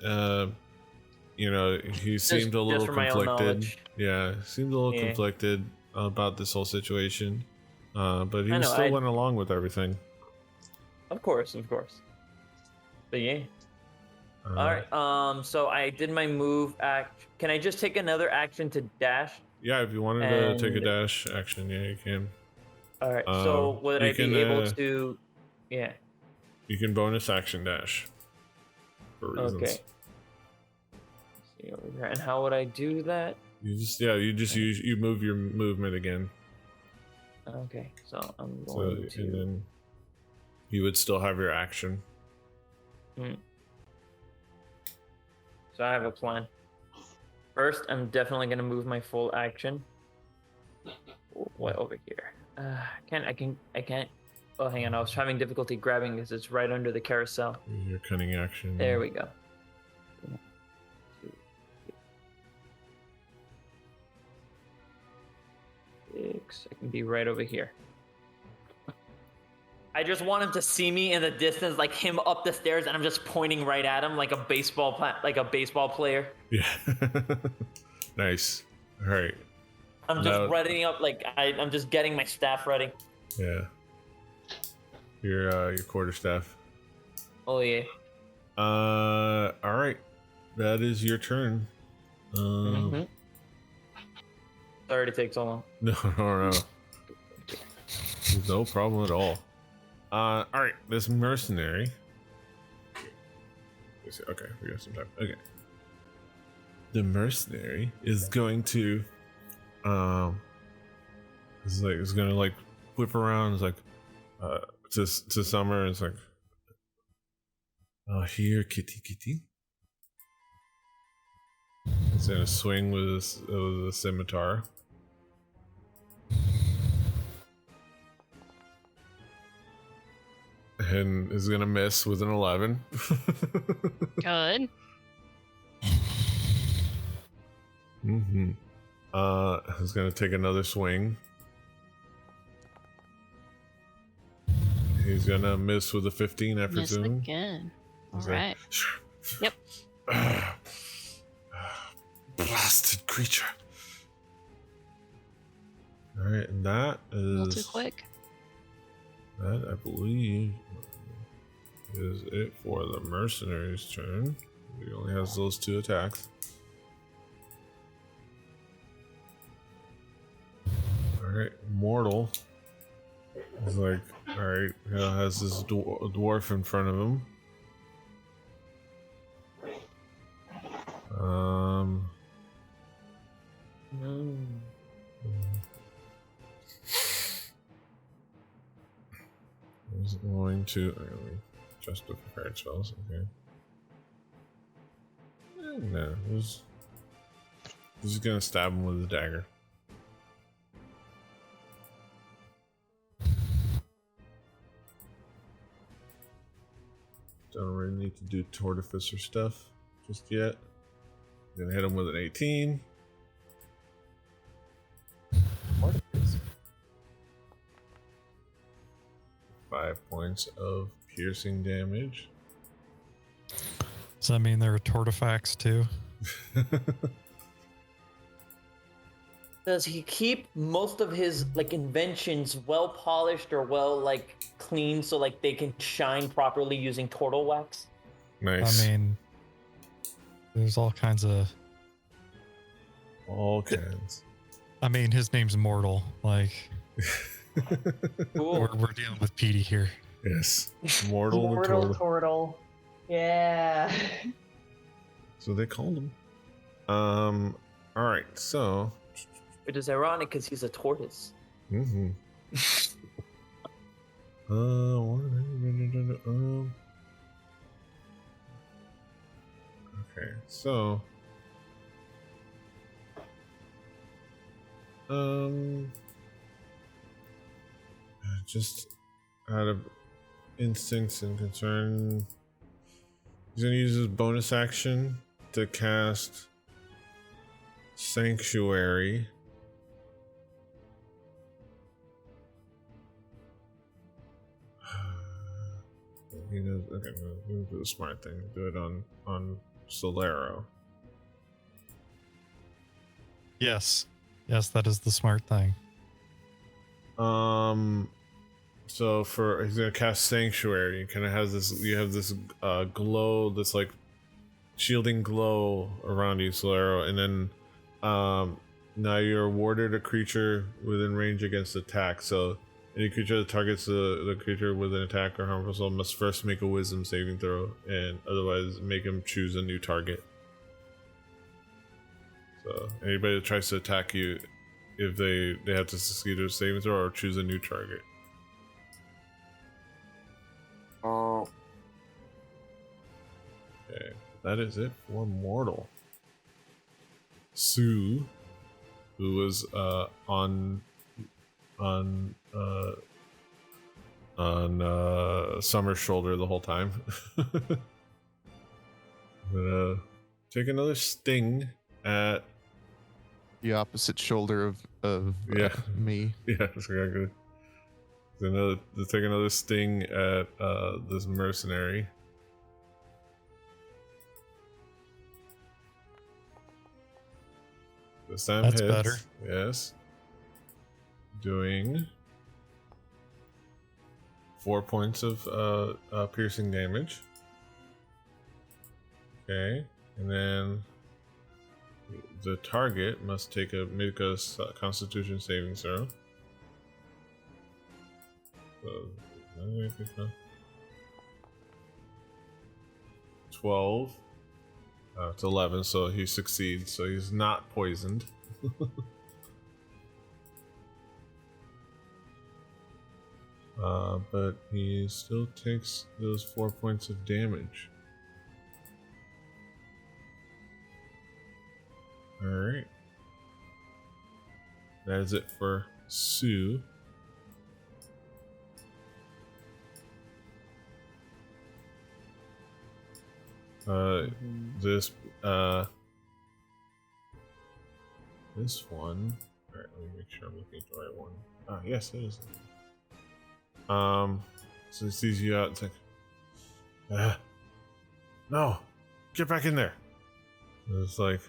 He seemed a little conflicted. Yeah, seemed a little conflicted about this whole situation. But he still went along with everything. Of course. But yeah. Alright, so I did my move act. Can I just take another action to dash? Yeah, if you wanted to take a dash action, yeah, you can. Alright, so would I be able to... Yeah. You can bonus action dash. For reasons. Okay. Let's see over here. And how would I do that? You move your movement again. Okay, so I'm going to... And then you would still have your action. So I have a plan. First, I'm definitely gonna move my full action. What over here? I can't. Oh, hang on. I was having difficulty grabbing because it's right under the carousel. Your cunning action. There we go. 1, 2, 3, 6. I can be right over here. I just want him to see me in the distance, like him up the stairs, and I'm just pointing right at him like a baseball player. Yeah. Nice. All right. I'm just readying up, like I'm just getting my staff ready. Yeah. Your quarterstaff. Oh yeah. All right. That is your turn. Sorry to take so long. No. No problem at all. All right. This mercenary. Okay, we got some time. Okay. The mercenary is going to, it's gonna like whip around. It's like, to Summer. It's like, here, kitty. It's gonna swing with a scimitar. And is gonna miss with an 11. Good. Is gonna take another swing. He's gonna miss with a 15, I presume. Miss again. All right. Yep. Blasted creature. All right, and that is A little too quick. That, I believe, is it for the mercenary's turn. He only has those 2 attacks. Alright, mortal. He's like, all right, has this dwarf in front of him. He's going to just the prepared spells. Okay. No, he's gonna stab him with a dagger. Don't really need to do tortificer stuff just yet. Gonna hit him with an 18. Tortificer. 5 points of piercing damage. Does that mean there are tortifacts too? Does he keep most of his like inventions well polished or well like clean so like they can shine properly using turtle wax? Nice. I mean, there's all kinds. I mean, his name's Mortal. Like, Cool. we're dealing with Petey here. Yes. Mortal Turtle. Yeah. So they called him. Alright, so. It is ironic because he's a tortoise. Mm-hmm. Okay, so. Just out of instincts and concern, he's gonna use his bonus action to cast Sanctuary. He knows. Okay, we'll do the smart thing. Do it on Solero. Yes, that is the smart thing. So he's gonna cast Sanctuary. Kind of has this. You have this glow, this like shielding glow around you, Solero, and then now you're awarded a creature within range against attack. So any creature that targets the creature with an attack or harmful spell must first make a Wisdom saving throw, and otherwise make him choose a new target. So anybody that tries to attack you, if they have to succeed a saving throw or choose a new target. Oh. Okay, that is it for Mortal. Sue, who was on Summer's shoulder the whole time. Gonna take another sting at the opposite shoulder of me. Yeah, exactly. Take another sting at this mercenary. This time that's hits. better. Yes. Doing 4 points of piercing damage. Okay, and then the target must make a Constitution saving throw. So, 12. It's 11, so he succeeds. So he's not poisoned. But he still takes those 4 points of damage. Alright. That is it for Sue. This one. Alright, let me make sure I'm looking at the right one. Ah, yes, it is. So he sees you out. It's like, no, get back in there. And it's like,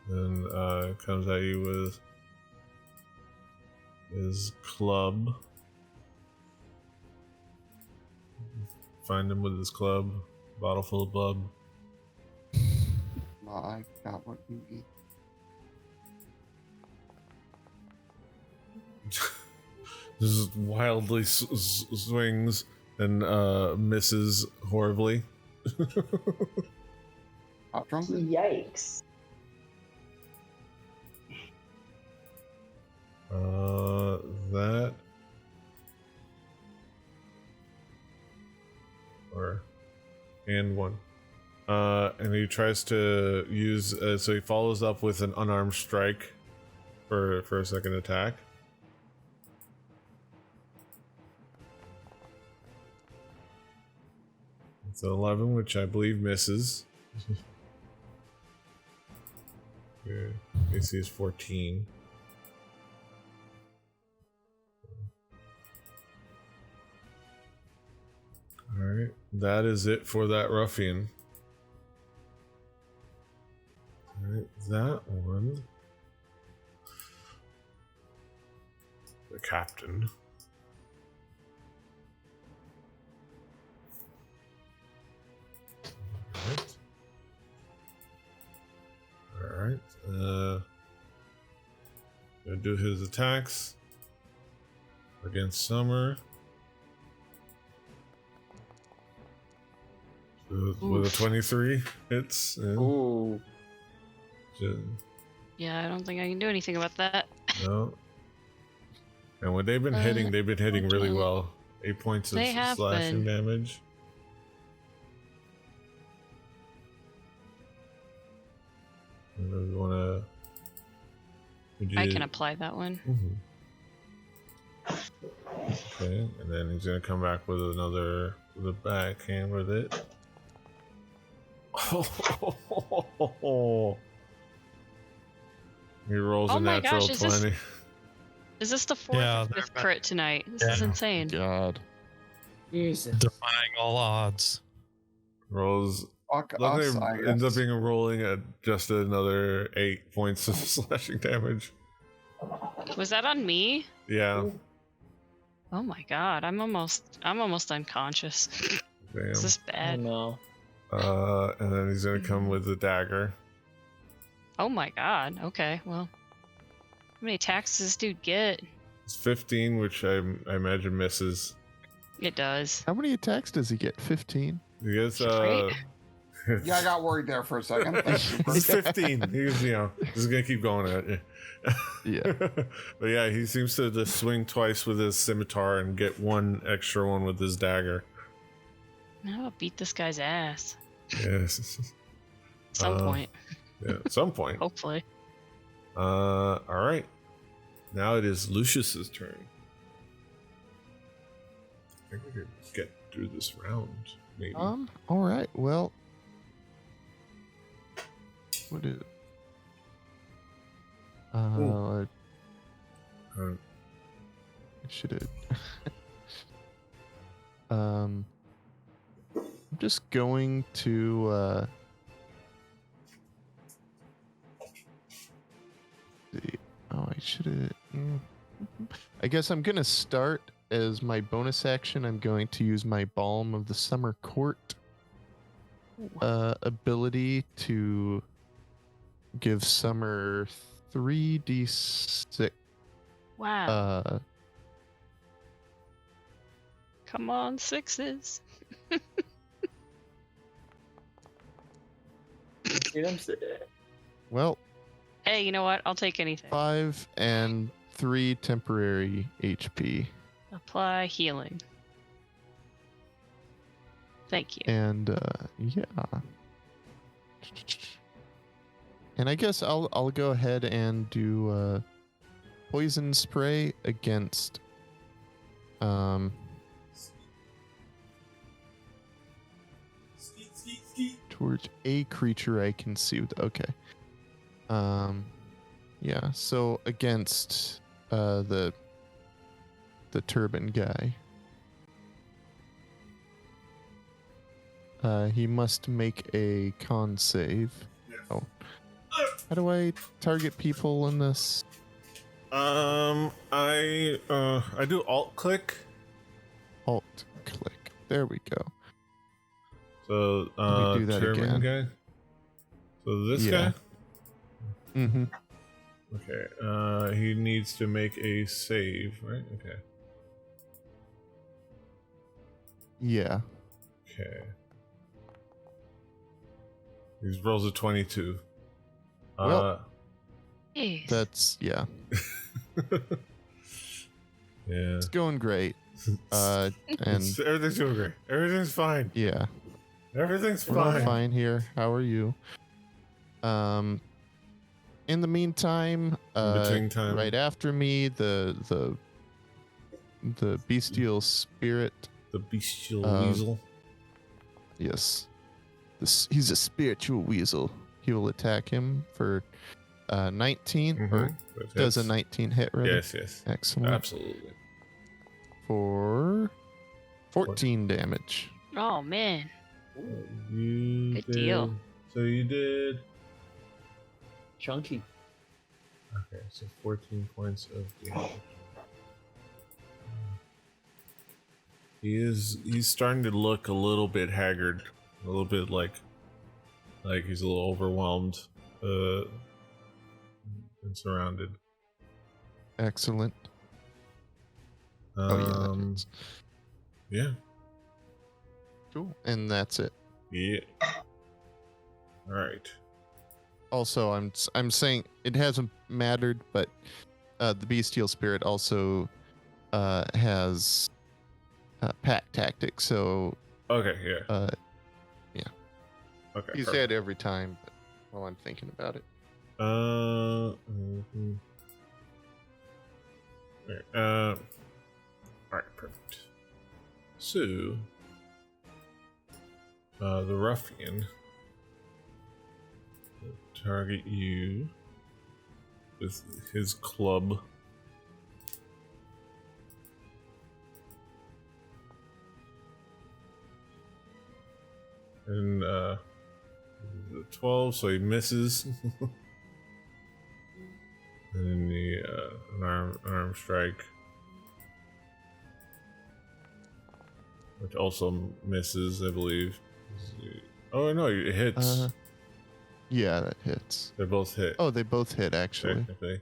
then comes at you with his club. Find him with his club, bottle full of blood. I got what you eat. just wildly swings and misses horribly. Yikes. That and one. And he tries to use so he follows up with an unarmed strike for a second attack. It's an 11, which I believe misses. Okay. AC is 14. Alright, that is it for that ruffian. Alright, that one. The captain. Alright. Gonna do his attacks against Summer. With a 23 hits. Ooh. Yeah, I don't think I can do anything about that. No. And when they've been hitting really well. 8 points of slashing damage. And we wanna. I can apply that one. Okay, and then he's gonna come back with another with a backhand with it. He rolls a natural 20. Is this the fourth or fifth crit tonight? This is insane. God. Jesus. Defying all odds. Rolls. Luckily, ends up being rolling at just another 8 points of slashing damage. Was that on me? Yeah. Oh my god, I'm almost unconscious. Damn. Is this bad? Oh, no. And then he's gonna come with the dagger. Oh my god. Okay, well, how many attacks does this dude get? It's 15, which I imagine misses. It does. How many attacks does he get? 15. He gets Yeah, I got worried there for a second. He's 15. He's just gonna keep going at you. Yeah. But yeah, he seems to just swing twice with his scimitar and get one extra one with his dagger. Now I'll beat this guy's ass. Yes. Some point. Yeah, at some point. Hopefully. Alright. Now it is Lucius's turn. I think we can get through this round, maybe. Alright, well. What is it? I should have. I'm just going to see. Oh, I should have. I guess I'm gonna start as my bonus action. I'm going to use my Balm of the Summer Court ability to give Summer 3d6. Wow. Come on, sixes. Well. Hey, you know what? I'll take anything. 5 and 3 temporary HP. Apply healing. Thank you. And yeah. And I guess I'll go ahead and do poison spray against towards a creature I can see with. Okay. Yeah, so against the turban guy. He must make a con save. Oh. How do I target people in this? I do alt click. Alt click. There we go. So let me do that again. Guy. So this guy? Mm-hmm. Okay. He needs to make a save, right? Okay. Yeah. Okay. These rolls a 22. Well, Jeez. that's yeah. Yeah. It's going great. And Everything's going great. Everything's fine. yeah, Everything's we're all fine. fine here. How are you? In the meantime, Between time. right after me, the bestial spirit. The bestial weasel. Yes. He's a spiritual weasel. He will attack him for 19. Or does a 19 hit, right? Yes. Excellent. Absolutely. For 14 damage. Oh man. Good deal. So you did. Chunky. Okay, so 14 points of damage. He's starting to look a little bit haggard, a little bit like he's a little overwhelmed, and surrounded. Excellent. Yeah. Cool. And that's it. Yeah. All right. Also, I'm saying it hasn't mattered, but the bestial spirit also has pack tactics. So Okay. Yeah. Yeah. Okay. He's dead every time. But while I'm thinking about it. All right, perfect. So, the ruffian will target you with his club. And, 12, so he misses. And then the an arm strike, which also misses, I believe. Oh no, it hits. Yeah, that hits. They both hit. Oh, they both hit actually. Technically.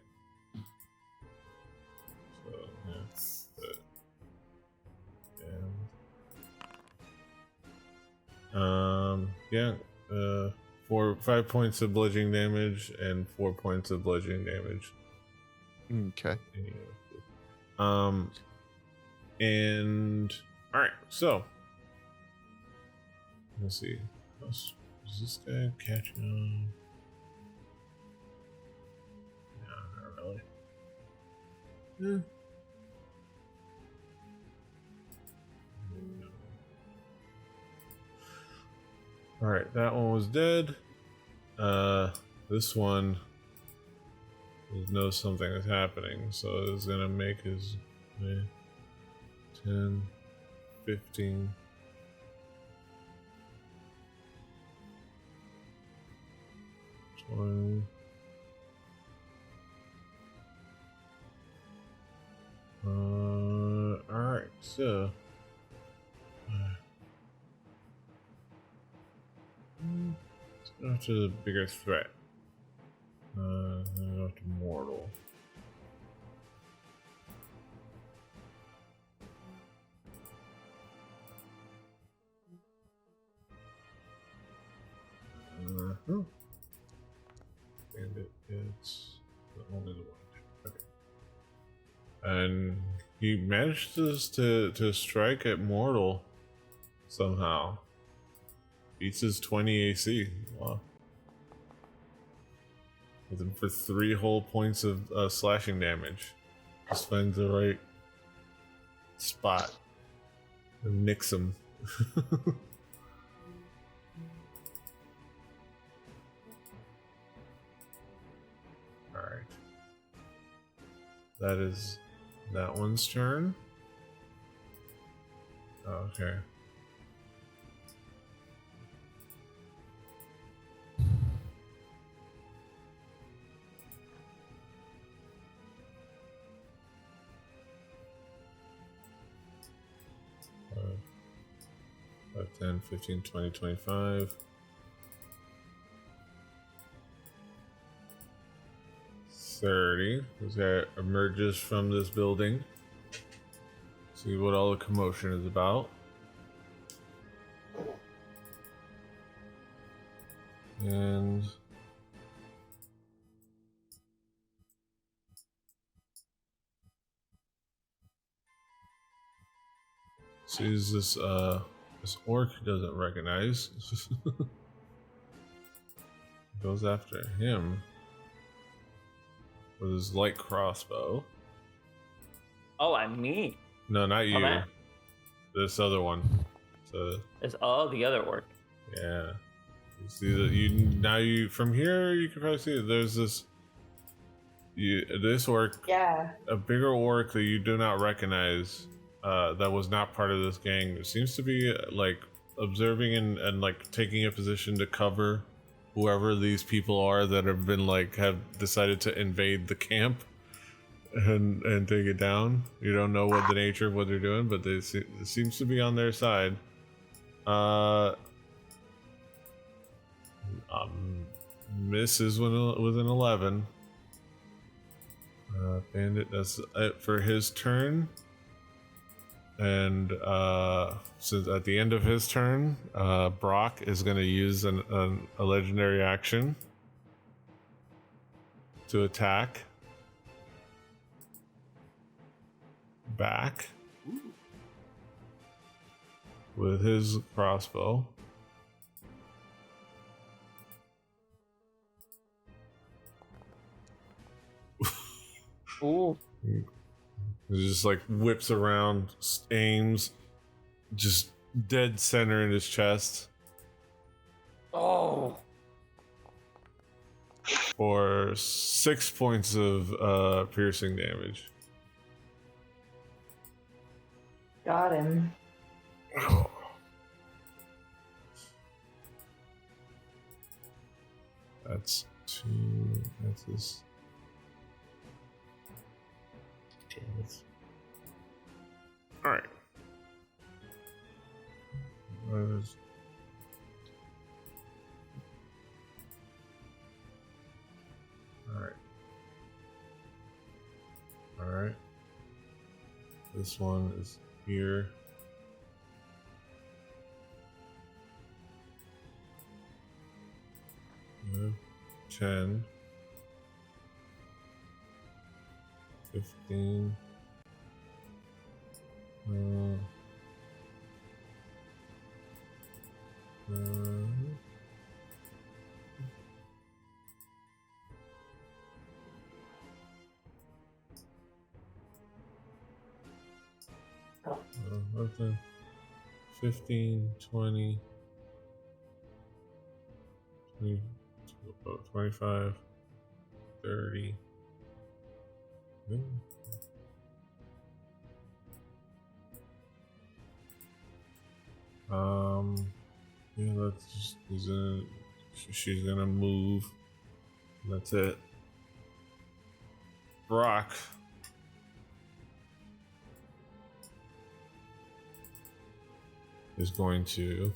So yeah. 5 points of bludgeoning damage and 4 points of bludgeoning damage. Okay. And all right, so let's see. Is this guy catching on? No, not really. Yeah. All right, that one was dead. This one knows something is happening, so it's gonna make his 10, 15. Alright, so let's go to the bigger threat. Go to mortal. And it's only the one. Okay. And he manages to strike at mortal somehow. Beats his 20 AC. Wow. With him for 3 whole points of slashing damage. Just finds the right spot and nicks him. Alright. That is that one's turn. Okay. Uh, 5, 10, 15, 20, 25. 30. This guy emerges from this building. See what all the commotion is about. sees this orc he doesn't recognize. Goes after him with his light crossbow. Oh, I'm me. No, not you. man. This other one. So It's the other orc. yeah. You see that you from here you can probably see it. There's this orc. Yeah. A bigger orc that you do not recognize. That was not part of this gang. It seems to be like observing and like taking a position to cover whoever these people are that have been have decided to invade the camp and take it down. You don't know what the nature of what they're doing, but it seems to be on their side. Misses with an 11. Bandit, that's it for his turn. And since at the end of his turn, Brock is going to use a legendary action to attack back with his crossbow. Ooh. He just whips around, aims, just dead center in his chest. Oh. For 6 points of piercing damage. Got him. That's 2. That's this. All right. All right. This one is here. Yeah. 10. 15. Okay. 15, 20, 25, 30. Yeah, that's just, she's gonna move. That's it. Brock. Is going to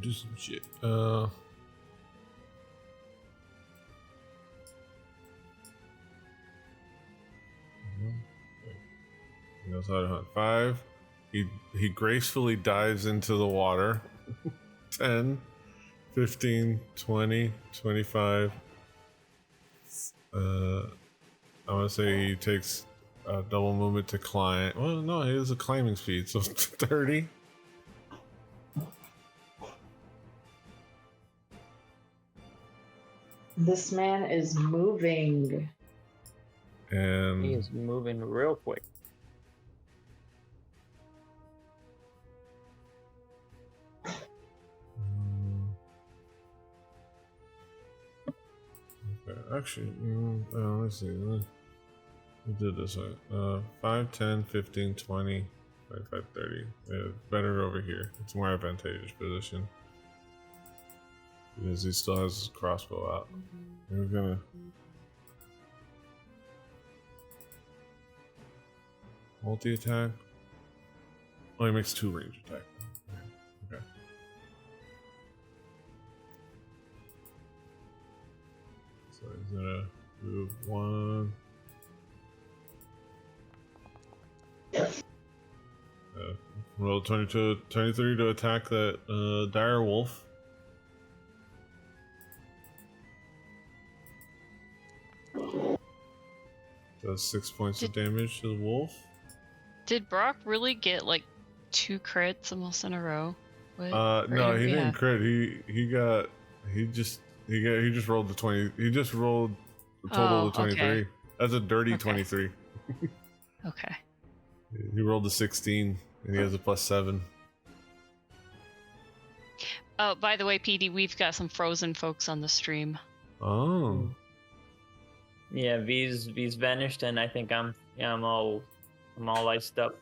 do some shit. He knows how to hunt. 5. He gracefully dives into the water. 10, 15, 20, 25. I want to say he takes a double movement to climb. Well, no, he has a climbing speed, so 30. This man is moving. And he is moving real quick. Okay, actually, let's see. We did this one. 5, 10, 15, 20, 25, 30. Yeah, better over here. It's more advantageous position. Because he still has his crossbow out. We're gonna multi-attack. Oh, he makes 2 range attack. Okay. So he's gonna move 1. Roll 22, 23 to attack that dire wolf. Does 6 points of damage to the wolf. Did Brock really get like 2 crits almost in a row? No, he didn't crit. He just rolled the 20. He just rolled a total of 23. Okay. That's a dirty 23. Okay. He rolled a 16 and he has a +7. Oh, by the way, PD, we've got some frozen folks on the stream. Oh. Yeah, V's vanished, and I think I'm all iced up.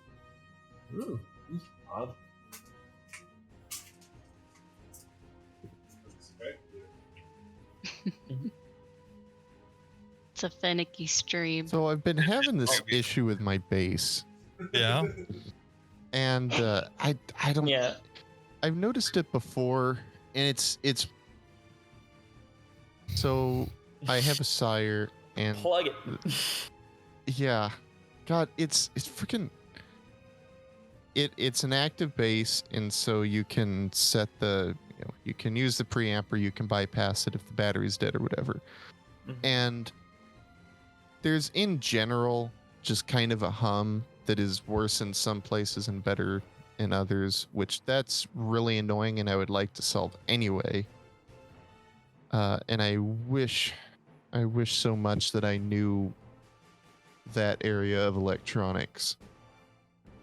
Ooh, odd. It's a finicky stream. So I've been having this issue with my base. Yeah. And I don't. Yeah. I've noticed it before, and it's. So I have a sire, and plug it. Yeah, God, it's freaking. It's an active base, and so you can set you can use the preamp, or you can bypass it if the battery's dead or whatever. Mm-hmm. And there's in general just kind of a hum that is worse in some places and better in others, which that's really annoying, and I would like to solve anyway. And I wish so much that I knew that area of electronics.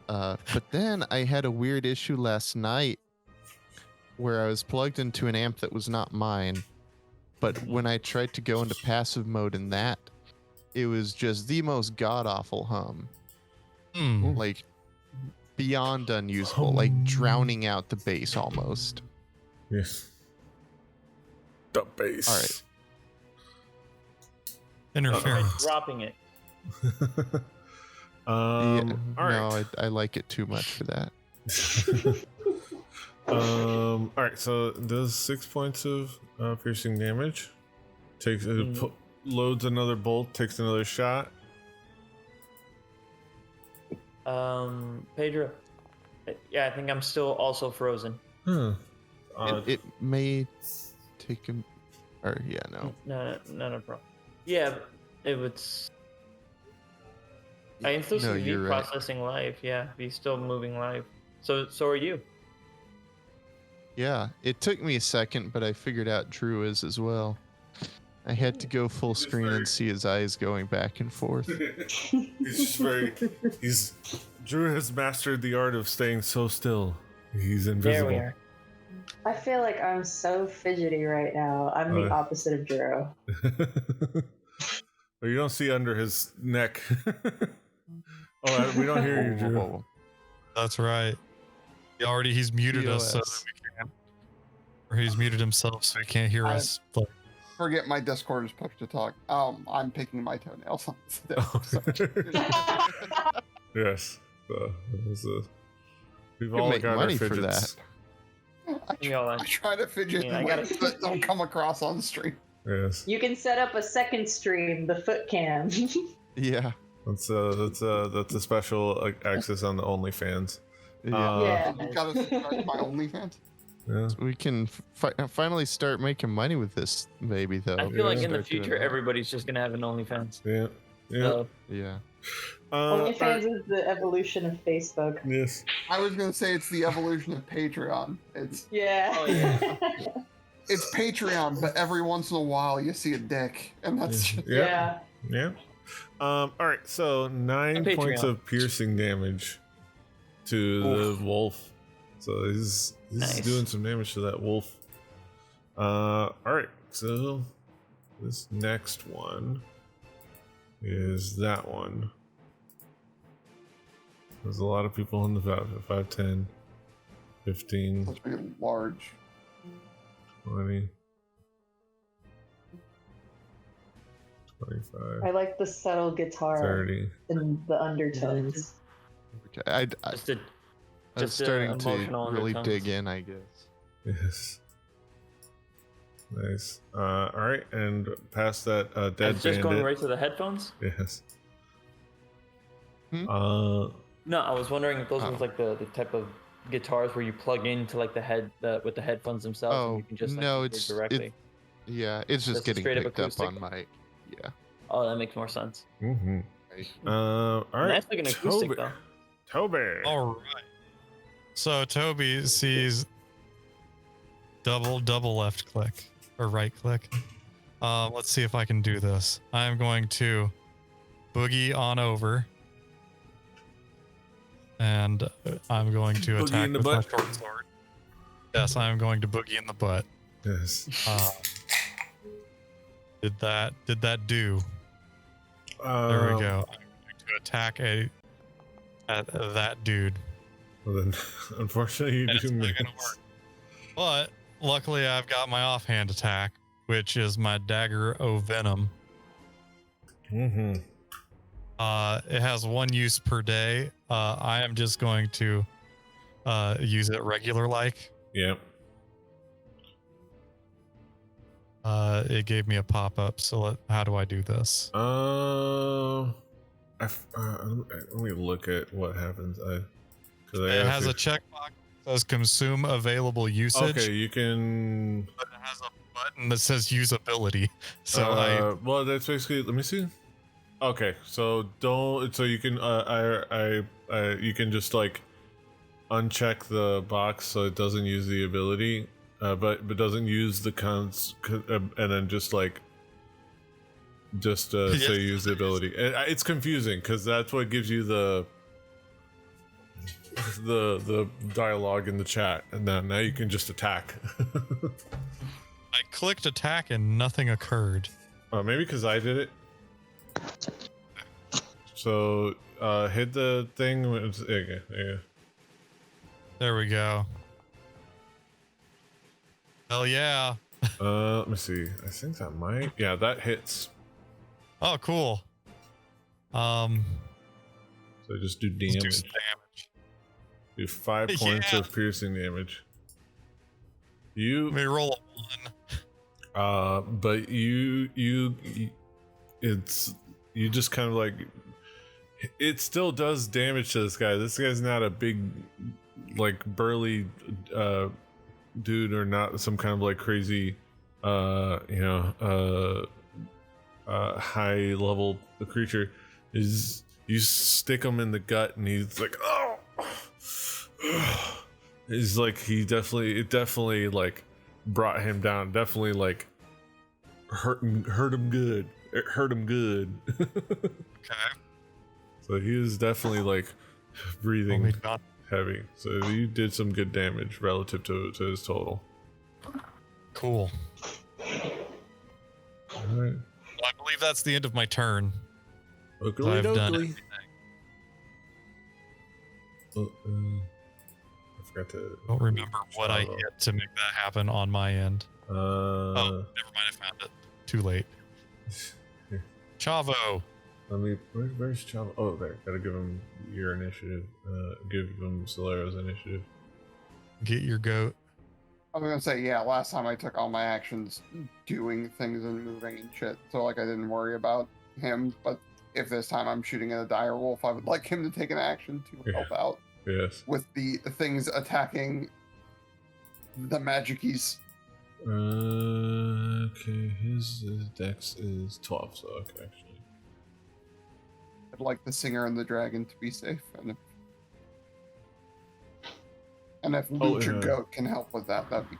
But then I had a weird issue last night where I was plugged into an amp that was not mine, but when I tried to go into passive mode in that, it was just the most god-awful hum. Like, beyond unusable, like drowning out the bass almost. Yes. The bass. All right. Interference. Dropping it. All right. No, I like it too much for that. All right, so it does 6 points of piercing damage. Takes loads another bolt, takes another shot. Pedro. Yeah, I think I'm still also frozen. It may take him. Or yeah, no. No problem. Yeah, it was. I am still No, V right. processing live. Yeah, V's still moving live. So are you. Yeah, it took me a second, but I figured out Drew is as well. I had to go full screen and see his eyes going back and forth. He's just Drew has mastered the art of staying so still. He's invisible. There we are. I feel like I'm so fidgety right now. I'm the opposite of Drew. But you don't see under his neck. We don't hear you, Drew. That's right. He's muted us so that we can't. Or he's muted himself so he can't hear us. Forget my Discord is push to talk. I'm picking my toenails on Yes. We've You all make got money our for fidgets. that. I try to fidget in ways that don't come across on the stream. Yes. You can set up a second stream, the foot cam. Yeah. That's a special access on the OnlyFans. Yeah. You gotta subscribe to my OnlyFans. Yeah. So we can finally start making money with this baby, though. I feel like in the future, everybody's just gonna have an OnlyFans. Yeah. Yeah. So, Yeah. OnlyFans is the evolution of Facebook. Yes. I was gonna say it's the evolution of Patreon. It's it's Patreon, but every once in a while you see a dick, and that's just... Yeah. All right, so 9 points of piercing damage to the wolf. So he's doing some damage to that wolf. All right, so this next one is that one. There's a lot of people in the 5, 10, 15. That's pretty large. 20. 25. I like the subtle guitar 30. and the undertones. I'm starting to really undertones. dig in, I guess. Yes. Nice. All right, and past that dead it's just going bandit. right to the headphones. Yes. No, I was wondering if those were like the type of guitars where you plug into like with the headphones themselves. And you can just it's directly. It's just getting picked up on mic. Yeah. Oh, that makes more sense. Mm-hmm. All right. Nice looking acoustic though. Toby. All right. So Toby sees double left click or right click. Let's see if I can do this. I'm going to boogie on over, and I'm going to Boogie attack in the with my butt. short sword. Yes, I'm going to boogie in the butt. Yes. Did that do? There we go. I'm going to attack at that dude. Well then, unfortunately, you And do it's not miss. gonna work. But luckily, I've got my offhand attack, which is my dagger o' venom. Mm-hmm. It has 1 use per day. I am just going to use it regular like. Yep. It gave me a pop up. So how do I do this? Let me look at what happens. It has a checkbox that says consume available usage. Okay, you can. But it has a button that says usability. So well, that's basically. Let me see. Okay, so don't. So you can. You can just like uncheck the box so it doesn't use the ability, but doesn't use the and then just like. Say use the ability. It's confusing because that's what gives you the dialogue in the chat, and now you can just attack. I clicked attack and nothing occurred. Maybe because I did it. So hit the thing. Yeah. There we go. Hell yeah. Let me see. I think that might. Yeah, that hits. Oh, cool. So just do damage. Do some damage. Do 5 points of piercing damage. You. Let me roll a 1. But you just kind of like. It still does damage to this guy. This guy's not a big, like burly, dude, or not some kind of like crazy, high level creature. Is you stick him in the gut and he's like, oh, he's like, it definitely like brought him down, definitely like hurt him good. It hurt him good. Okay. So he is definitely like breathing heavy. So you did some good damage relative to his total. Cool. All right. I believe that's the end of my turn. I've done everything. I forgot to. I don't remember what I hit to make that happen on my end. Oh, never mind. I found it. Too late. Chavo. Where's Chavo? Oh, there. Gotta give him your initiative. Give him Solero's initiative. Get your goat. I was gonna say, yeah, last time I took all my actions doing things and moving and shit, so like I didn't worry about him, but if this time I'm shooting at a dire wolf, I would like him to take an action to help out. Yes. With the things attacking the magicies. Okay, his dex is 12, so okay, actually. I'd like the singer and the dragon to be safe, and if Lucha Goat can help with that, that'd be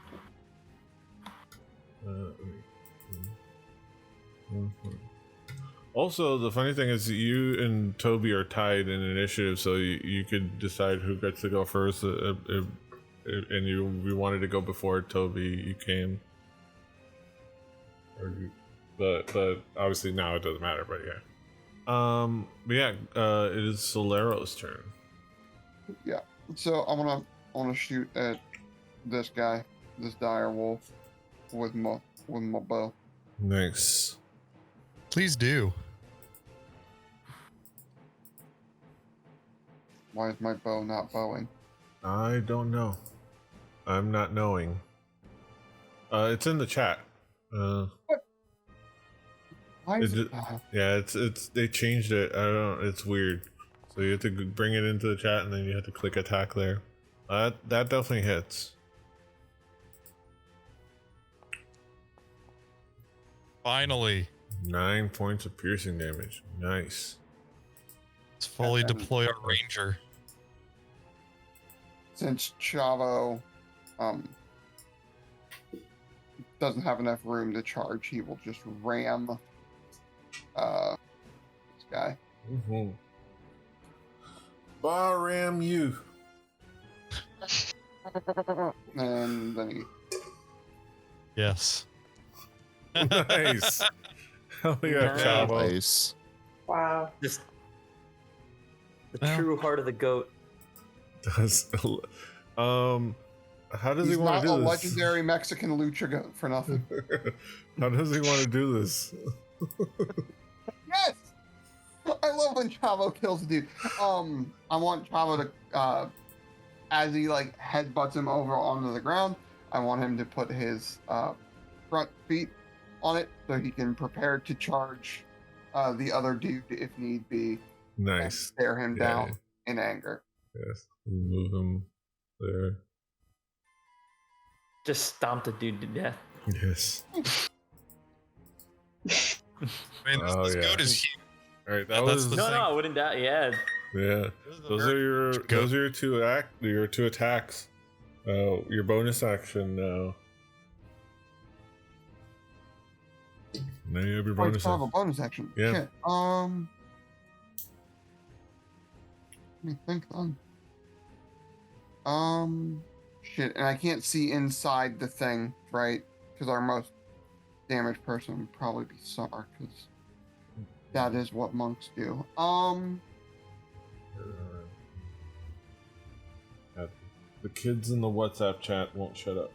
cool. Also, the funny thing is you and Toby are tied in initiative, so you could decide who gets to go first. And you wanted to go before Toby, you came. But obviously now it doesn't matter. But yeah. It is Solero's turn. Yeah. So I wanna shoot at this guy, this dire wolf, with my bow. Nice. Please do. Why is my bow not bowing? I don't know. I'm not knowing. It's in the chat. What? Why is it? Yeah, it's they changed it. I don't know. It's weird. So you have to bring it into the chat, and then you have to click attack there. That definitely hits. Finally. 9 points of piercing damage. Nice. Let's fully deploy our ranger. Since Chavo doesn't have enough room to charge, he will just ram this guy. Mm-hmm. Bar ram you. And then he... Yes. Nice. Hell yeah, Chavo. Nice. Wow. Just the true heart of the goat. Does how does he want to do this? He's not a legendary Mexican lucha goat for nothing. How does he want to do this? Yes! I love when Chavo kills a dude. I want Chavo to, as he like headbutts him over onto the ground, I want him to put his front feet on it so he can prepare to charge the other dude if need be. Nice. Stare him down in anger. Yes. Move him there. Just stomp the dude to death. Yes. Man, this goat is huge. All right, that was no, I wouldn't doubt. Yeah. Yeah. Those are your two attacks. Your bonus action now. Now you have your bonus action. Bonus action. Yeah. Shit. Let me think then. Shit, and I can't see inside the thing, right? Because our most damaged person would probably be Sar, because that is what monks do. The kids in the WhatsApp chat won't shut up.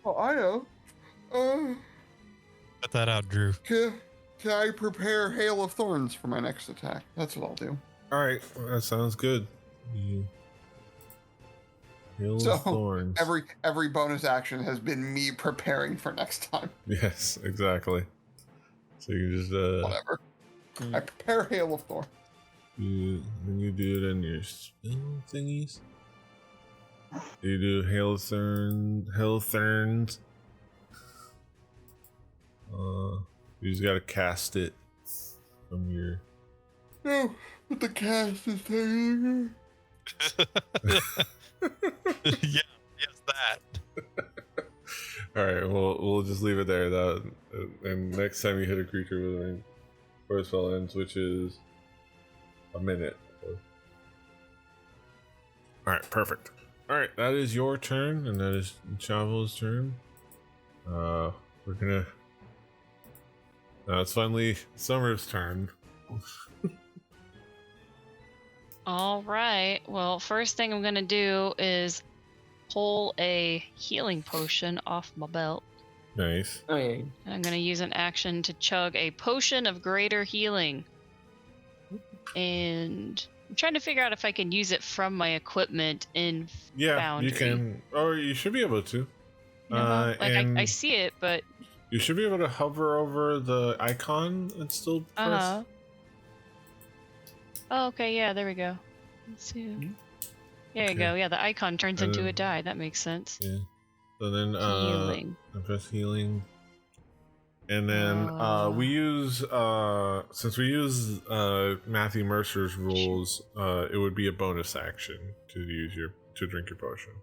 Oh, I know. Cut that out, Drew. Can I prepare Hail of Thorns for my next attack? That's what I'll do. All right, that sounds good. Hail of Thorns. Every bonus action has been me preparing for next time. Yes, exactly. So you just whatever. I prepare Hail of Thorns. Then you do it in your spell thingies. You do Hail of Thorns. You just gotta cast it from your. No, but the cast is taking. Yes, that. All right, we'll just leave it there. And next time you hit a creature with a first spell ends, which is a minute. All right, perfect. All right, that is your turn, and that is Chavo's turn. We're gonna. Now it's finally Summer's turn. All right. Well, first thing I'm gonna do is pull a healing potion off my belt. Nice. Oh yeah. And I'm gonna use an action to chug a potion of greater healing. And I'm trying to figure out if I can use it from my equipment in Foundry. You can, or you should be able to. I see it, but you should be able to hover over the icon and still press. Oh, okay, yeah, there we go. Let's see. There you go. Yeah, the icon turns into a die. That makes sense. Yeah. So then healing. Press healing. And then we use since we use Matthew Mercer's rules, it would be a bonus action to drink your potion.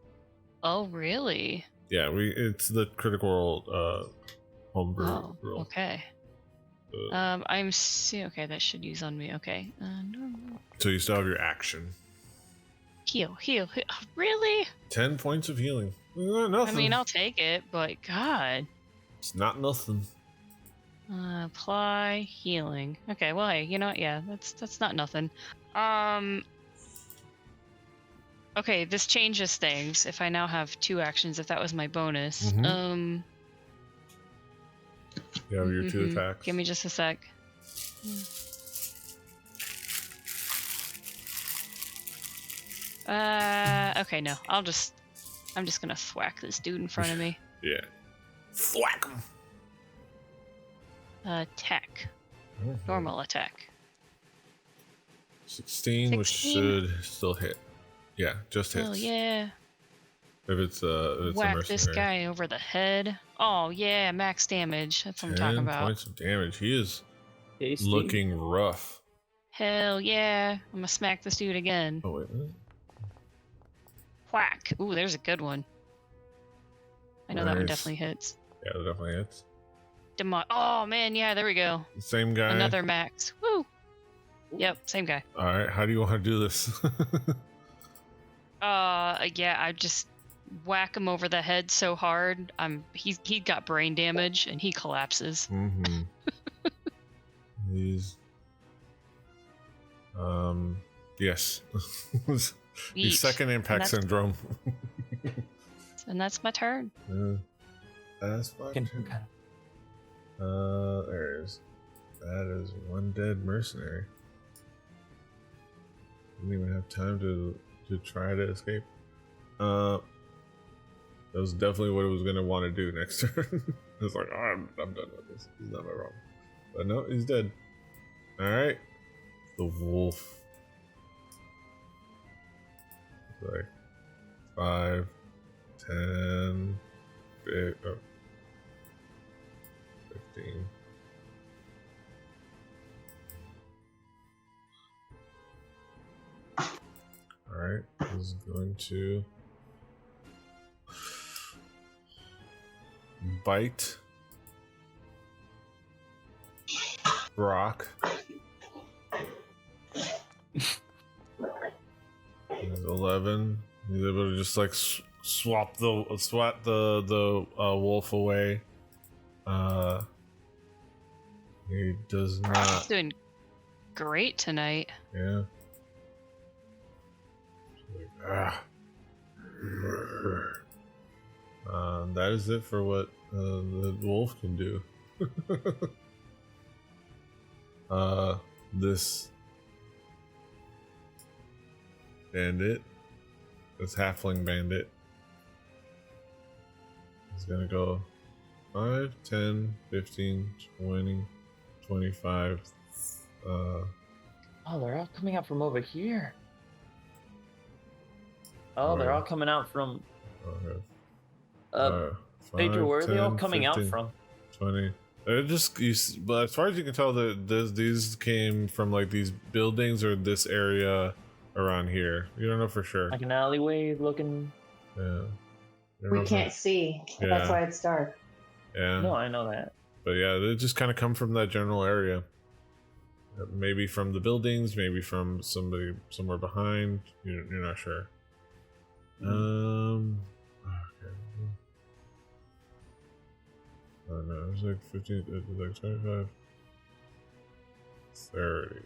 Oh, really? Yeah, it's the critical homebrew rule. Okay. Okay, that should use on me. Okay. Normal. So you still have your action. Heal. Really? 10 points of healing. Nothing. I mean, I'll take it, but God. It's not nothing. Apply healing. Okay, well, hey, you know what? Yeah, that's not nothing. Okay, this changes things. If I now have 2 actions, if that was my bonus. Mm-hmm. You have your 2 attacks. Give me just a sec. Okay, no. I'm just gonna thwack this dude in front of me. Yeah. Thwack him. Attack. Normal attack. 16, which should still hit. Yeah, just hits. Oh, yeah. If it's a Whack mercenary. this guy over the head. Oh yeah, max damage. That's what I'm talking 10 about. points of damage. He is Tasty. looking rough. Hell yeah. I'm gonna smack this dude again. Oh wait. Whack. Ooh, there's a good one. I know that one Nice. definitely hits. Yeah, that definitely hits. Oh man, yeah, there we go. Same guy. Another max. Woo. Yep, same guy. All right. How do you want to do this? Yeah, I just whack him over the head so hard. He got brain damage and he collapses. Mm-hmm. He's yes. He's Yeet. second impact syndrome. And that's my turn. That's fucking. There it is. That is one dead mercenary. Didn't even have time to try to escape. That was definitely what it was gonna want to do next turn. It's like, oh, I'm done with this. He's not my problem. But no, he's dead. All right, the wolf. It's like 5, 10, 15. Alright, this is going to bite Brock. He's 11. He's able to just like swat the wolf away. He does not. He's doing great tonight. Yeah. That is it for what the wolf can do. This bandit, this halfling bandit, is gonna go 5, 10, 15, 20, 25. Oh, they're all coming out from over here. Oh, they're all coming out from. Okay. 5, Pedro, where are they all 10, coming 15, out from? 20. But as far as you can tell, these came from like these buildings or this area around here. You don't know for sure. Like an alleyway looking. Yeah. We can't see. Yeah. That's why it's dark. Yeah. No, I know that. But yeah, they just kind of come from that general area. Maybe from the buildings, maybe from somewhere behind. You're not sure. Okay. Oh no, it's like 15, it's like 25, 30.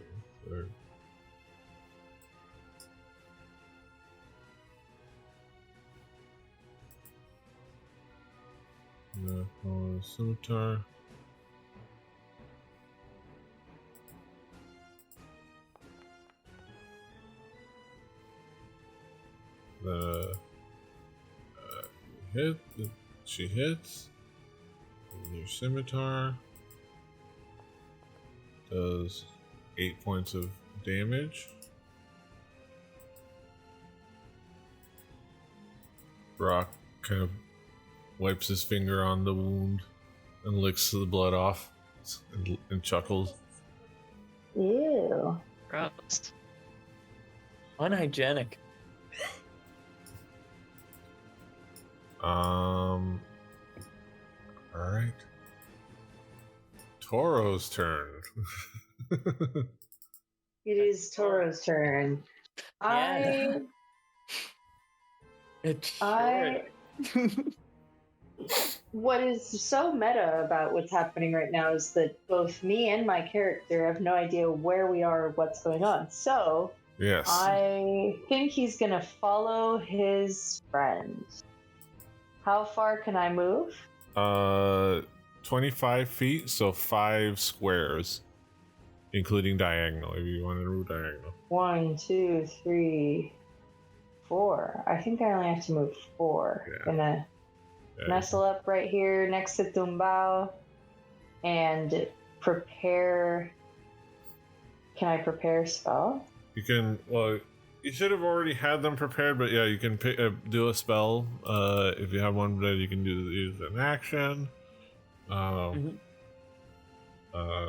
No, scimitar. She hits. Your scimitar does 8 points of damage. Brock kind of wipes his finger on the wound and licks the blood off and chuckles. Ew. Gross. Unhygienic. Alright. Toro's turn. It is Toro's turn. Yeah. What is so meta about what's happening right now is that both me and my character have no idea where we are or what's going on. So, yes. I think he's going to follow his friend. How far can I move? 25 feet, so 5 squares, including diagonal, if you want to move diagonal. 1, 2, 3, 4. I think I only have to move 4. Yeah. Gonna nestle up right here next to Tumbao and prepare. Can I prepare a spell? You can, well, You should have already had them prepared, but yeah, you can do a spell. If you have one that you can use an action.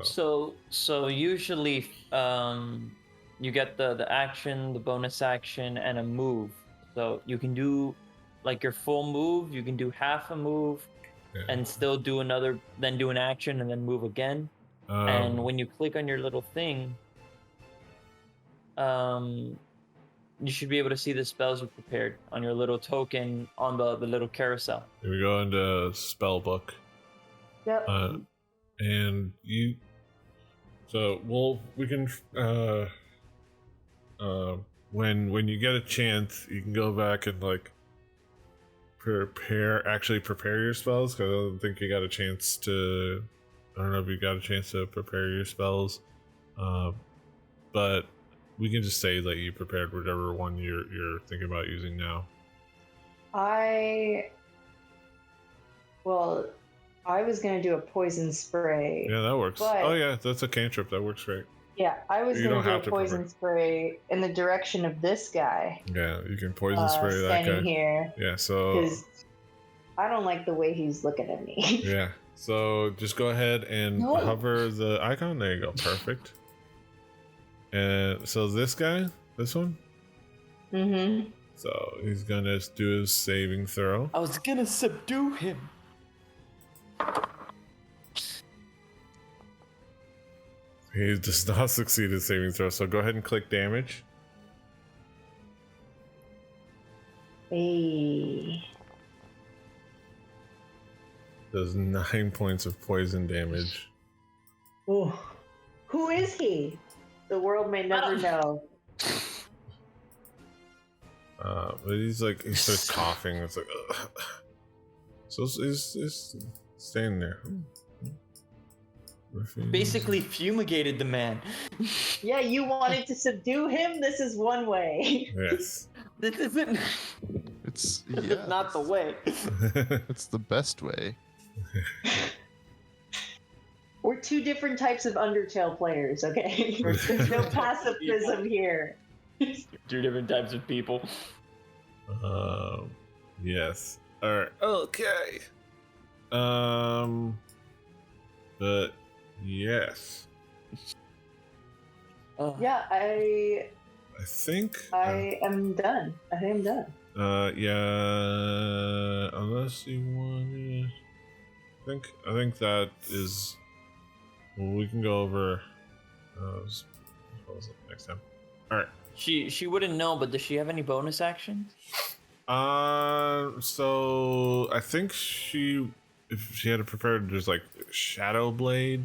So usually, you get the action, the bonus action, and a move. So you can do like your full move. You can do half a move, and still do another. Then do an action, and then move again. And when you click on your little thing, you should be able to see the spells you prepared on your little token on the little carousel. Here we go into spell book. Yep. And you. So we can. When you get a chance, you can go back and like prepare your spells, because I don't think you got a chance to. I don't know if you got a chance to prepare your spells, but we can just say that you prepared whatever one you're thinking about using now. I was gonna do a poison spray. Yeah, that works. But, oh yeah, that's a cantrip. That works great. Yeah, I was You gonna don't do a have to poison spray in the direction of this guy. Yeah, you can poison spray that guy. Standing here. Yeah, so Because I don't like the way he's looking at me. yeah, so just go ahead and hover the icon. There you go, perfect. And so this one. Mm-hmm. So he's gonna do his saving throw. I was gonna subdue him. He does not succeed at saving throw, so go ahead and click damage. Hey. Does 9 points of poison damage. Oh. Who is he? The world may never know. But he starts coughing. It's like, ugh. So he's staying there. Basically fumigated the man. Yeah, you wanted to subdue him? This is one way. Yes. This isn't. It's not the way. It's the best way. We're two different types of Undertale players, okay? There's no pacifism here. Two different types of people. Yes. Alright. Okay. But yes. Yeah, I think I am done. I think I'm done. Yeah. Unless you want to. I think that is. Well, we can go over. Next time. All right. She wouldn't know, but does she have any bonus actions? So I think if she had it prepared, there's like Shadow Blade.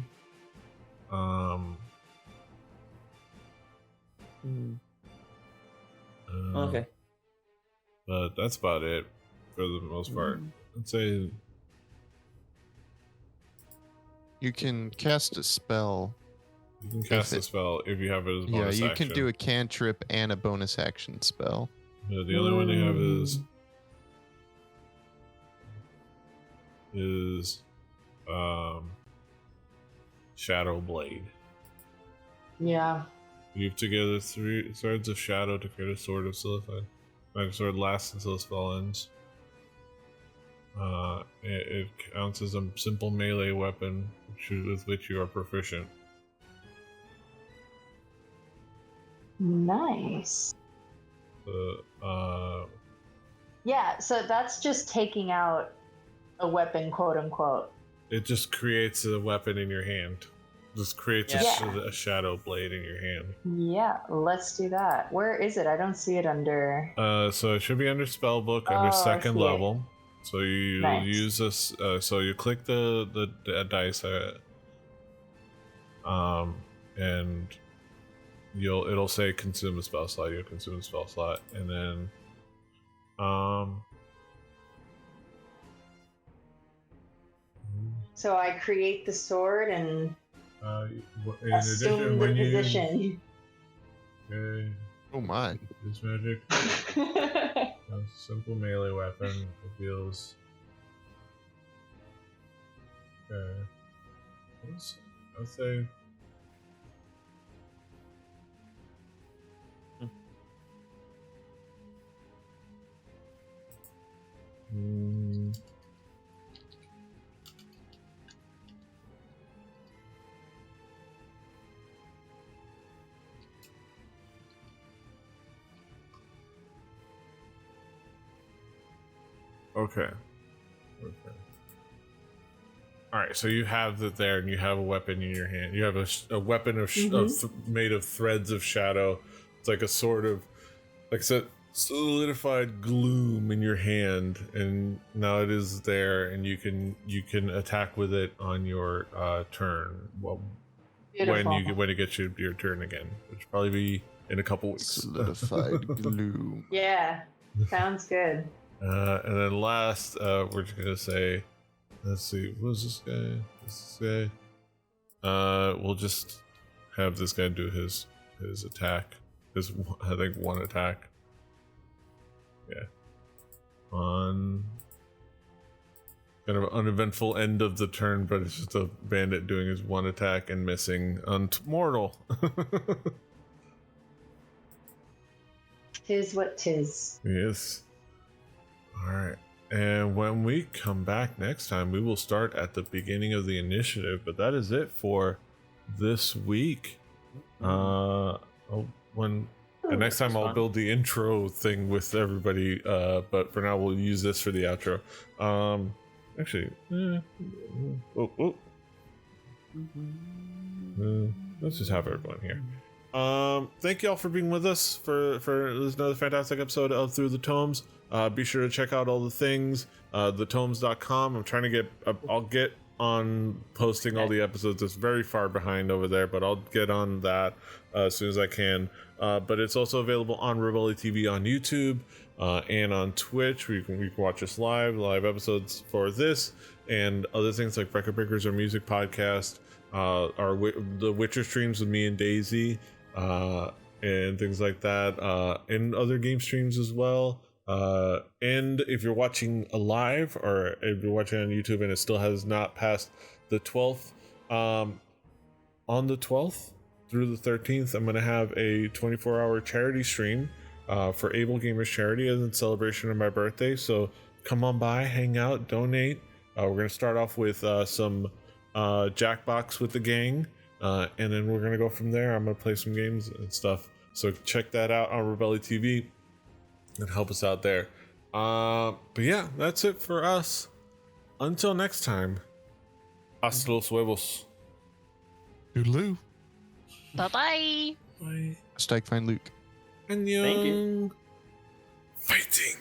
Okay. But that's about it for the most part. I'd say you can cast a spell. You can cast a spell if you have it as a bonus you action. can do a cantrip and a bonus action spell. Yeah, the only one they have is Shadow Blade. Yeah. Weave together 3 swords of shadow to create a sword of sillified. Magic sword lasts until the spell ends. It counts as a simple melee weapon with which you are proficient. Nice. Yeah, so that's just taking out a weapon, quote unquote. It just creates a weapon in your hand. Just creates a shadow blade in your hand. Yeah, let's do that. Where is it? I don't see it under. So it should be under spellbook under second level. So you use this. So you click the dice, and it'll say consume a spell slot. You'll consume a spell slot, and then So I create the sword and in assume addition, the position. Okay. Oh my! This magic. Simple melee weapon. It deals. Okay. I'd say. Okay. All right, so you have it there, and you have a weapon in your hand. You have a weapon made of threads of shadow. It's like a sort of, like I said, solidified gloom in your hand, and now it is there, and you can attack with it on your turn. Well, when it gets your turn again, which will probably be in a couple weeks. Solidified gloom. Yeah, sounds good. And then last, we're just gonna say, let's see, who's this guy? This guy. We'll just have this guy do his attack. His, I think, one attack. Yeah. On kind of uneventful end of the turn, but it's just a bandit doing his one attack and missing on mortal. Tis what tis. Yes. All right. And when we come back next time, we will start at the beginning of the initiative. But that is it for this week. Next time I'll build the intro thing with everybody. But for now, we'll use this for the outro. Let's just have everyone here. Thank you all for being with us for another fantastic episode of Through the Tomes. Be sure to check out all the things, thetomes.com. I'm trying to I'll get on posting all the episodes. It's very far behind over there, but I'll get on that as soon as I can. But it's also available on Rebelli TV on YouTube and on Twitch, where you can watch us live episodes for this and other things like Record Breakers, our music podcast, the Witcher streams with me and Daisy, and things like that, and other game streams as well. And if you're watching live, or if you're watching on YouTube and it still has not passed the 12th, on the 12th through the 13th, I'm going to have a 24-hour charity stream for Able Gamers Charity as in celebration of my birthday. So come on by, hang out, donate. We're going to start off with some Jackbox with the gang, and then we're going to go from there. I'm going to play some games and stuff. So check that out on Rebelli TV and help us out there. But yeah, that's it for us. Until next time, hasta los huevos. Toodaloo. Bye-bye. Bye. Strike, find Luke. Annyeong. Thank you. Fighting.